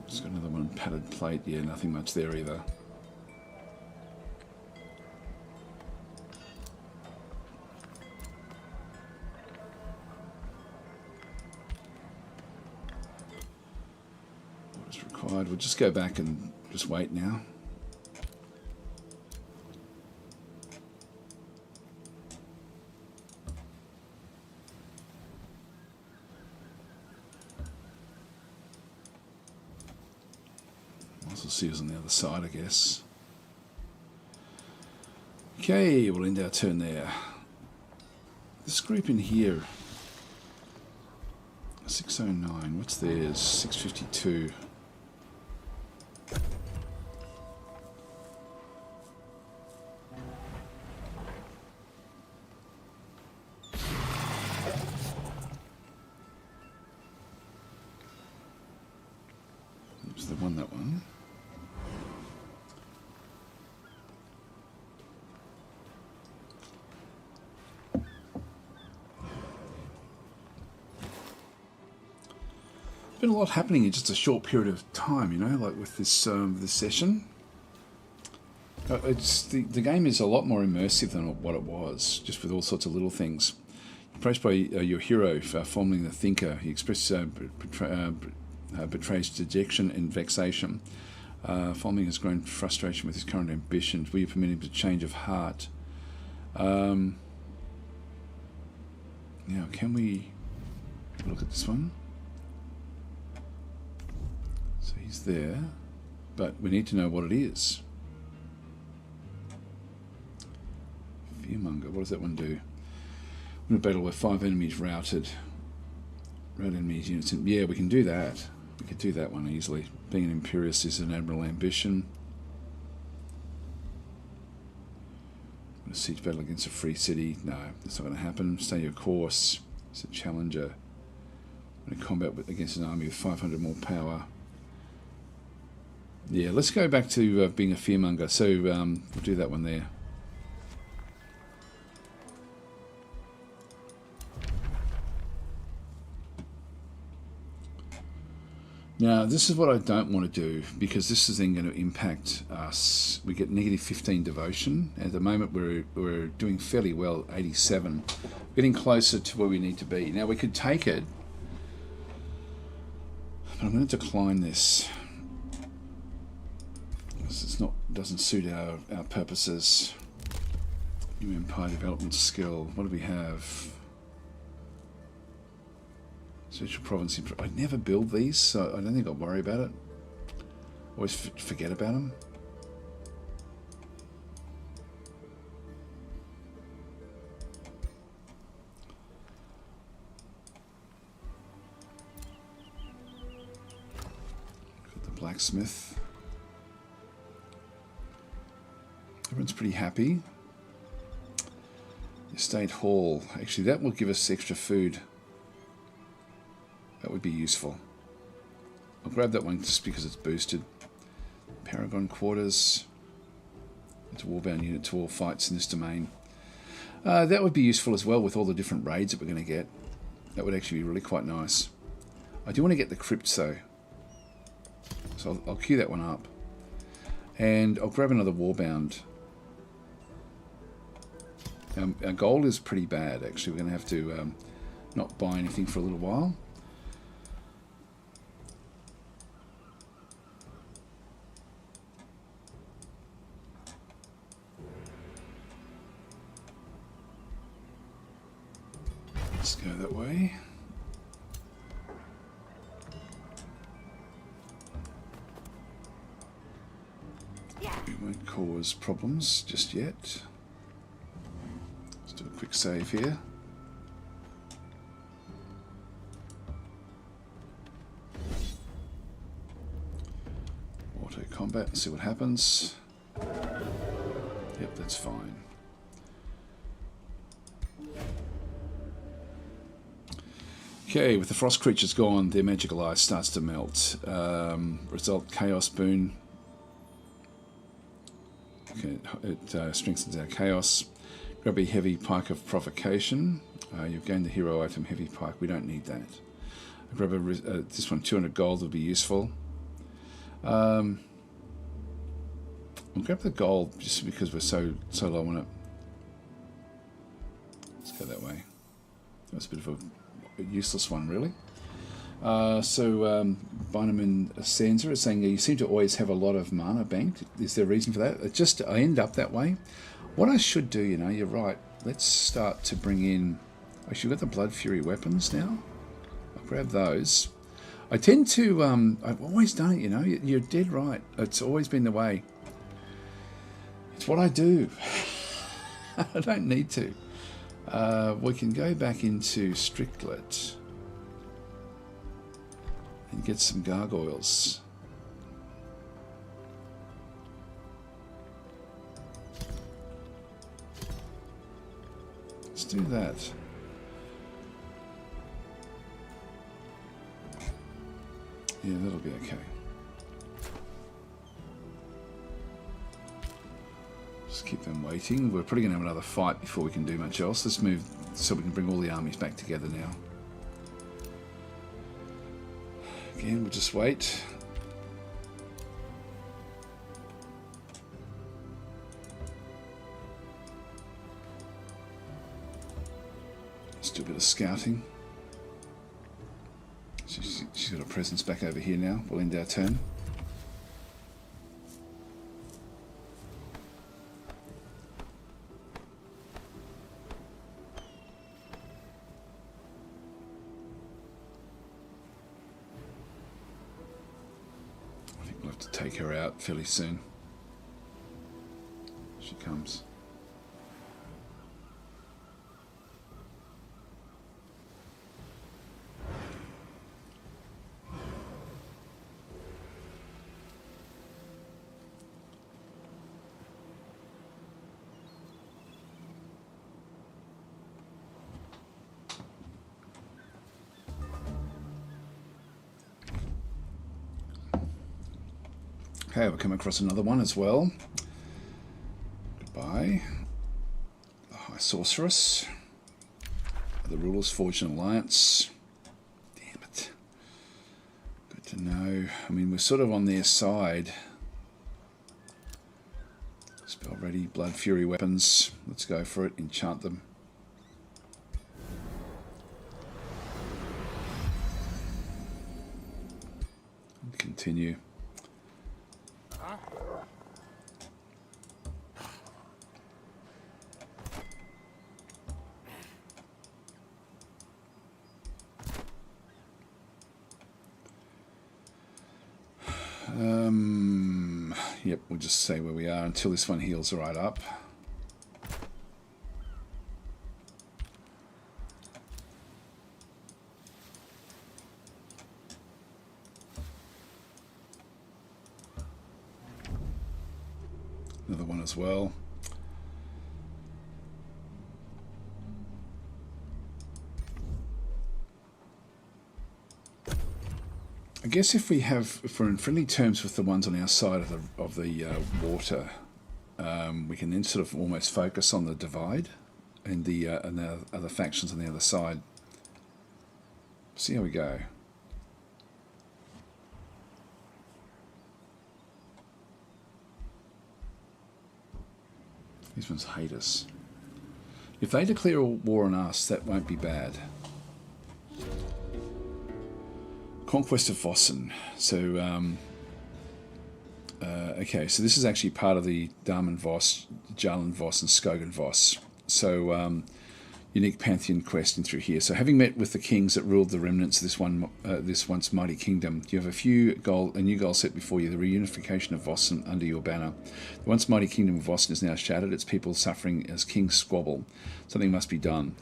S1: Just got another one, padded plate. Yeah, nothing much there either. What is required? We'll just go back and just wait now. We'll see who's on the other side, I guess. Okay, we'll end our turn there. This group in here, 609, what's theirs? 652. Oops, they won that one. Been a lot happening in just a short period of time, you know, like with this this session. It's the game is a lot more immersive than what it was, just with all sorts of little things. Praised by your hero for formerly the thinker, he expressed betrays dejection and vexation. Formerly has grown frustration with his current ambitions. Will you permit him to change of heart? Now, can we look at this one? So he's there, but we need to know what it is. Fearmonger, what does that one do? In a battle where 5 enemies routed. Rout enemies units. Yeah, we can do that. We could do that one easily. Being an Imperious is an admirable ambition. A siege battle against a free city. No, that's not going to happen. Stay your course. It's a challenger. In a combat against an army with 500 more power. Yeah, let's go back to being a fearmonger. So we'll do that one there. Now, this is what I don't want to do, because this is then going to impact us. We get negative 15 devotion. At the moment, we're doing fairly well, 87. Getting closer to where we need to be. Now, we could take it, but I'm going to decline this. It's not, doesn't suit our purposes. New Empire development skill. What do we have? Special province. I never build these, so I don't think I'll worry about it. Always forget about them. Got the blacksmith. Everyone's pretty happy. Estate hall. Actually, that will give us extra food. That would be useful. I'll grab that one just because it's boosted. Paragon quarters. It's a warbound unit to all fights in this domain. That would be useful as well with all the different raids that we're going to get. That would actually be really quite nice. I do want to get the crypts though. So I'll queue that one up. And I'll grab another Warbound. Our gold is pretty bad, actually. We're going to have to not buy anything for a little while. Let's go that way. We won't cause problems just yet. Let's do a quick save here. Auto combat and see what happens. Yep, that's fine. Okay, with the frost creatures gone, their magical ice starts to melt. Result Chaos Boon. Okay, it strengthens our chaos. Grab a heavy pike of provocation. You've gained the hero item heavy pike. We don't need that. Grab this one. 200 gold would be useful. We'll grab the gold just because we're so low on it. Let's go that way. That was a bit of a useless one, really. So Bynum and Sansa is saying you seem to always have a lot of mana banked. Is there a reason for that? It's just I end up that way. What I should do, you know, you're right. Let's start to bring in. Actually, we've got the Blood Fury weapons now. I'll grab those. I tend to. I've always done it. You know, you're dead right. It's always been the way. It's what I do. I don't need to. We can go back into Strictlet and get some gargoyles. Let's do that. Yeah, that'll be okay. Just keep them waiting. We're probably going to have another fight before we can do much else. Let's move so we can bring all the armies back together now. Again, we'll just wait. Let's do a bit of scouting. She's got a presence back over here now. We'll end our turn. Take her out fairly soon. She comes. Okay, we'll come across another one as well. Goodbye. The High Sorceress. The Rulers Forged an Alliance. Damn it. Good to know. I mean, we're sort of on their side. Spell ready. Blood Fury weapons. Let's go for it. Enchant them. Continue. Yep, we'll just stay where we are until this one heals right up. Another one as well. I guess if we're in friendly terms with the ones on our side of the water, we can then sort of almost focus on the divide and the other factions on the other side. See how we go. These ones hate us. If they declare a war on us, that won't be bad. Conquest of Vossen. So, okay, so this is actually part of the Damen Voss, Jalen Voss, and Skogan Voss. So, unique pantheon quest in through here. So, having met with the kings that ruled the remnants of this once mighty kingdom, you have a new goal set before you: the reunification of Vossen under your banner. The once mighty kingdom of Vossen is now shattered; its people suffering as kings squabble. Something must be done.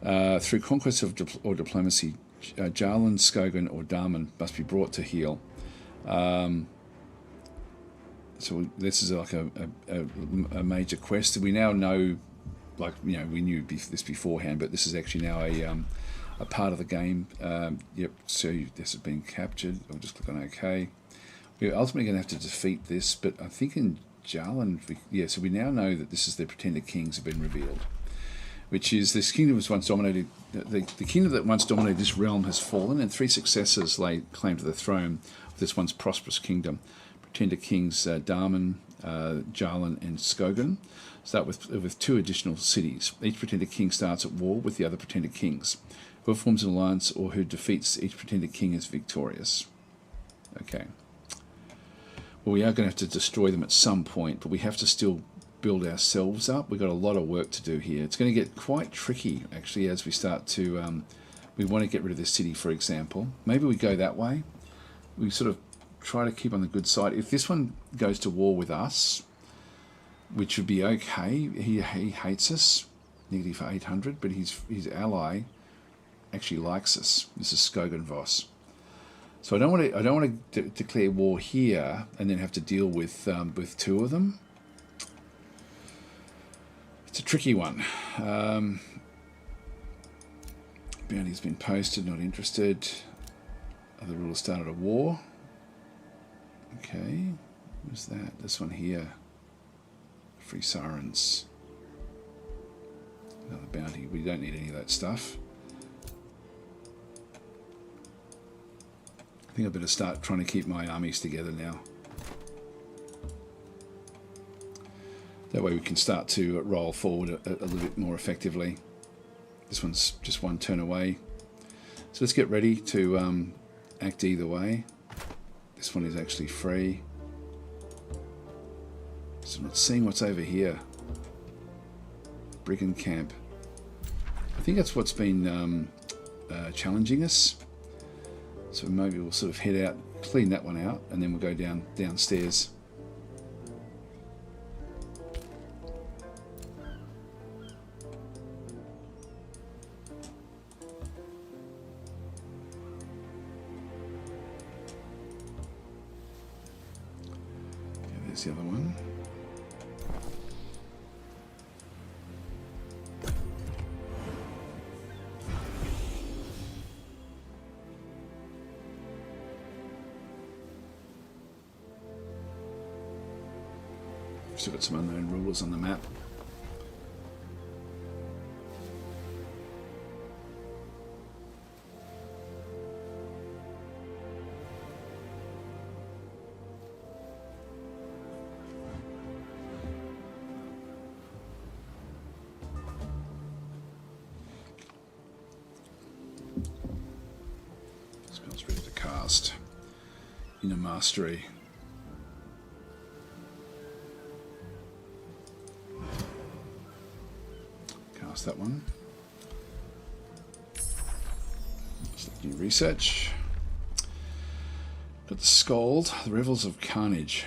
S1: Through conquest or diplomacy, Jalen, Skogan, or Damen must be brought to heel. So this is like a major quest. We now know. Like, you know, we knew this beforehand, but this is actually now a part of the game. Yep, so this has been captured. I'll just click on OK. We're ultimately going to have to defeat this, but I think in Jalan, so we now know that this is the pretended kings have been revealed, which is this kingdom was once dominated. The kingdom that once dominated this realm has fallen, and 3 successors lay claim to the throne of this once prosperous kingdom. Pretender kings Damen, Jalan, and Skogan start with 2 additional cities. Each pretender king starts at war with the other pretender kings. Whoever forms an alliance or who defeats each pretender king is victorious. Okay. Well, we are going to have to destroy them at some point, but we have to still build ourselves up. We've got a lot of work to do here. It's going to get quite tricky, actually, as we start to... we want to get rid of this city, for example. Maybe we go that way. We sort of try to keep on the good side. If this one goes to war with us, which would be okay. He hates us, negative 800, but his ally actually likes us. This is Skogan Voss. So I don't want to declare war here and then have to deal with 2 of them. It's a tricky one. Bounty's been posted, not interested. Other rulers started a war. Okay, what's that? This one here. Free sirens. Another bounty. We don't need any of that stuff. I think I better start trying to keep my armies together now. That way we can start to roll forward a little bit more effectively. This one's just 1 turn away. So let's get ready to act either way. This one is actually free. So I'm not seeing what's over here. Brigand camp. I think that's what's been challenging us. So maybe we'll sort of head out, clean that one out, and then we'll go downstairs. Okay, there's the other one. Still got some unknown rulers on the map. Spell's ready to cast. Inner Mastery. That one. Select new research. Got the Scold, the Revels of Carnage.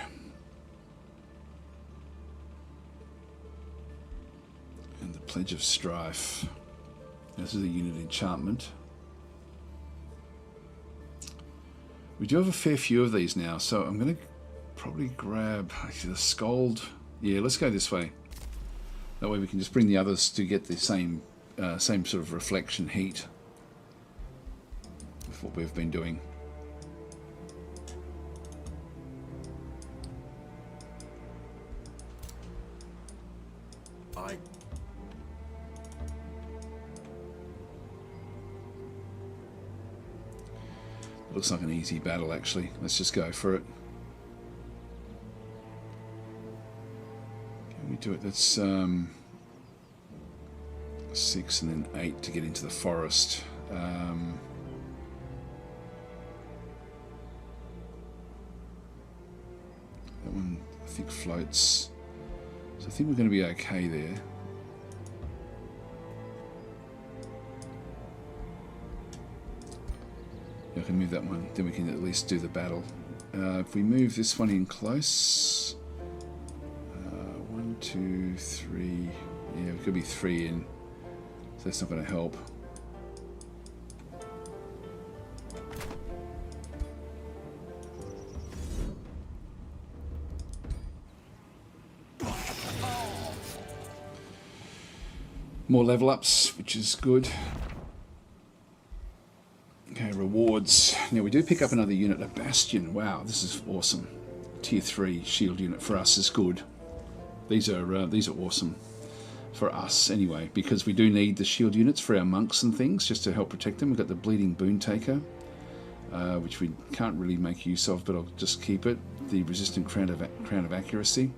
S1: And the Pledge of Strife. This is a unit enchantment. We do have a fair few of these now, so I'm going to probably grab actually the Scold. Yeah, let's go this way. That way we can just bring the others to get the same sort of reflection heat with what we've been doing.
S3: I...
S1: Looks like an easy battle, actually. Let's just go for it. do it? That's 6 and then 8 to get into the forest. That one, I think, floats. So I think we're going to be okay there. I can move that one, then we can at least do the battle. If we move this one in close, 1, 2, 3, yeah, it could be 3 in, so that's not going to help. More level ups, which is good. Okay, rewards. Now we do pick up another unit, a Bastion. Wow, this is awesome. Tier 3 shield unit for us is good. These are awesome for us anyway, because we do need the shield units for our monks and things just to help protect them. We've got the Bleeding Boon Taker, which we can't really make use of, but I'll just keep it. The Resistant Crown of Accuracy.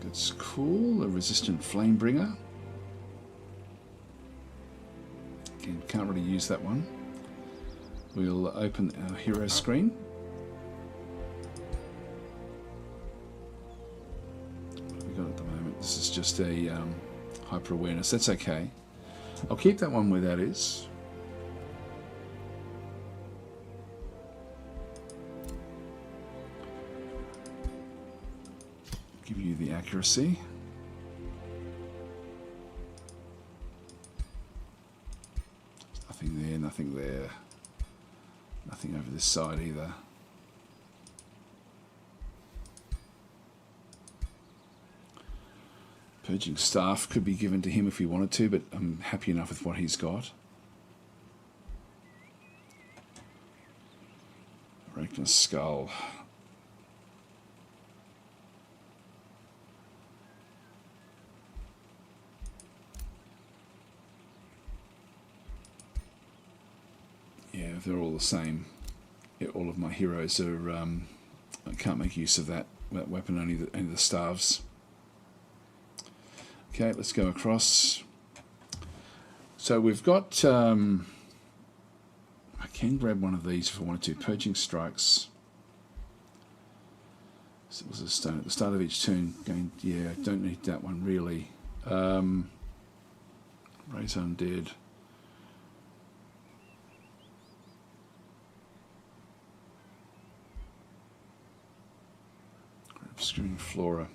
S1: That's cool. A Resistant Flamebringer. Again, can't really use that one. We'll open our hero screen. What have we got at the moment? This is just a hyper awareness. That's okay. I'll keep that one where that is. Give you the accuracy. Nothing there, nothing there. Nothing over this side either. Purging Staff could be given to him if he wanted to, but I'm happy enough with what he's got. Arachna's Skull. Yeah, they're all the same. Yeah, all of my heroes are. I can't make use of that weapon. Only the staves. Okay, let's go across. So we've got. I can grab one of these if I wanted to. Purging Strikes. So it was a stone at the start of each turn. Going, yeah, don't need that one really. Raise Undead. Obscuring Flora.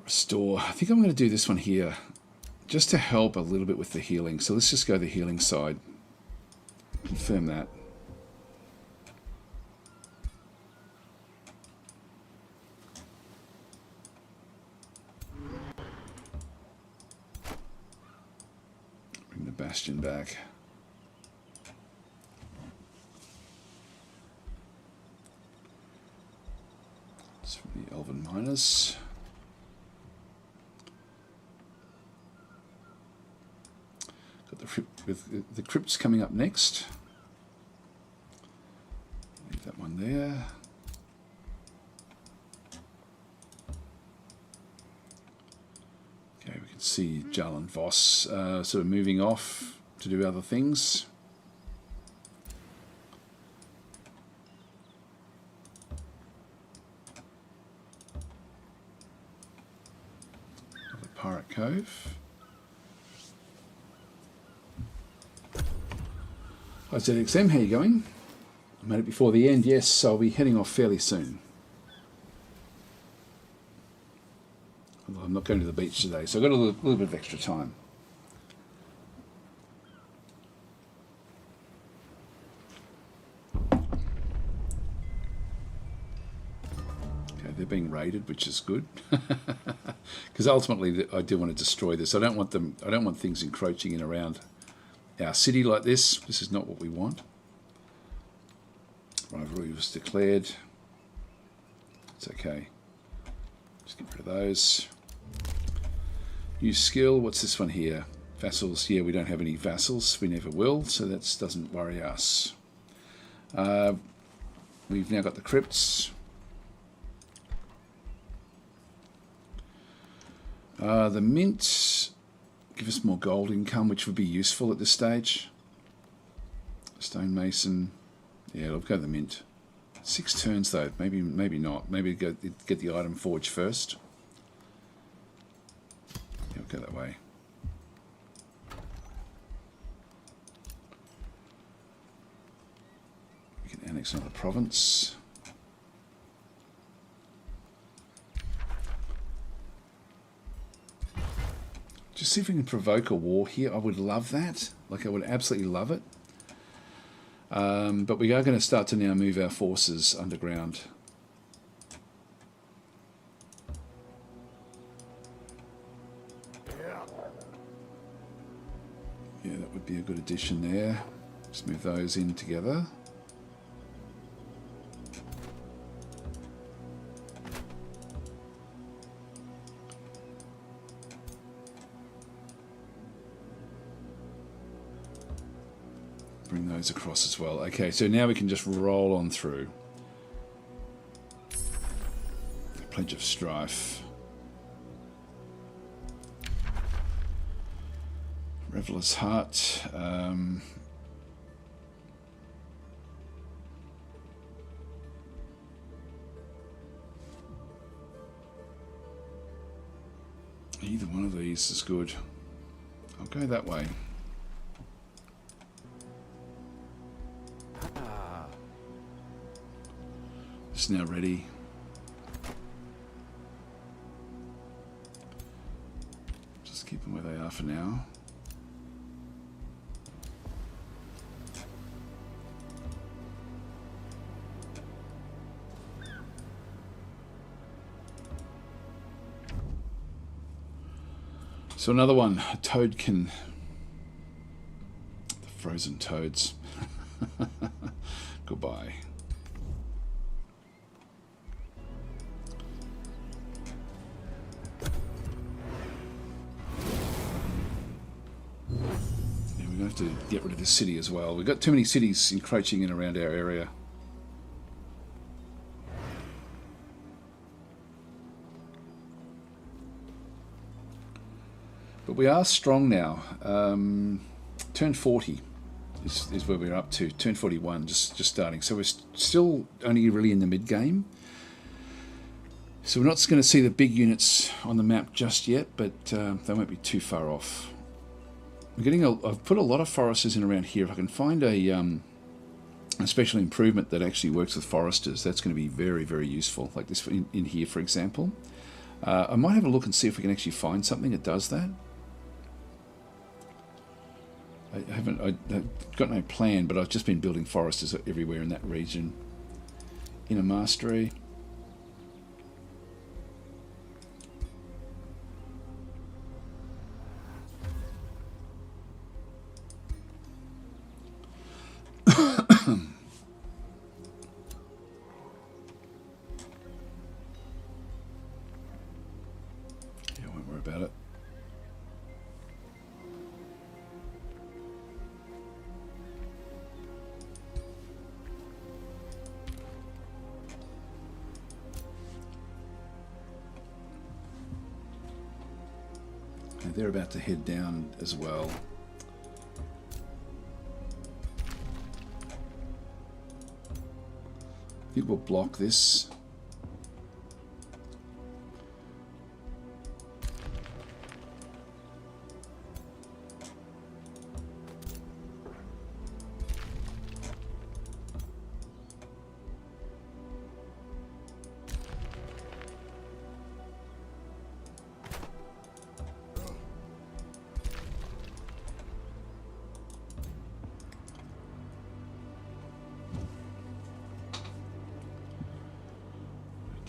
S1: Restore. I think I'm going to do this one here just to help a little bit with the healing. So let's just go the healing side. Confirm that. Bring the Bastion back. For the Elven Miners. Got the crypts coming up next. Leave that one there. Okay, we can see Jarl and Voss sort of moving off to do other things. Pirate Cove. Hi ZXM, how you going? I made it before the end, yes, so I'll be heading off fairly soon. Although I'm not going to the beach today, so I've got a little bit of extra time. They're being raided, which is good, because ultimately I do want to destroy this. I don't want things encroaching in around our city like this. This is not what we want. Rivalry was declared. It's okay. Just get rid of those. Use skill. What's this one here? Vassals. Yeah, we don't have any vassals. We never will, so that doesn't worry us. We've now got the crypts. The mint give us more gold income, which would be useful at this stage. Stonemason, yeah, I'll go the mint. 6 turns though, maybe not. Maybe get the item forge first. Yeah, I'll go that way. We can annex another province. Just see if we can provoke a war here. I would love that. Like, I would absolutely love it. But we are going to start to now move our forces underground. Yeah, that would be a good addition there. Just move those in together. Bring those across as well. Okay, so now we can just roll on through. Pledge of Strife. Reveler's Heart. Either one of these is good. I'll go that way. It's now ready. Just keep them where they are for now. So another one, a toadkin. The frozen toads. Goodbye. We have to get rid of this city as well. We've got too many cities encroaching in around our area. But we are strong now. Turn 40 is where we're up to. Turn 41, just starting. So we're still only really in the mid game. So we're not going to see the big units on the map just yet, but they won't be too far off. I've put a lot of foresters in around here. If I can find a special improvement that actually works with foresters, that's going to be very, very useful. Like this in here, for example. I might have a look and see if we can actually find something that does that. I've got no plan, but I've just been building foresters everywhere in that region. Inner Mastery. About it. And they're about to head down as well. I think we'll block this.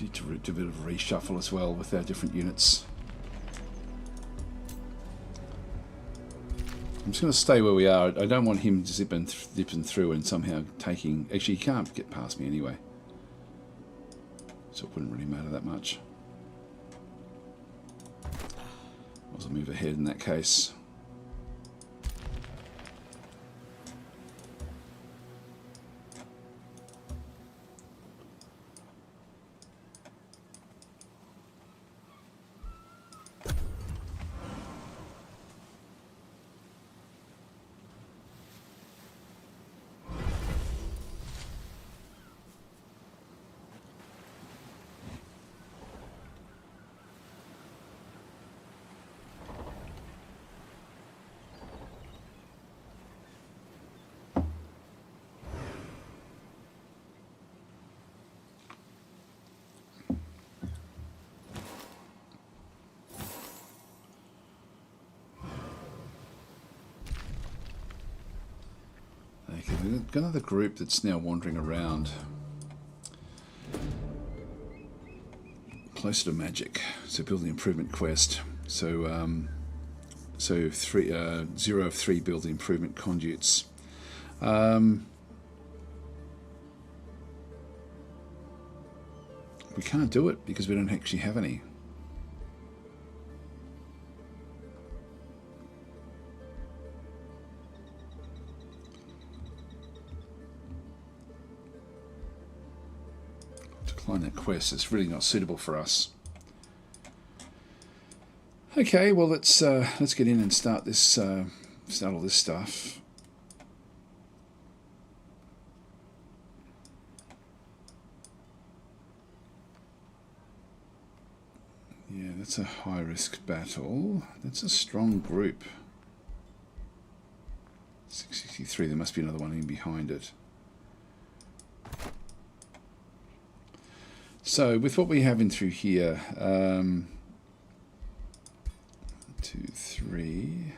S1: Need to do a bit of reshuffle as well with our different units. I'm just going to stay where we are. I don't want him zipping through and somehow taking... Actually, he can't get past me anyway. So it wouldn't really matter that much. I'll move ahead in that case. Okay, we've got another group that's now wandering around. Closer to magic. So building improvement quest. So 0 of 3 building improvement conduits. We can't do it because we don't actually have any. Decline that quest. It's really not suitable for us. Okay, well let's get in and start this start all this stuff. Yeah, that's a high-risk battle. That's a strong group. 663, there must be another one in behind it. So, with what we have in through here, 2, 3...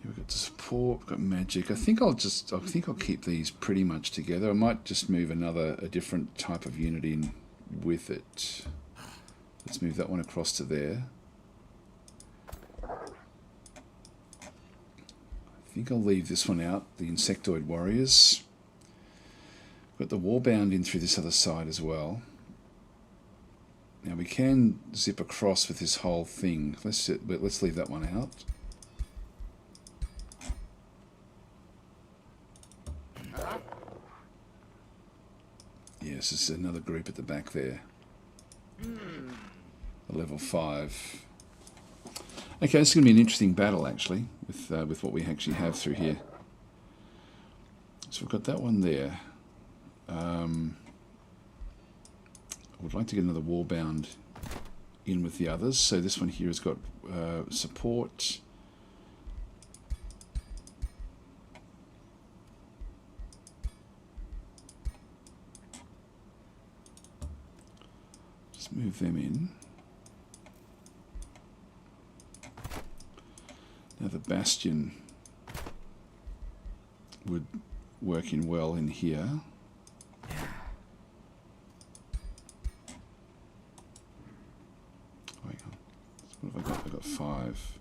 S1: We've got support, we've got magic. I think I'll keep these pretty much together. I might just move a different type of unit in with it. Let's move that one across to there. I think I'll leave this one out, the insectoid warriors. Got the warbound in through this other side as well. Now we can zip across with this whole thing. Let's leave that one out. Yes, this is another group at the back there. A level 5. Okay, this is going to be an interesting battle actually, with what we actually have through here. So we've got that one there. I would like to get another warbound in with the others. So this one here has got support. Just move them in. Now the bastion would work in well in here. Hang on. What have I got? I've got 5.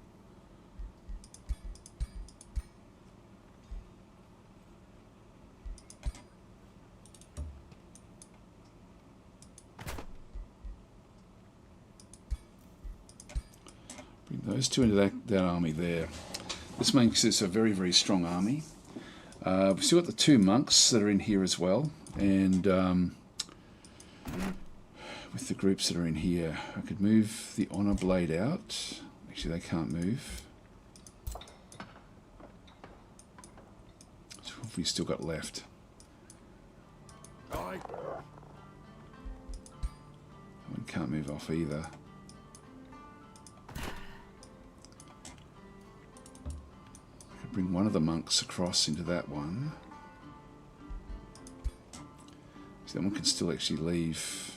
S1: Bring those two into that army there. This makes this a very, very strong army. We've still got the 2 monks that are in here as well, and with the groups that are in here, I could move the Honor Blade out. Actually, they can't move. So what have we still got left? That one can't move off either. Bring one of the monks across into that one. So that one can still actually leave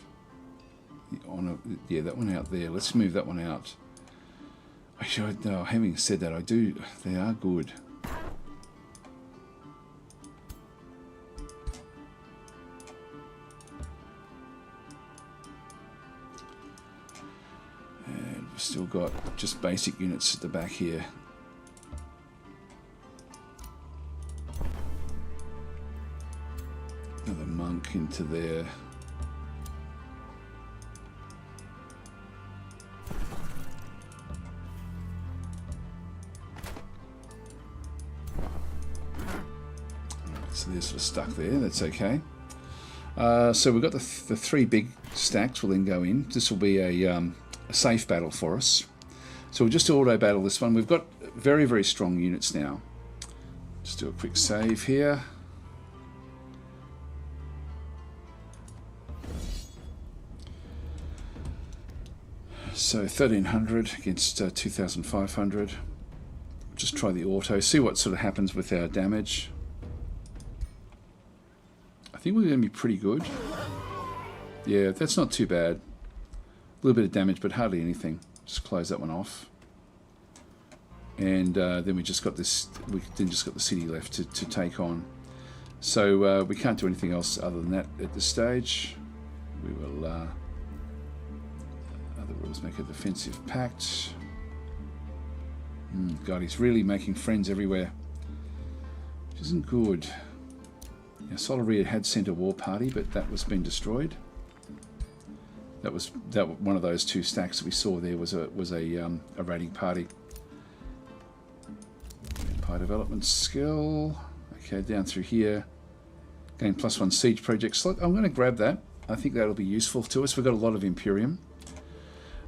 S1: the honor. Yeah, that one out there. Let's move that one out. Actually, no, having said that, I do. They are good. And we've still got just basic units at the back here. Another monk into there. So they're sort of stuck there, that's okay. So we've got the 3 big stacks will then go in. This will be a safe battle for us. So we'll just auto battle this one. We've got very, very strong units now. Just do a quick save here. So 1300 against 2500. Just try the auto, see what sort of happens with our damage. I think we're going to be pretty good. Yeah, that's not too bad. A little bit of damage, but hardly anything. Just close that one off. And then we just got this. We then just got the city left to take on. So we can't do anything else other than that at this stage. We will. Other rules make a defensive pact. God, he's really making friends everywhere, which isn't good. Now, Solidating had sent a war party, but that was been destroyed. That was one of those two stacks that we saw there was a raiding party. Empire development skill. Okay, down through here. Gain +1 siege project slot. I'm going to grab that. I think that'll be useful to us. We've got a lot of Imperium.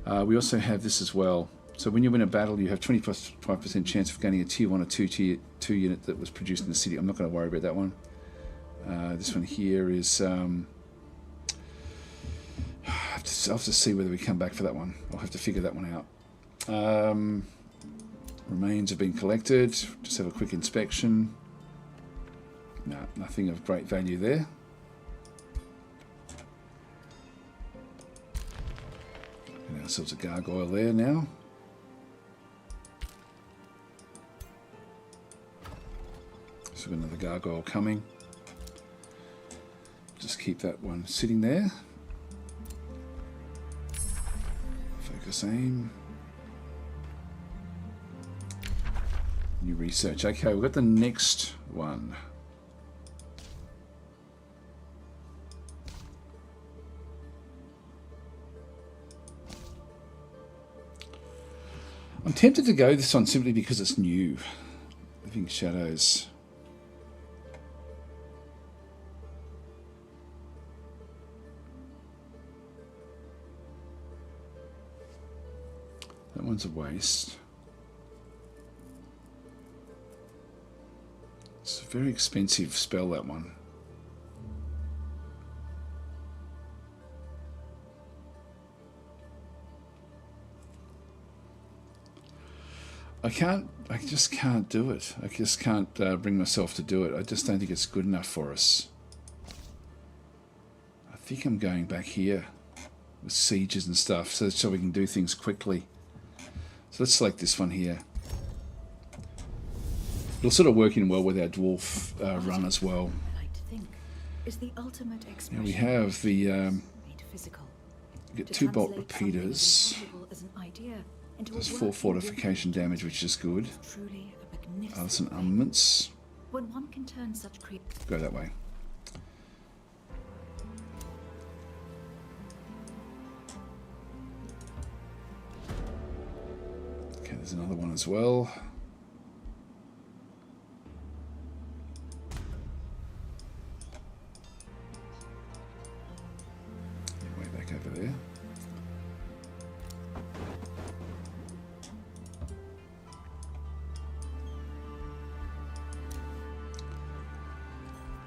S1: We also have this as well. So when you win a battle, you have 25% chance of gaining a tier 1 or tier 2 unit that was produced in the city. I'm not going to worry about that one. This one here is... I'll have to see whether we come back for that one. I'll have to figure that one out. Remains have been collected. Just have a quick inspection. No, nothing of great value there. Get ourselves a gargoyle there now. So we've got another gargoyle coming. Just keep that one sitting there. Focus aim. New research. Okay, we've got the next one. I'm tempted to go this one simply because it's new. Living Shadows. That one's a waste. It's a very expensive spell, that one. I just can't do it. I just can't bring myself to do it. I just don't think it's good enough for us. I think I'm going back here with sieges and stuff so we can do things quickly. So let's select this one here. It'll sort of work in well with our dwarf run as well. Now we have the we get 2 bolt repeaters. There's 4 fortification damage, which is good. Artisan armaments. Go that way. Okay, there's another one as well. Way back over there.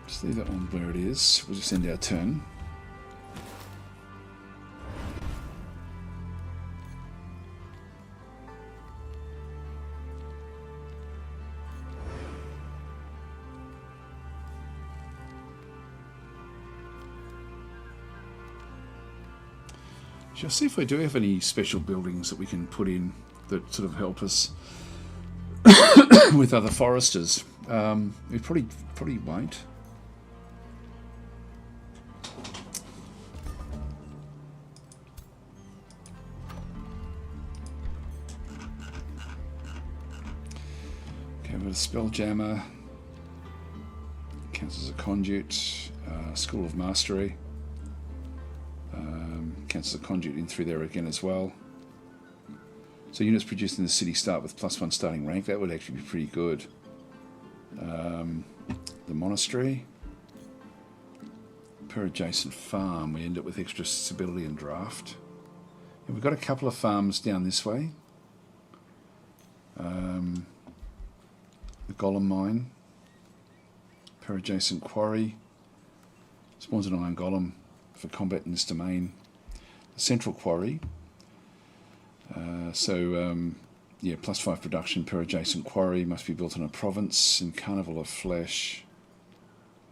S1: Just leave that one where it is. We'll just end our turn. Shall see if we do have any special buildings that we can put in that sort of help us with other foresters. We probably won't. Okay, we've got a Spelljammer. Counts as a conduit. School of Mastery. Counts as a conduit in through there again as well. So units produced in the city start with +1 starting rank. That would actually be pretty good. The monastery. Per adjacent farm, we end up with extra stability and draft. And we've got a couple of farms down this way. The Golem Mine. Per adjacent quarry. Spawns an iron golem for combat in this domain. The central quarry. Yeah, +5 production per adjacent quarry. Must be built in a province. In Carnival of Flesh.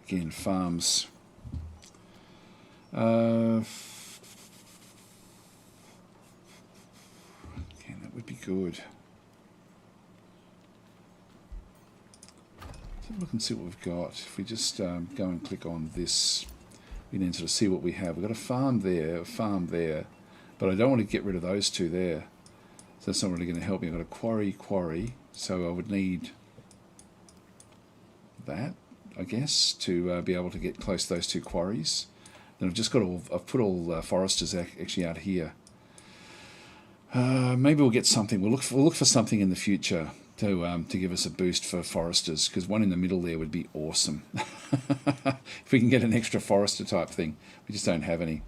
S1: Again, farms. good. Let's have a look and see what we've got. If we just go and click on this, we can sort of see what we have. We've got a farm there, but I don't want to get rid of those two there. So that's not really going to help me. I've got a quarry, so I would need that, I guess, to be able to get close to those two quarries. And I've put all foresters actually out here. Maybe we'll get something. We'll look for something in the future to give us a boost for foresters, because one in the middle there would be awesome. If we can get an extra forester type thing. We just don't have any.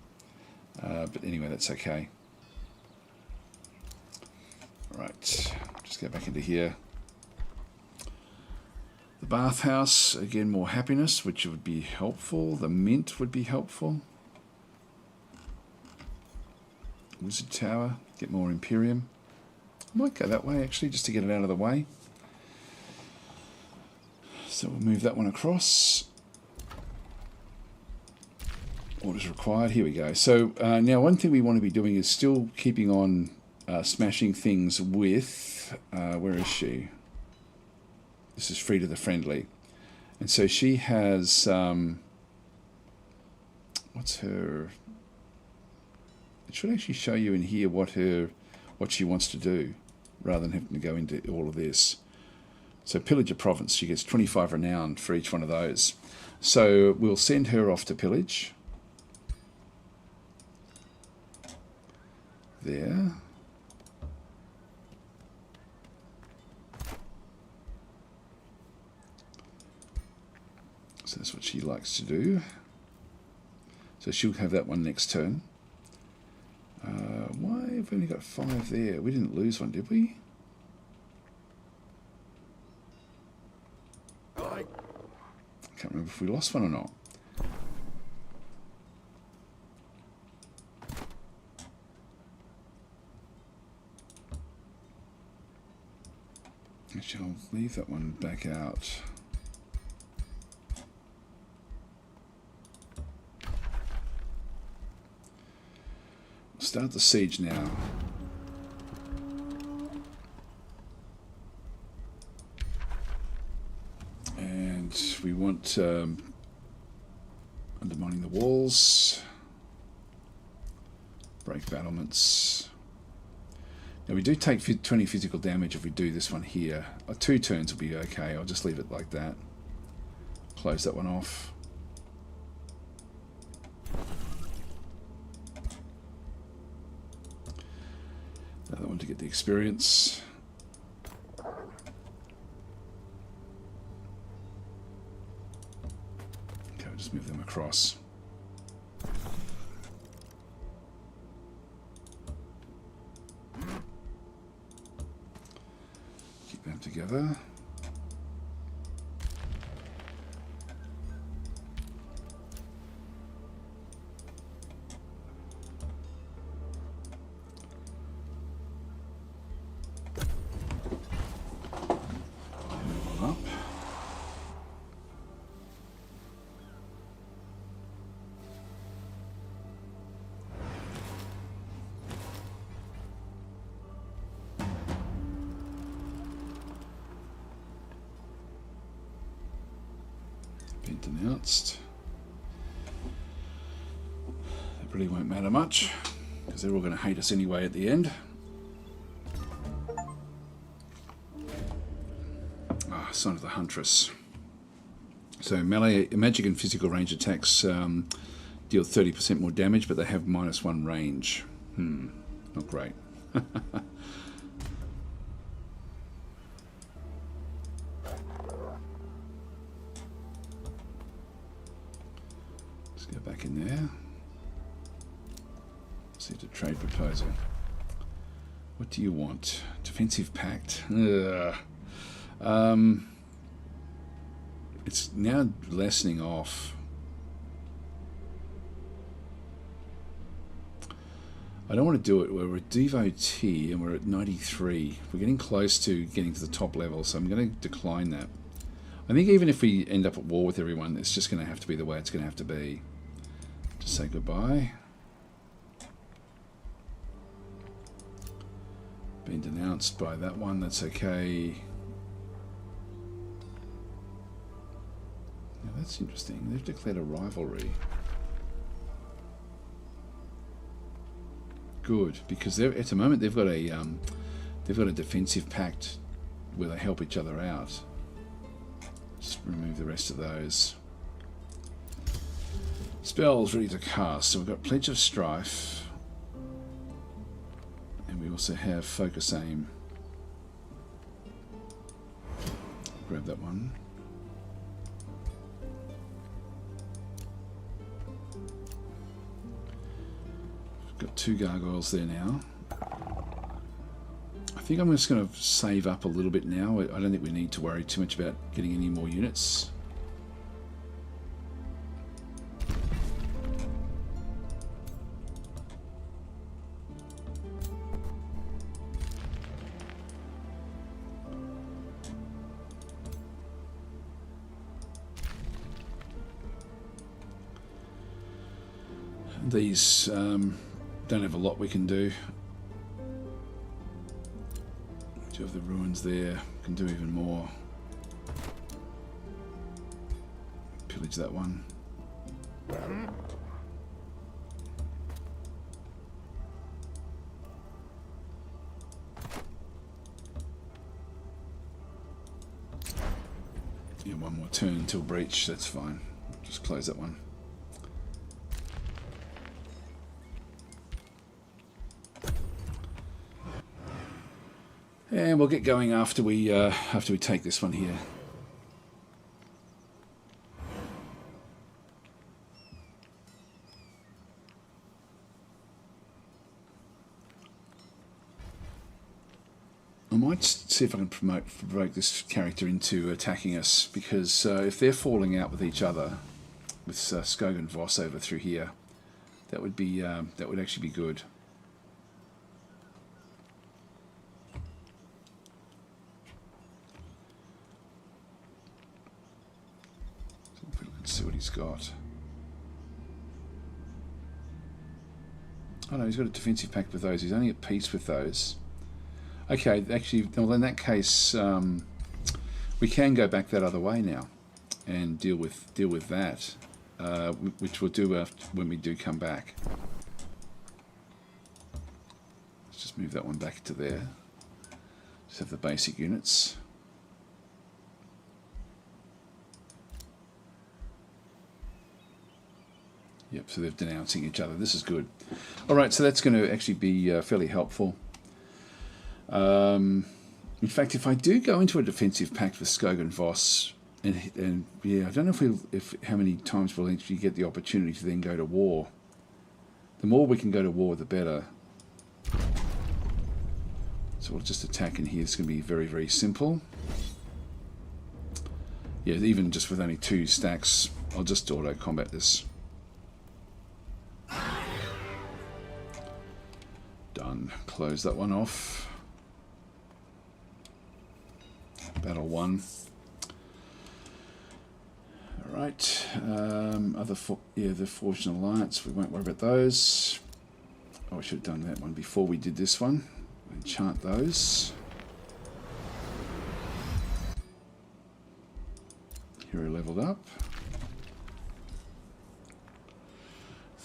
S1: But anyway, that's okay. Right, just go back into here. The bathhouse, again, more happiness, which would be helpful. The mint would be helpful. Wizard Tower, get more Imperium. I might go that way, actually, just to get it out of the way. So we'll move that one across. Orders required, here we go. So now one thing we want to be doing is still keeping on smashing things with, where is she? This is Free to the Friendly. And so she has, what's her, it should actually show you in here what she wants to do, rather than having to go into all of this. So pillage a province, she gets 25 renown for each one of those. So we'll send her off to pillage. There. So that's what she likes to do. So she'll have that one next turn. Why have we only got 5 there? We didn't lose one, did we? I can't remember if we lost one or not. Actually, I'll leave that one back out. Start the siege now. And we want undermining the walls, break battlements. Now we do take 20 physical damage if we do this one here. 2 turns will be okay. I'll just leave it like that. Close that one off. Another one to get the experience. Okay, we'll just move them across. Keep them together. Announced. That really won't matter much because they're all going to hate us anyway at the end. Sign of the Huntress. So melee, magic and physical range attacks deal 30% more damage, but they have -1 range. Not great. Back in there. See the trade proposal. What do you want? Defensive pact. It's now lessening off. I don't want to do it. We're a devotee and we're at 93. We're getting close to getting to the top level, so I'm going to decline that. I think even if we end up at war with everyone, it's just going to have to be the way it's going to have to be. Say goodbye. Been denounced by that one, that's okay. Now that's interesting. They've declared a rivalry. Good, because at the moment they've got a defensive pact where they help each other out. Just remove the rest of those. Spells ready to cast. So we've got Pledge of Strife, and we also have Focus Aim. Grab that one. Got 2 gargoyles there now. I think I'm just going to save up a little bit now. I don't think we need to worry too much about getting any more units. These don't have a lot we can do. Do have the ruins there. Can do even more. Pillage that one. Yeah, one more turn until breach. That's fine. Just close that one. And we'll get going after we take this one here. I might see if I can provoke this character into attacking us, because if they're falling out with each other, with Skog and Voss over through here, that would actually be good. See what he's got. Oh no, he's got a defensive pact with those. He's only at peace with those. Okay, actually, well in that case, we can go back that other way now and deal with that, which we'll do when we do come back. Let's just move that one back to there. Just have the basic units. Yep, so they're denouncing each other. This is good. All right, so that's going to actually be fairly helpful. In fact, if I do go into a defensive pact with Skog and Voss, and yeah, I don't know if how many times we'll actually get the opportunity to then go to war. The more we can go to war, the better. So we'll just attack in here. It's going to be very, very simple. Yeah, even just with only 2 stacks, I'll just auto-combat this. Done. Close that one off. Battle 1. Alright. The Fortune Alliance. We won't worry about those. Oh, I should have done that one before we did this one. Enchant those. Hero leveled up.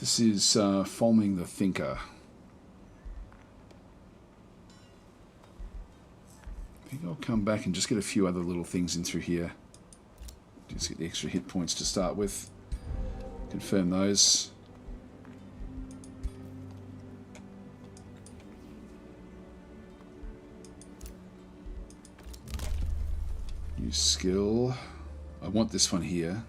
S1: This is Fulming the Thinker. I think I'll come back and just get a few other little things in through here. Just get the extra hit points to start with. Confirm those. Use skill. I want this one here.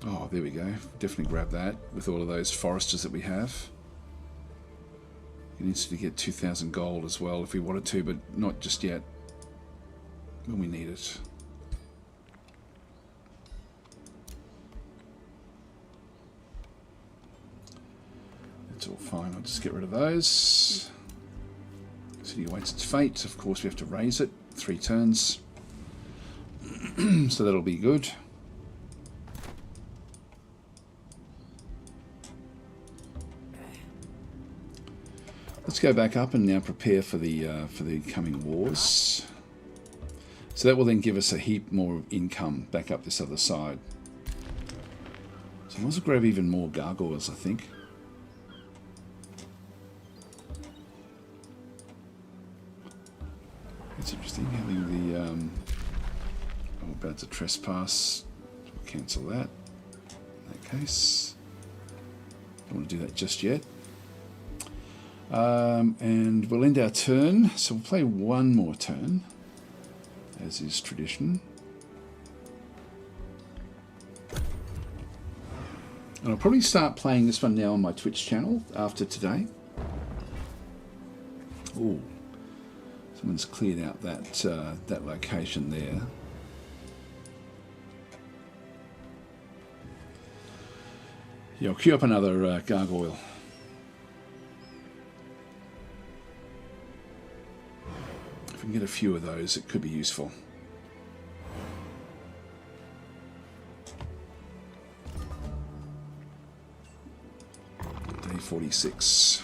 S1: Oh, there we go. Definitely grab that with all of those foresters that we have. You can instantly get 2,000 gold as well if we wanted to, but not just yet. When we need it. That's all fine. I'll just get rid of those. City awaits its fate. Of course, we have to raise it 3 turns. So that'll be good. Let's go back up and now prepare for the coming wars. So that will then give us a heap more income back up this other side. So I might as well grab even more gargoyles, I think. It's interesting having the... I'm about to trespass. We'll cancel that. In that case. Don't want to do that just yet. And we'll end our turn. So we'll play one more turn, as is tradition. And I'll probably start playing this one now on my Twitch channel after today. Ooh, someone's cleared out that location there. Yeah, I'll queue up another gargoyle. If we can get a few of those, it could be useful. Day 46.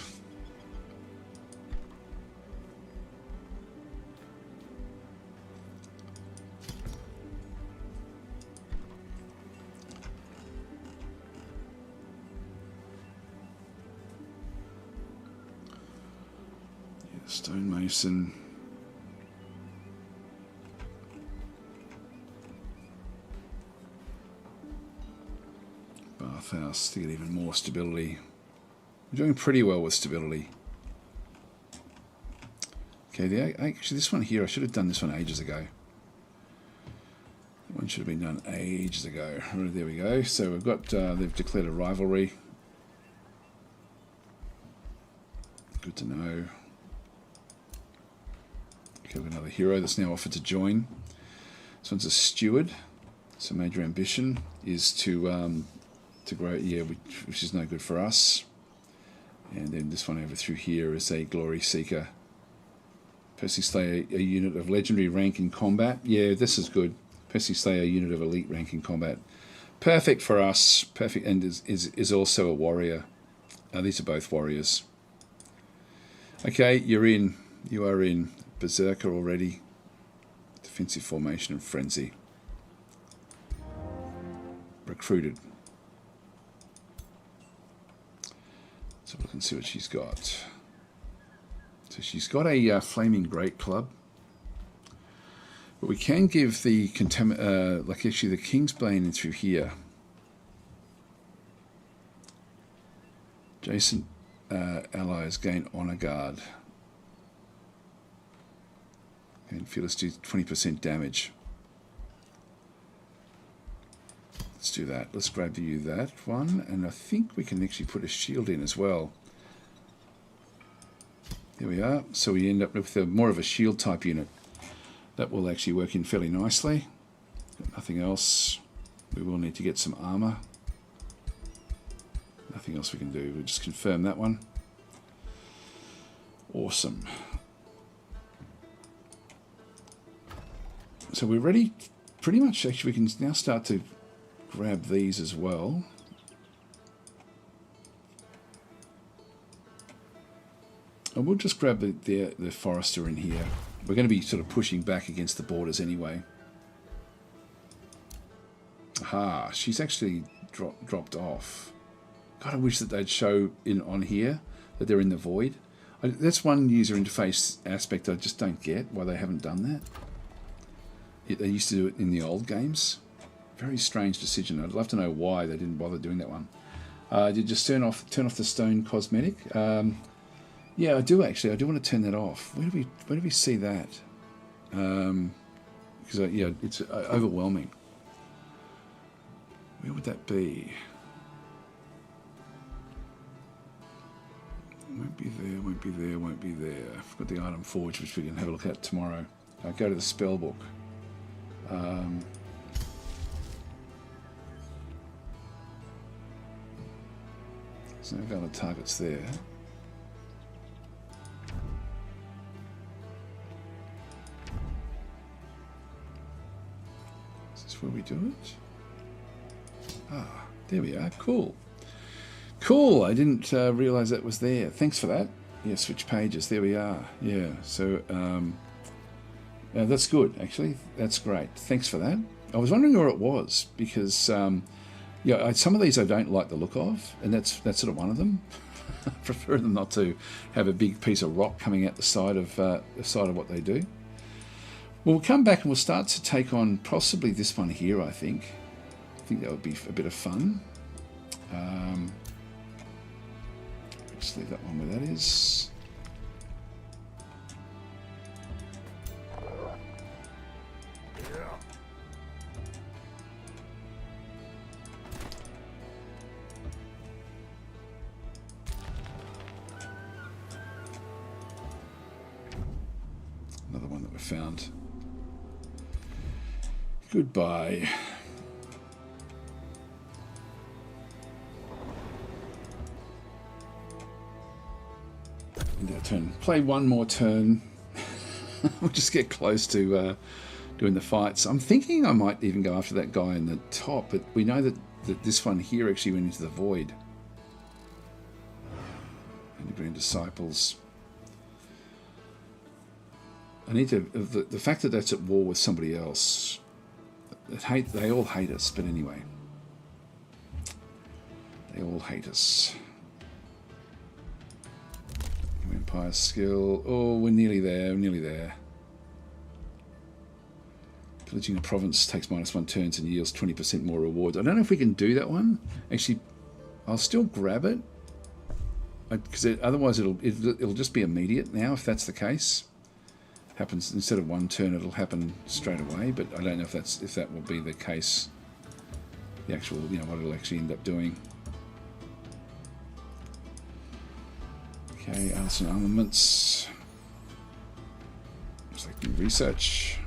S1: Stonemason. Bathhouse to get even more stability. We're doing pretty well with stability. Okay, actually this one here, I should have done this one ages ago. That one should have been done ages ago. Right, there we go. So we've got, they've declared a rivalry. Good to know. Okay, we've got another hero that's now offered to join. This one's a steward. So major ambition is to grow, yeah, which is no good for us. And then this one over through here is a glory seeker. Percy Slayer, a unit of legendary rank in combat. Yeah, this is good. Percy Slayer, a unit of elite rank in combat. Perfect for us. Perfect, and is also a warrior. These are both warriors. Okay, you're in. You are in. Berserker already. Defensive formation and frenzy. Recruited. So we can see what she's got. So she's got a flaming great club. But we can give the like actually the King's Bane in through here. Adjacent allies gain honor guard. And fearless do 20% damage. Let's do that. Let's grab you that one. And I think we can actually put a shield in as well. There we are. So we end up with more of a shield type unit. That will actually work in fairly nicely. Got nothing else. We will need to get some armor. Nothing else we can do. We'll just confirm that one. Awesome. So we're ready. Pretty much, actually, we can now start to grab these as well. And we'll just grab the forester in here. We're going to be sort of pushing back against the borders anyway. Aha, she's actually dropped off. God, I wish that they'd show on here that they're in the void. That's one user interface aspect I just don't get, why they haven't done that. They used to do it in the old games. Very strange decision. I'd love to know why they didn't bother doing that one. Did you just turn off the stone cosmetic? Yeah, I do actually. I do want to turn that off. Where do we see that? Because yeah, it's overwhelming. Where would that be? Won't be there. Won't be there. Won't be there. I've got the item forge, which we can have a look at tomorrow. I'll go to the spell book. There's no valid targets there. Is this where we do it? There we are. Cool. Cool. I didn't realize that was there. Thanks for that. Yeah, switch pages. There we are. Yeah, so that's good, actually. That's great. Thanks for that. I was wondering where it was because, yeah, some of these I don't like the look of, and that's sort of one of them. I prefer them not to have a big piece of rock coming out the side of what they do. Well, we'll come back and we'll start to take on possibly this one here, I think. I think that would be a bit of fun. Just leave that one where that is. Another one that we found. Goodbye. End our turn. Play one more turn. We'll just get close to doing the fights. I'm thinking I might even go after that guy in the top, but we know that this one here actually went into the void. And the Grand Disciples. I need to. The fact that that's at war with somebody else. They all hate us, but anyway. They all hate us. Empire skill. Oh, we're nearly there. We're nearly there. Pillaging a province takes -1 turns and yields 20% more rewards. I don't know if we can do that one. Actually, I'll still grab it. Because otherwise it'll just be immediate now if that's the case. Happens instead of 1 turn, it'll happen straight away, but I don't know if that will be the case. The actual, what it'll actually end up doing. Okay, arts and armaments. Selecting research.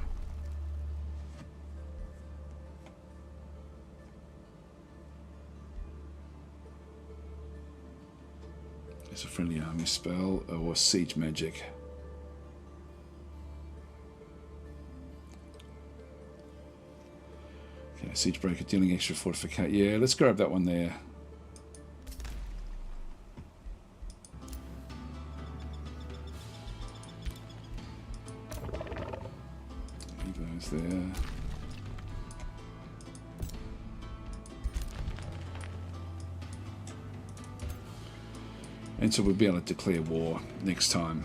S1: There's a friendly army spell or siege magic. Siege breaker dealing extra fortification. Yeah, let's grab that one there. Leave those there. And so we'll be able to declare war next time.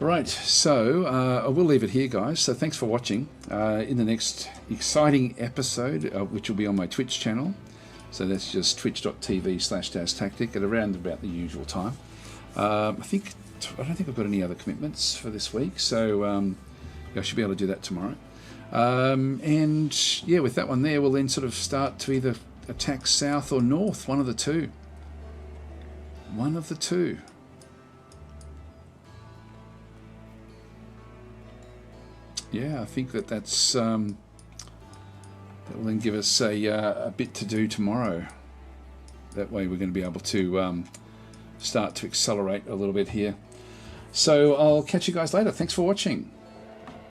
S1: Right, so I will leave it here, guys. So thanks for watching. In the next exciting episode, which will be on my Twitch channel, so that's just twitch.tv/DazTactic at around about the usual time. I don't think I've got any other commitments for this week, so I should be able to do that tomorrow. And yeah, with that one there, we'll then sort of start to either attack south or north, one of the two. One of the two. Yeah, I think that's that will then give us a bit to do tomorrow. That way we're going to be able to start to accelerate a little bit here. So I'll catch you guys later. Thanks for watching.